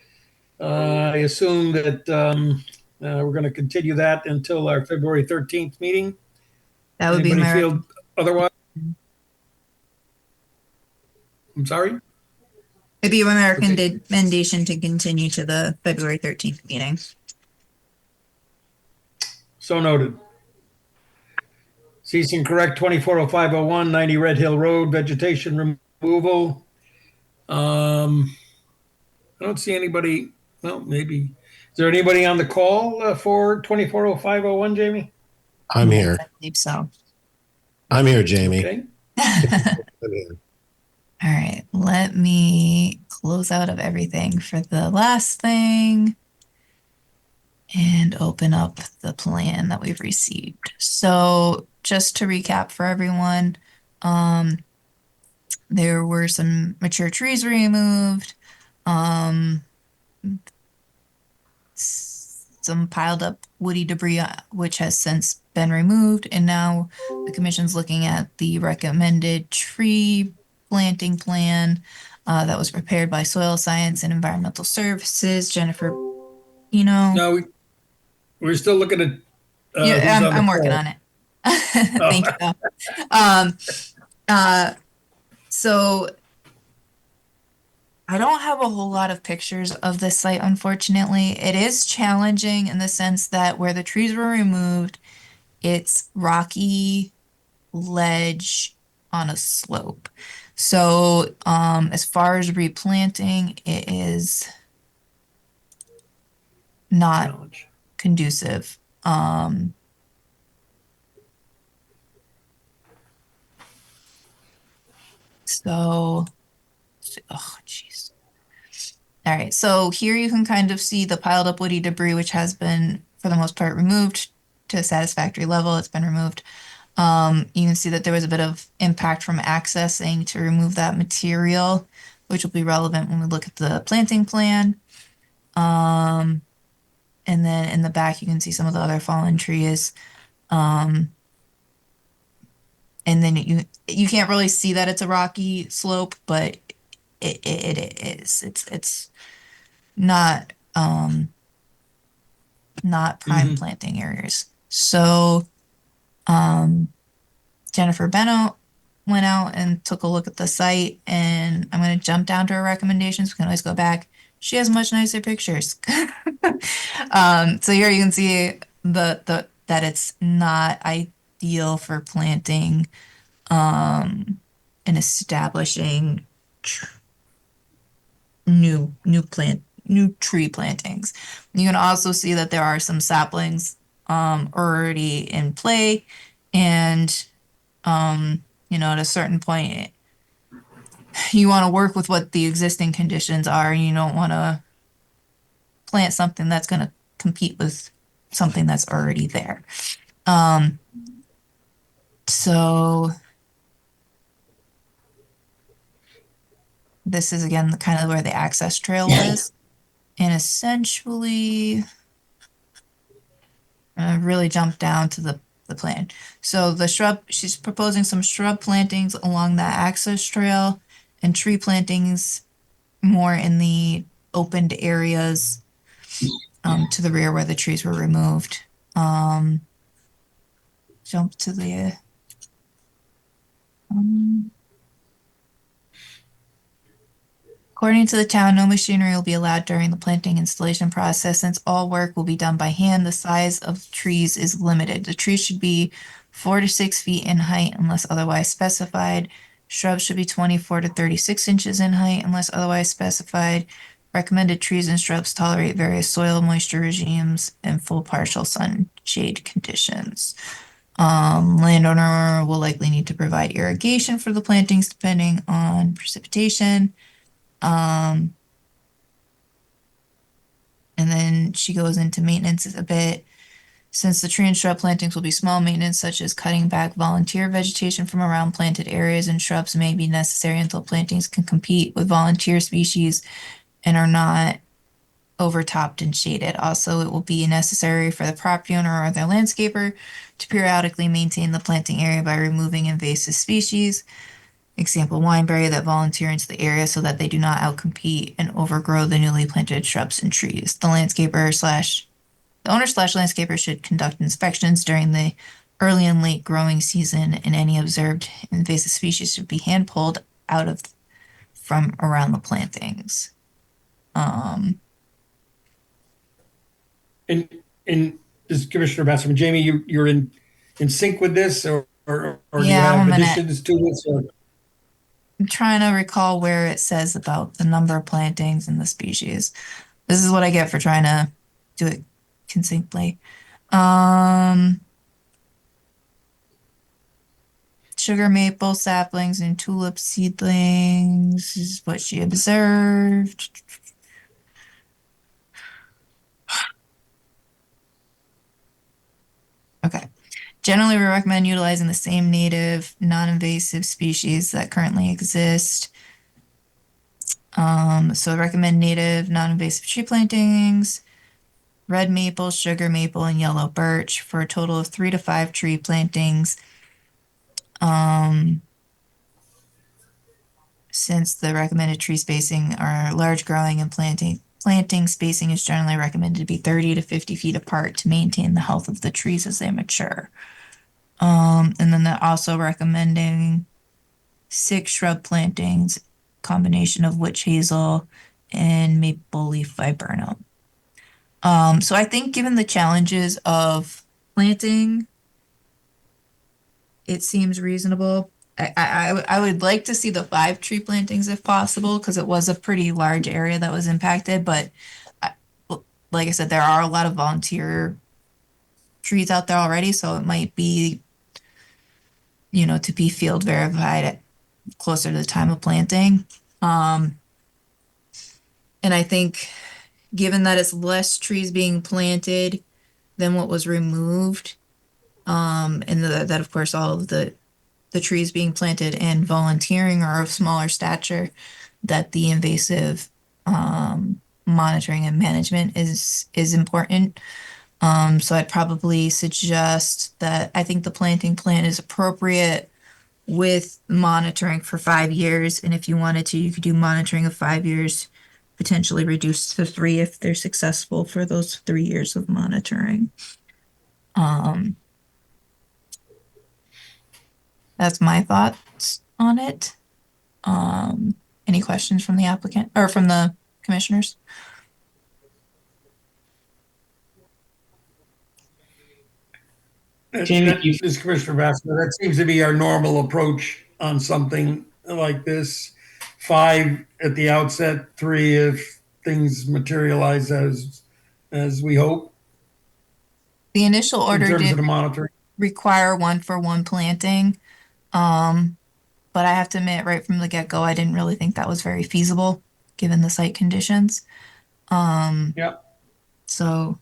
I assume that we're going to continue that until our February 13th meeting. That would be Anybody my feel otherwise? I'm sorry? it'd be my Okay. recommendation to continue to the February 13th meeting. So noted. Cease and correct 240501, 90 Red Hill Road, vegetation removal. I don't see anybody. Well, maybe. Is there anybody on the call for 240501, Jamie? I'm here. I believe so. I'm here, Jamie. Okay. I'm here. All right, let me close out of everything for the last thing and open up the plan that we've received. So just to recap for everyone, there were some mature trees removed, some piled up woody debris, which has since been removed, and now the commission's looking at the recommended tree planting plan that was prepared by Soil Science and Environmental Services. Jennifer, No, we're still looking at. yeah, who's on the I'm working call. on it. Thank you. So I don't have a whole lot of pictures of this site, unfortunately. It is challenging in the sense that where the trees were removed, it's rocky ledge on a slope. So, as far as replanting, it is not Challenge. conducive. So, oh, jeez. All right, so here you can kind of see the piled up woody debris, which has been, for the most part, removed to a satisfactory level. It's been removed. You can see that there was a bit of impact from accessing to remove that material, which will be relevant when we look at the planting plan. And then in the back, you can see some of the other fallen trees. And then you can't really see that it's a rocky slope, but it is. It's not prime planting areas. So Jennifer Bennett went out and took a look at the site, and I'm going to jump down to her recommendations. We can always go back. She has much nicer pictures. So here you can see that it's not ideal for planting and establishing new tree plantings. You can also see that there are some saplings already in play, and at a certain point you want to work with what the existing conditions are, and you don't want to plant something that's going to compete with something that's already there. So this is again kind of where the access trail was, and essentially really jump down to the plan. So the shrub, she's proposing some shrub plantings along that access trail and tree plantings more in the opened areas to the rear where the trees were removed. Jump to the according to the town, no machinery will be allowed during the planting installation process since all work will be done by hand. The size of trees is limited. The trees should be 4 to 6 feet in height unless otherwise specified. Shrubs should be 24 to 36 inches in height unless otherwise specified. Recommended trees and shrubs tolerate various soil moisture regimes and full partial sun shade conditions. Landowner will likely need to provide irrigation for the plantings depending on precipitation. And then she goes into maintenance a bit. Since the tree and shrub plantings will be small maintenance, such as cutting back volunteer vegetation from around planted areas and shrubs may be necessary until plantings can compete with volunteer species and are not overtopped and shaded. Also, it will be necessary for the property owner or their landscaper to periodically maintain the planting area by removing invasive species, example wineberry, that volunteer into the area so that they do not outcompete and overgrow the newly planted shrubs and trees. The owner slash landscaper should conduct inspections during the early and late growing season, and any observed invasive species should be hand pulled out of from around the plantings. And this is Commissioner Basserman. Jamie, you're in sync with this, or do you Yeah, have I'm additions to this? Or? I'm trying to recall where it says about the number of plantings and the species. This is what I get for trying to do it concisely. Sugar maple saplings and tulip seedlings is what she observed. Okay. Generally, we recommend utilizing the same native, non-invasive species that currently exist. So I recommend native, non-invasive tree plantings, red maple, sugar maple, and yellow birch for a total of 3 to 5 tree plantings. Since the recommended tree spacing are large growing and planting spacing is generally recommended to be 30 to 50 feet apart to maintain the health of the trees as they mature. And then they're also recommending 6 shrub plantings, combination of witch hazel and maple leaf viburnum. So I think given the challenges of planting, it seems reasonable. I would like to see the 5 tree plantings if possible, because it was a pretty large area that was impacted. But like I said, there are a lot of volunteer trees out there already, so it might be, to be field verified closer to the time of planting. And I think given that it's less trees being planted than what was removed, and that of course all of the trees being planted and volunteering are of smaller stature, that the invasive monitoring and management is important. So I'd probably suggest that I think the planting plan is appropriate with monitoring for 5 years. And if you wanted to, you could do monitoring of 5 years, potentially reduced to 3 if they're successful for those 3 years of monitoring. That's my thoughts on it. Any questions from the applicant or from the commissioners? Jamie, This is Commissioner Bassler. That seems to be our normal approach on something like this. 5 at the outset, 3 if things materialize as we hope. The initial In order terms did of the monitoring. require 1-for-1 planting. But I have to admit, right from the get-go, I didn't really think that was very feasible given the site conditions. Yeah. So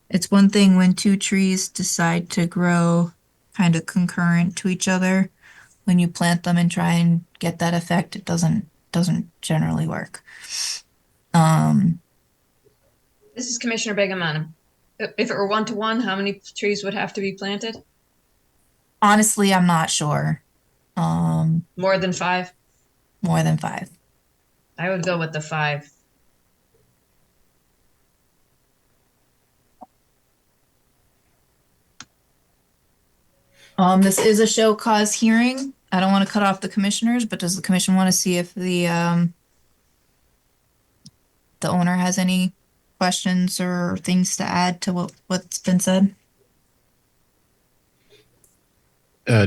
it's one thing when 2 trees decide to grow kind of concurrent to each other. When you plant them and try and get that effect, it doesn't generally work. This is Commissioner Begaman. If it were 1-to-1, how many trees would have to be planted? Honestly, I'm not sure. More than 5? More than 5. I would go with the 5. This is a show cause hearing. I don't want to cut off the commissioners, but does the commission want to see if the owner has any questions or things to add to what's been said?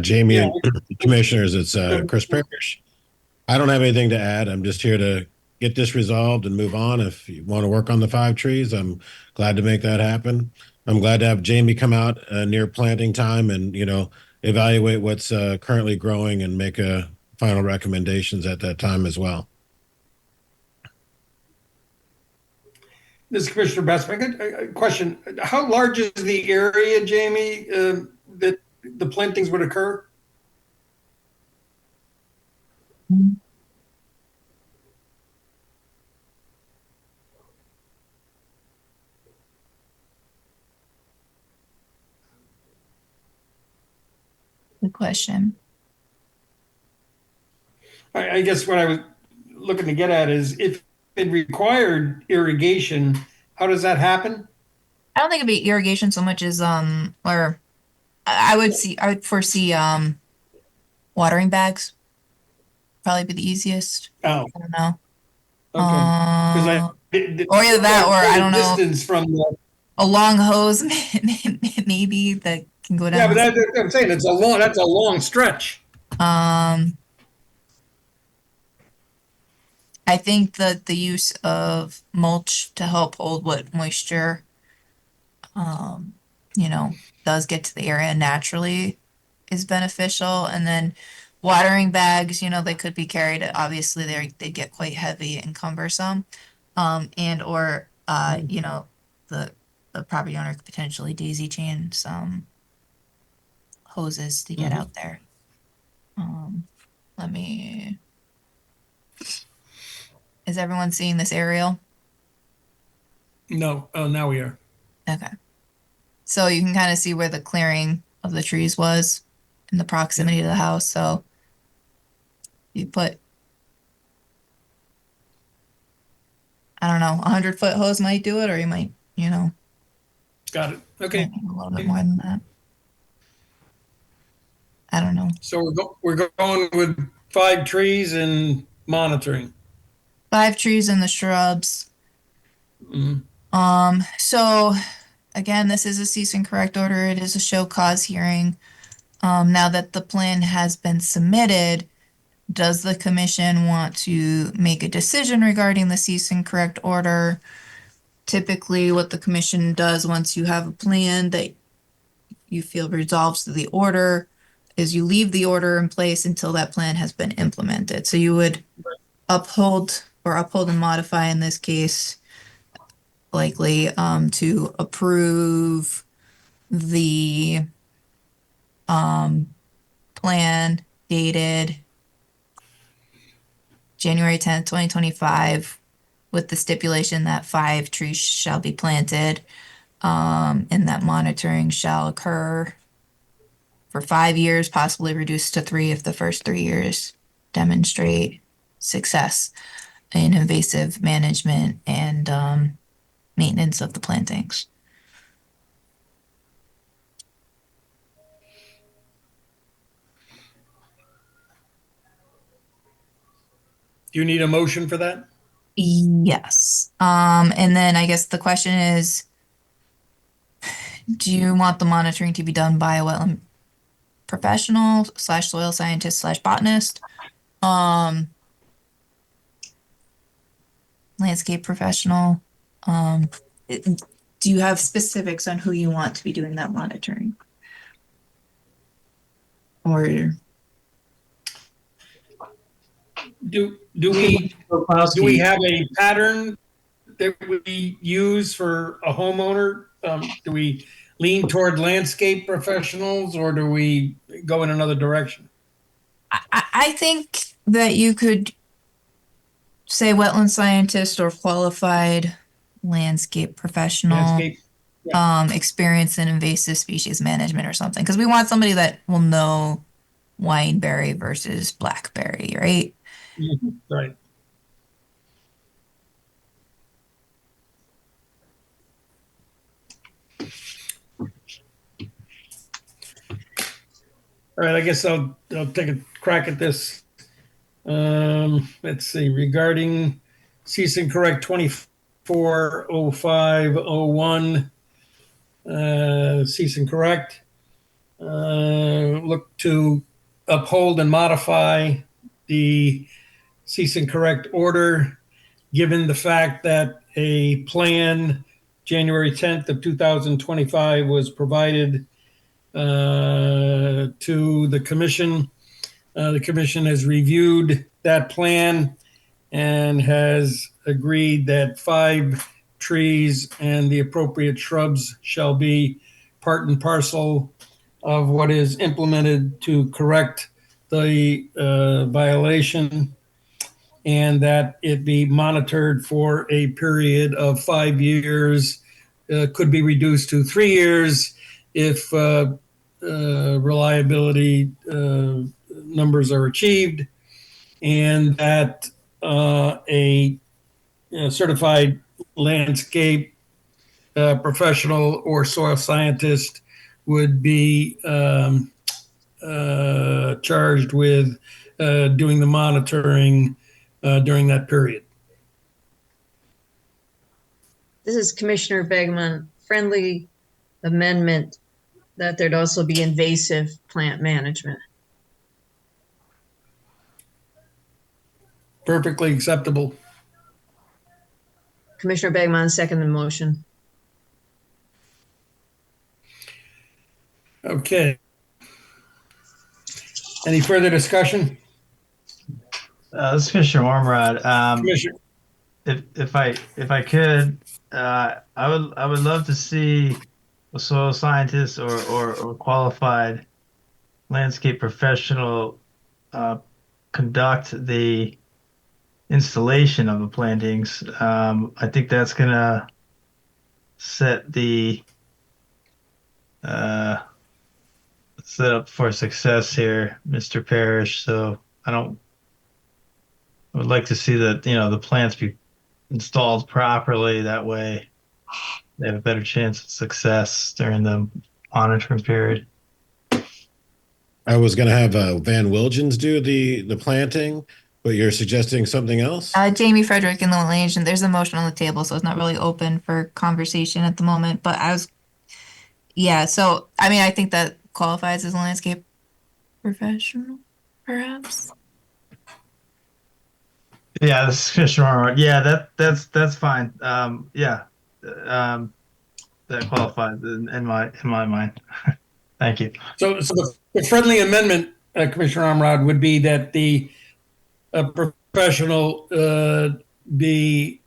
Jamie and commissioners, it's Chris Parrish. I don't have anything to add. I'm just here to get this resolved and move on. If you want to work on the 5 trees, I'm glad to make that happen. I'm glad to have Jamie come out near planting time and, evaluate what's currently growing and make final recommendations at that time as well. This is Commissioner Bestman. A question. How large is the area, Jamie, that the plantings would occur? Good question. I guess what I was looking to get at is if it required irrigation, how does that happen? I don't think it'd be irrigation so much as or I would foresee watering bags probably be the easiest. Oh, I don't know. okay. Because Or either that, or I don't know, distance from the. a long hose maybe that can go Yeah, down. but I'm saying that's a long stretch. Um, I think that the use of mulch to help hold what moisture, um, you know, does get to the area naturally is beneficial. And then watering bags, they could be carried. Obviously, they get quite heavy and cumbersome. And or the property owner could potentially daisy chain some hoses to get out there. Let me. Is everyone seeing this aerial? No. Oh, now we are. Okay. So you can kind of see where the clearing of the trees was in the proximity to the house. So you put, I don't know, 100-foot hose might do it, or you might, Got it. Okay. might need a little bit more than that. I don't know. So we're going with 5 trees and monitoring. 5 trees and the shrubs. So again, this is a cease and correct order. It is a show cause hearing. Now that the plan has been submitted, does the commission want to make a decision regarding the cease and correct order? Typically, what the commission does once you have a plan that you feel resolves the order is you leave the order in place until that plan has been implemented. So you would uphold and modify in this case, likely to approve the plan dated January 10th, 2025, with the stipulation that 5 trees shall be planted, and that monitoring shall occur for 5 years, possibly reduced to 3 if the first 3 years demonstrate success in invasive management and maintenance of the plantings. Do you need a motion for that? Yes. And then I guess the question is, do you want the monitoring to be done by a wetland professional / soil scientist / botanist? Landscape professional? Do you have specifics on who you want to be doing that monitoring? Or Do we have a pattern that we use for a homeowner? Do we lean toward landscape professionals, or do we go in another direction? I think that you could say wetland scientist or qualified landscape professional. Landscape. Experience in invasive species management or something, because we want somebody that will know wineberry versus blackberry, right? Right. All right, I guess I'll take a crack at this. Let's see. Regarding cease and correct 240501, cease and correct. Look to uphold and modify the cease and correct order, given the fact that a plan January 10th of 2025 was provided to the commission. The commission has reviewed that plan and has agreed that 5 trees and the appropriate shrubs shall be part and parcel of what is implemented to correct the violation, and that it be monitored for a period of 5 years, could be reduced to 3 years if reliability numbers are achieved, and that a certified landscape professional or soil scientist would be charged with doing the monitoring during that period. This is Commissioner Begman, friendly amendment that there'd also be invasive plant management. Perfectly acceptable. Commissioner Begman, second the motion. Okay. Any further discussion? This is Commissioner Ormrod. Commissioner, If I could, I would love to see a soil scientist or qualified landscape professional conduct the installation of the plantings. I think that's gonna set the set up for success here, Mr. Parrish. So I would like to see that, the plants be installed properly. That way they have a better chance of success during the monitoring period. I was going to have Van Wilgens do the planting, but you're suggesting something else? Jamie Frederick and the Wetland Agent, there's a motion on the table, so it's not really open for conversation at the moment, but so, I mean, I think that qualifies as a landscape professional, perhaps? Yeah, this is Commissioner Arnold. Yeah, that's fine. That qualifies in my mind. Thank you. so the friendly amendment, Commissioner Amrod, would be that the professional be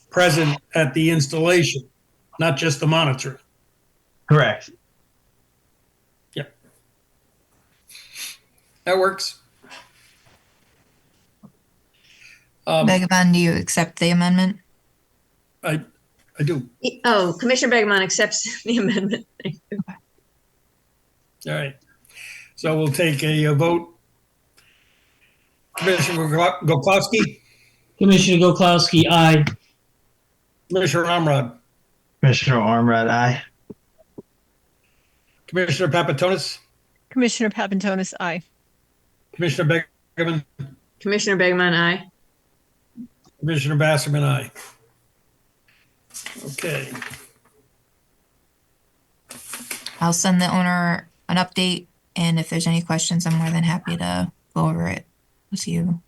present at the installation, not just the monitoring. Correct. Yep. That works. Begavan, do you accept the amendment? I do. Oh, Commissioner Begman accepts the amendment. Thank you. All right. So we'll take a vote. Commissioner Gokowski, Commissioner Goklowski, aye. Commissioner Amrod, Commissioner Ormrod, aye. Commissioner Papatonis, Commissioner Papantonis, aye. Commissioner Beckman, Commissioner Begman, aye. Commissioner Basserman, aye. Okay. I'll send the owner an update, and if there's any questions, I'm more than happy to go over it with you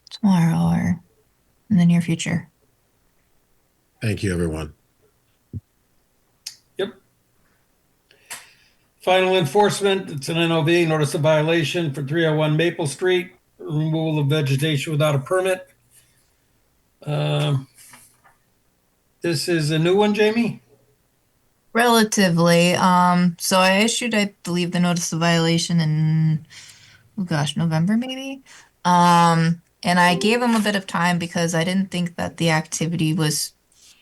tomorrow or in the near future. Thank you, everyone. Yep. Final enforcement, it's an NOV, notice of violation for 301 Maple Street, removal of vegetation without a permit. This is a new one, Jamie? Relatively. So I issued, I believe, the notice of violation in, oh gosh, November maybe. And I gave him a bit of time because I didn't think that the activity was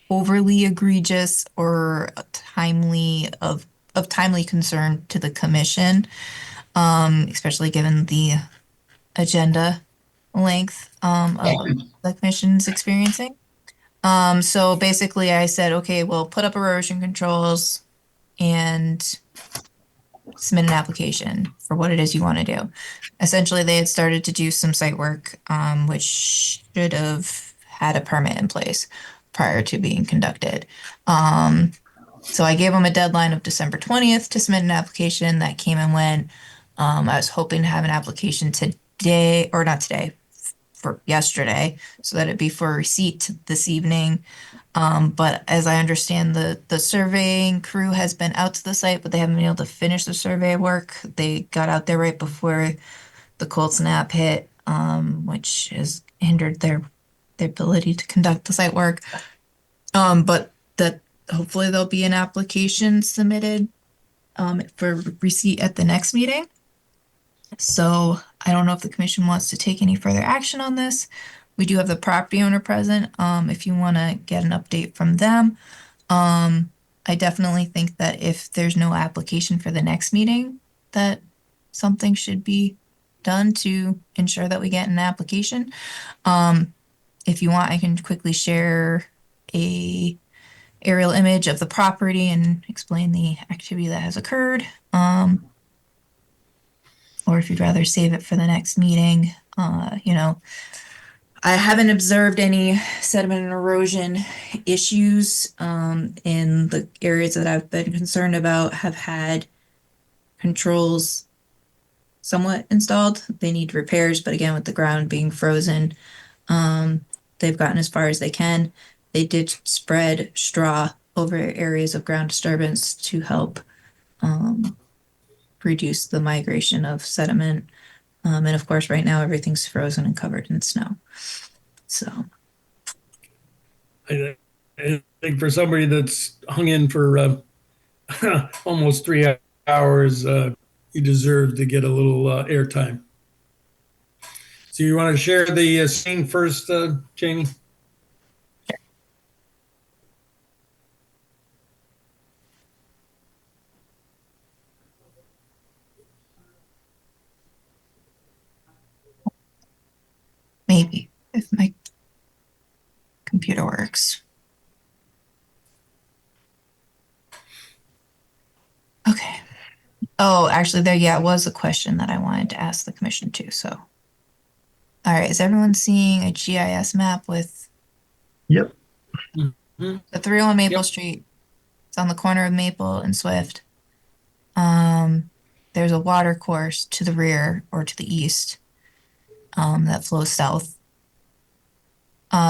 overly egregious or timely of timely concern to the commission, especially given the agenda length of the commission's experiencing. So basically I said, okay, well, put up erosion controls and submit an application for what it is you want to do. Essentially, they had started to do some site work, which should have had a permit in place prior to being conducted. So I gave them a deadline of December 20th to submit an application. That came and went. I was hoping to have an application today, or not today, for yesterday, so that it'd be for receipt this evening. But as I understand, the surveying crew has been out to the site, but they haven't been able to finish the survey work. They got out there right before the cold snap hit, which has hindered their the ability to conduct the site work. But that hopefully there'll be an application submitted for receipt at the next meeting. So I don't know if the commission wants to take any further action on this. We do have the property owner present, if you want to get an update from them. I definitely think that if there's no application for the next meeting, that something should be done to ensure that we get an application. If you want, I can quickly share a aerial image of the property and explain the activity that has occurred. Or if you'd rather save it for the next meeting, I haven't observed any sediment and erosion issues in the areas that I've been concerned about have had controls somewhat installed. They need repairs, but again, with the ground being frozen, they've gotten as far as they can. They did spread straw over areas of ground disturbance to help reduce the migration of sediment. And of course, right now, everything's frozen and covered in snow. So I think for somebody that's hung in for almost 3 hours, you deserve to get a little airtime. So you want to share the scene first, Jamie? maybe if my computer works. Okay. Oh, actually, there was a question that I wanted to ask the commission too. So, all right, is everyone seeing a GIS map with Yep. Mhm. the 301 Maple Yep. Street? It's on the corner of Maple and Swift. There's a water course to the rear or to the east that flows south.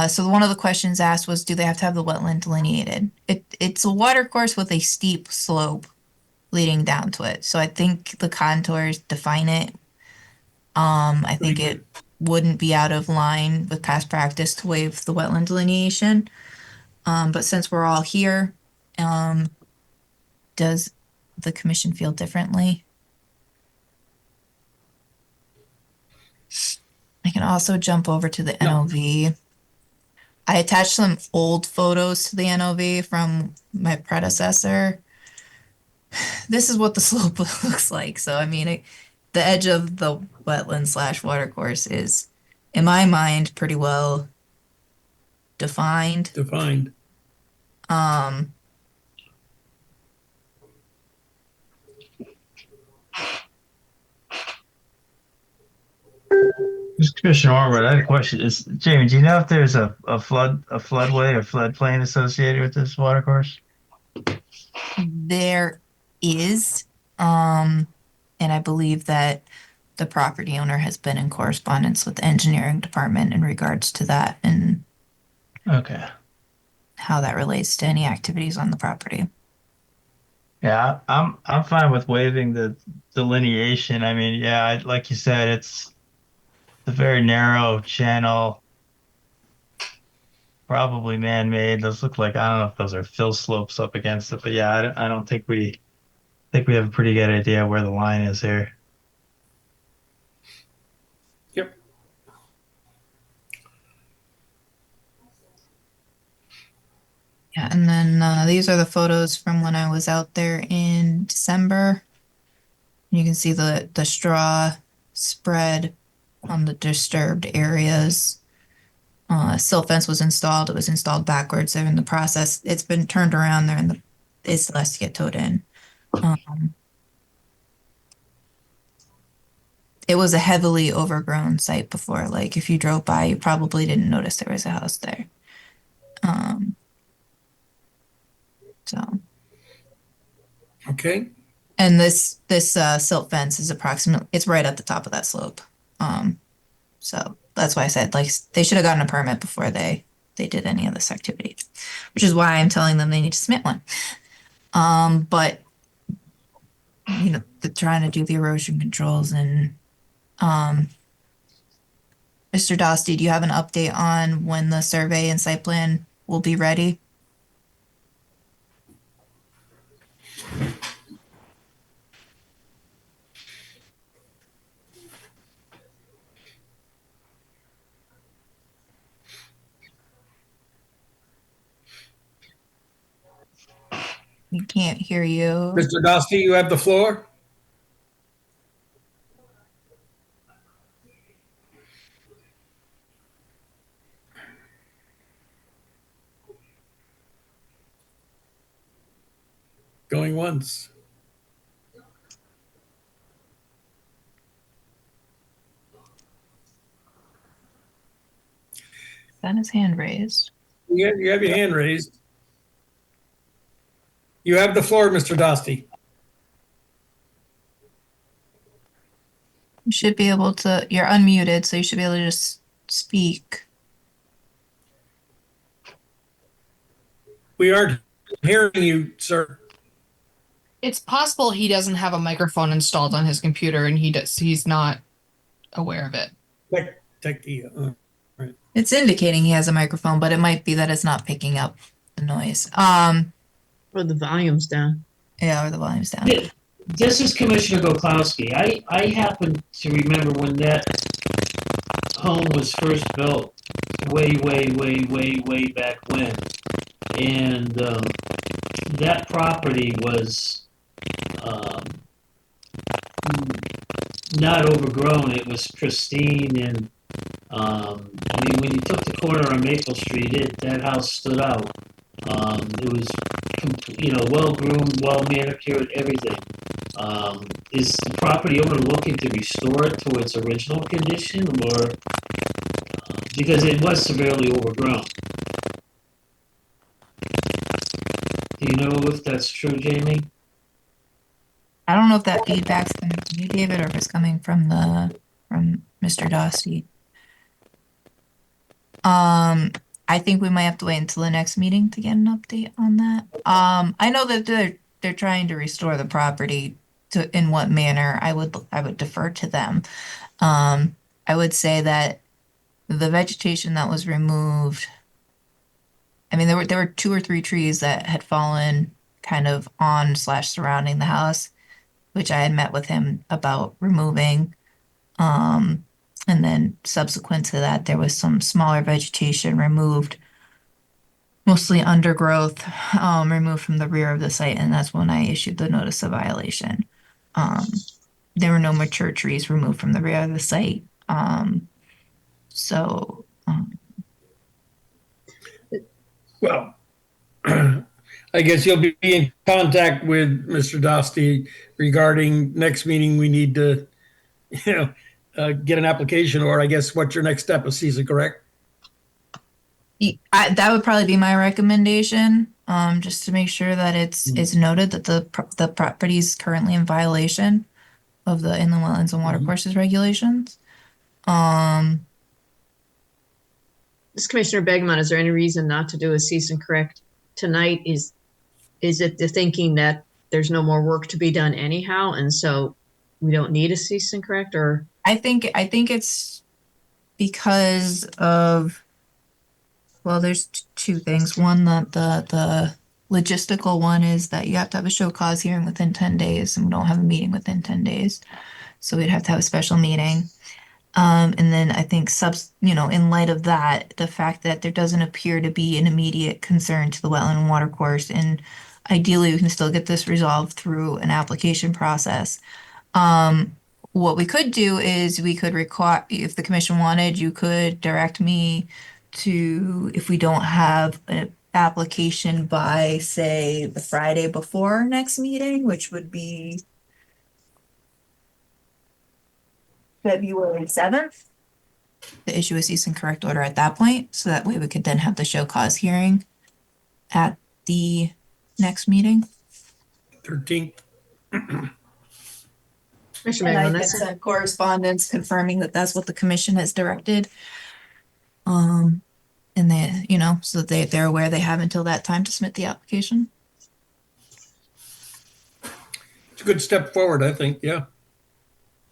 So one of the questions asked was, do they have to have the wetland delineated? It's a water course with a steep slope leading down to it. So I think the contours define it. I think it wouldn't be out of line with past practice to waive the wetland delineation. But since we're all here, does the commission feel differently? I can also jump over to the No. NOV. I attached some old photos to the NOV from my predecessor. This is what the slope looks like. So, I mean, the edge of the wetland / watercourse is, in my mind, pretty well defined. Defined. Um, Just Commissioner Orwood, I had a question. Is Jamie, do you know if there's a floodway or floodplain associated with this watercourse? there is, and I believe that the property owner has been in correspondence with the engineering department in regards to that and Okay. how that relates to any activities on the property. Yeah, I'm fine with waiving the delineation. I mean, yeah, like you said, it's a very narrow channel, probably man-made. Those look like, I don't know if those are fill slopes up against it, but yeah, I don't think we have a pretty good idea where the line is here. Yep. Yeah, and then these are the photos from when I was out there in December. You can see the straw spread on the disturbed areas. Silt fence was installed. It was installed backwards. They're in the process. It's been turned around. It still has to get towed in. It was a heavily overgrown site before. Like if you drove by, you probably didn't notice there was a house there. So, Okay. and this silt fence is it's right at the top of that slope. So that's why I said like they should have gotten a permit before they did any of this activity, which is why I'm telling them they need to submit one. But they're trying to do the erosion controls and Mr. Dosty, do you have an update on when the survey and site plan will be ready? We can't hear you. Mr. Dosty, you have the floor. Going once. That is hand raised. You have your hand raised. You have the floor, Mr. Dosty. You should be able to, you're unmuted, so you should be able to just speak. We aren't hearing you, sir. It's possible he doesn't have a microphone installed on his computer and he's not aware of it. It's indicating he has a microphone, but it might be that it's not picking up the noise. Or the volume's down. Yeah, or the volume's down. This is Commissioner Gokowski. I happen to remember when that home was first built, way back when. And that property was not overgrown. It was pristine, and I mean, when you took the corner on Maple Street, that house stood out. It was, well groomed, well manicured, everything. Is the property owner looking to restore it to its original condition, or because it was severely overgrown? Do you know if that's true, Jamie? I don't know if that feedback's coming from you, David, or if it's coming from Mr. Dosty. I think we might have to wait until the next meeting to get an update on that. I know that they're trying to restore the property to in what manner. I would defer to them. I would say that the vegetation that was removed, I mean, there were 2 or 3 trees that had fallen kind of on/surrounding the house, which I had met with him about removing. And then subsequent to that, there was some smaller vegetation removed, mostly undergrowth, removed from the rear of the site, and that's when I issued the notice of violation. There were no mature trees removed from the rear of the site. Well, I guess you'll be in contact with Mr. Dosty regarding next meeting. We need to, get an application, or I guess what's your next step, Cesar, correct? That would probably be my recommendation, just to make sure that it's noted that the property is currently in violation of the inland wetlands and watercourses regulations. This Commissioner Begmont, is there any reason not to do a cease and correct tonight? Is it the thinking that there's no more work to be done anyhow, and so we don't need a cease and correct? Or I think it's because of, well, there's 2 things. One, that the logistical one is that you have to have a show cause hearing within 10 days, and we don't have a meeting within 10 days. So we'd have to have a special meeting. And then I think in light of that, the fact that there doesn't appear to be an immediate concern to the wetland and water course, and ideally we can still get this resolved through an application process. What we could do is we could require, if the commission wanted, you could direct me to, if we don't have an application by, say, the Friday before our next meeting, which would be February 7th, to issue a cease and correct order at that point. So that way we could then have the show cause hearing at the next meeting. 13th. And I can send correspondence confirming that that's what the commission has directed. And they, so that they're aware they have until that time to submit the application. It's a good step forward, I think. Yeah.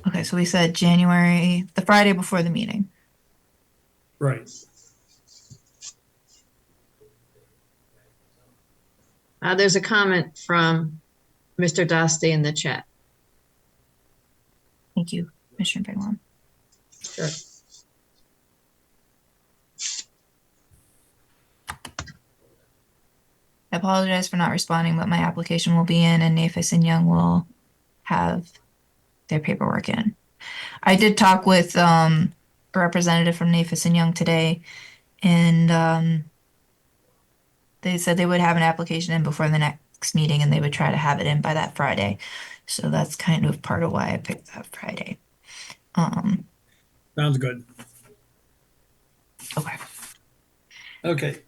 Okay, so we said January, the Friday before the meeting. Right. There's a comment from Mr. Doste in the chat. Thank you, Commissioner Bigwam. Sure. I apologize for not responding, but my application will be in and Nafis and Young will have their paperwork in. I did talk with a representative from Nafis and Young today, and they said they would have an application in before the next meeting and they would try to have it in by that Friday. So that's kind of part of why I picked that Friday. Sounds good. Okay. Okay.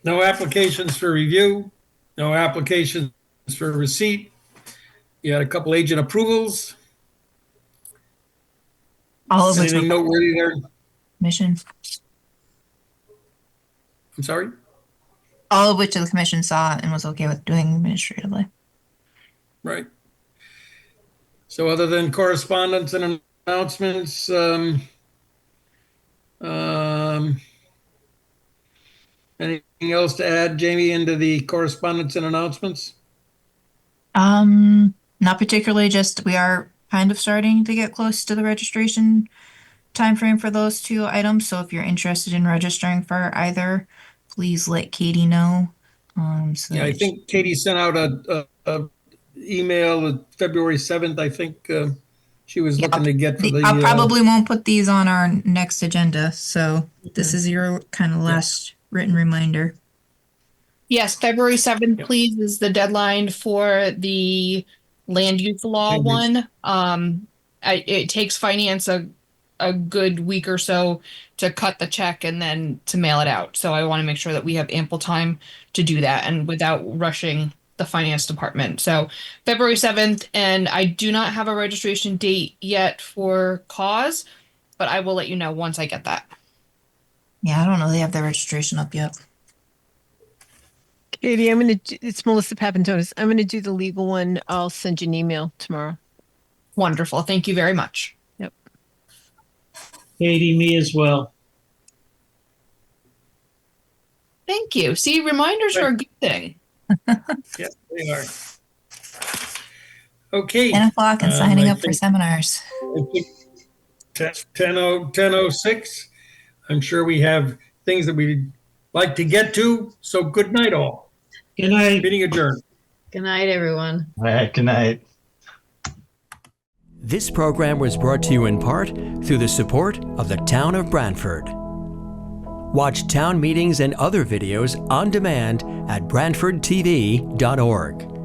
No applications for review, no applications for receipt. You had a couple agent approvals. All of which Anything were noteworthy there? commission. I'm sorry? All of which the commission saw and was okay with doing administratively. Right. So other than correspondence and announcements, anything else to add, Jamie, into the correspondence and announcements? Not particularly, just we are kind of starting to get close to the registration timeframe for those two items. So if you're interested in registering for either, please let Katie know. So Yeah, I that think Katie sent out a email February 7th. I think she was looking to get for the. I probably won't put these on our next agenda. So this is your kind of last written reminder. Yes, February 7th, Yep. please, is the deadline for the land use law Land use. one. It takes finance a good week or so to cut the check and then to mail it out. So I want to make sure that we have ample time to do that and without rushing the finance department. So February 7th, and I do not have a registration date yet for cause, but I will let you know once I get that. Yeah, I don't know. They have their registration up yet. Katie, it's Melissa Papantonis. I'm going to do the legal one. I'll send you an email tomorrow. Wonderful. Thank you very much. Yep. Katie, me as well. Thank you. See, reminders are a good thing. Yeah, they are. Okay. 10 o'clock and signing I up for think- seminars. I think 10:06. I'm sure we have things that we'd like to get to. So good night, all. Good night. Meeting adjourned. Good night, everyone. All right, good night. This program was brought to you in part through the support of the Town of Branford. Watch town meetings and other videos on demand at BranfordTV.org.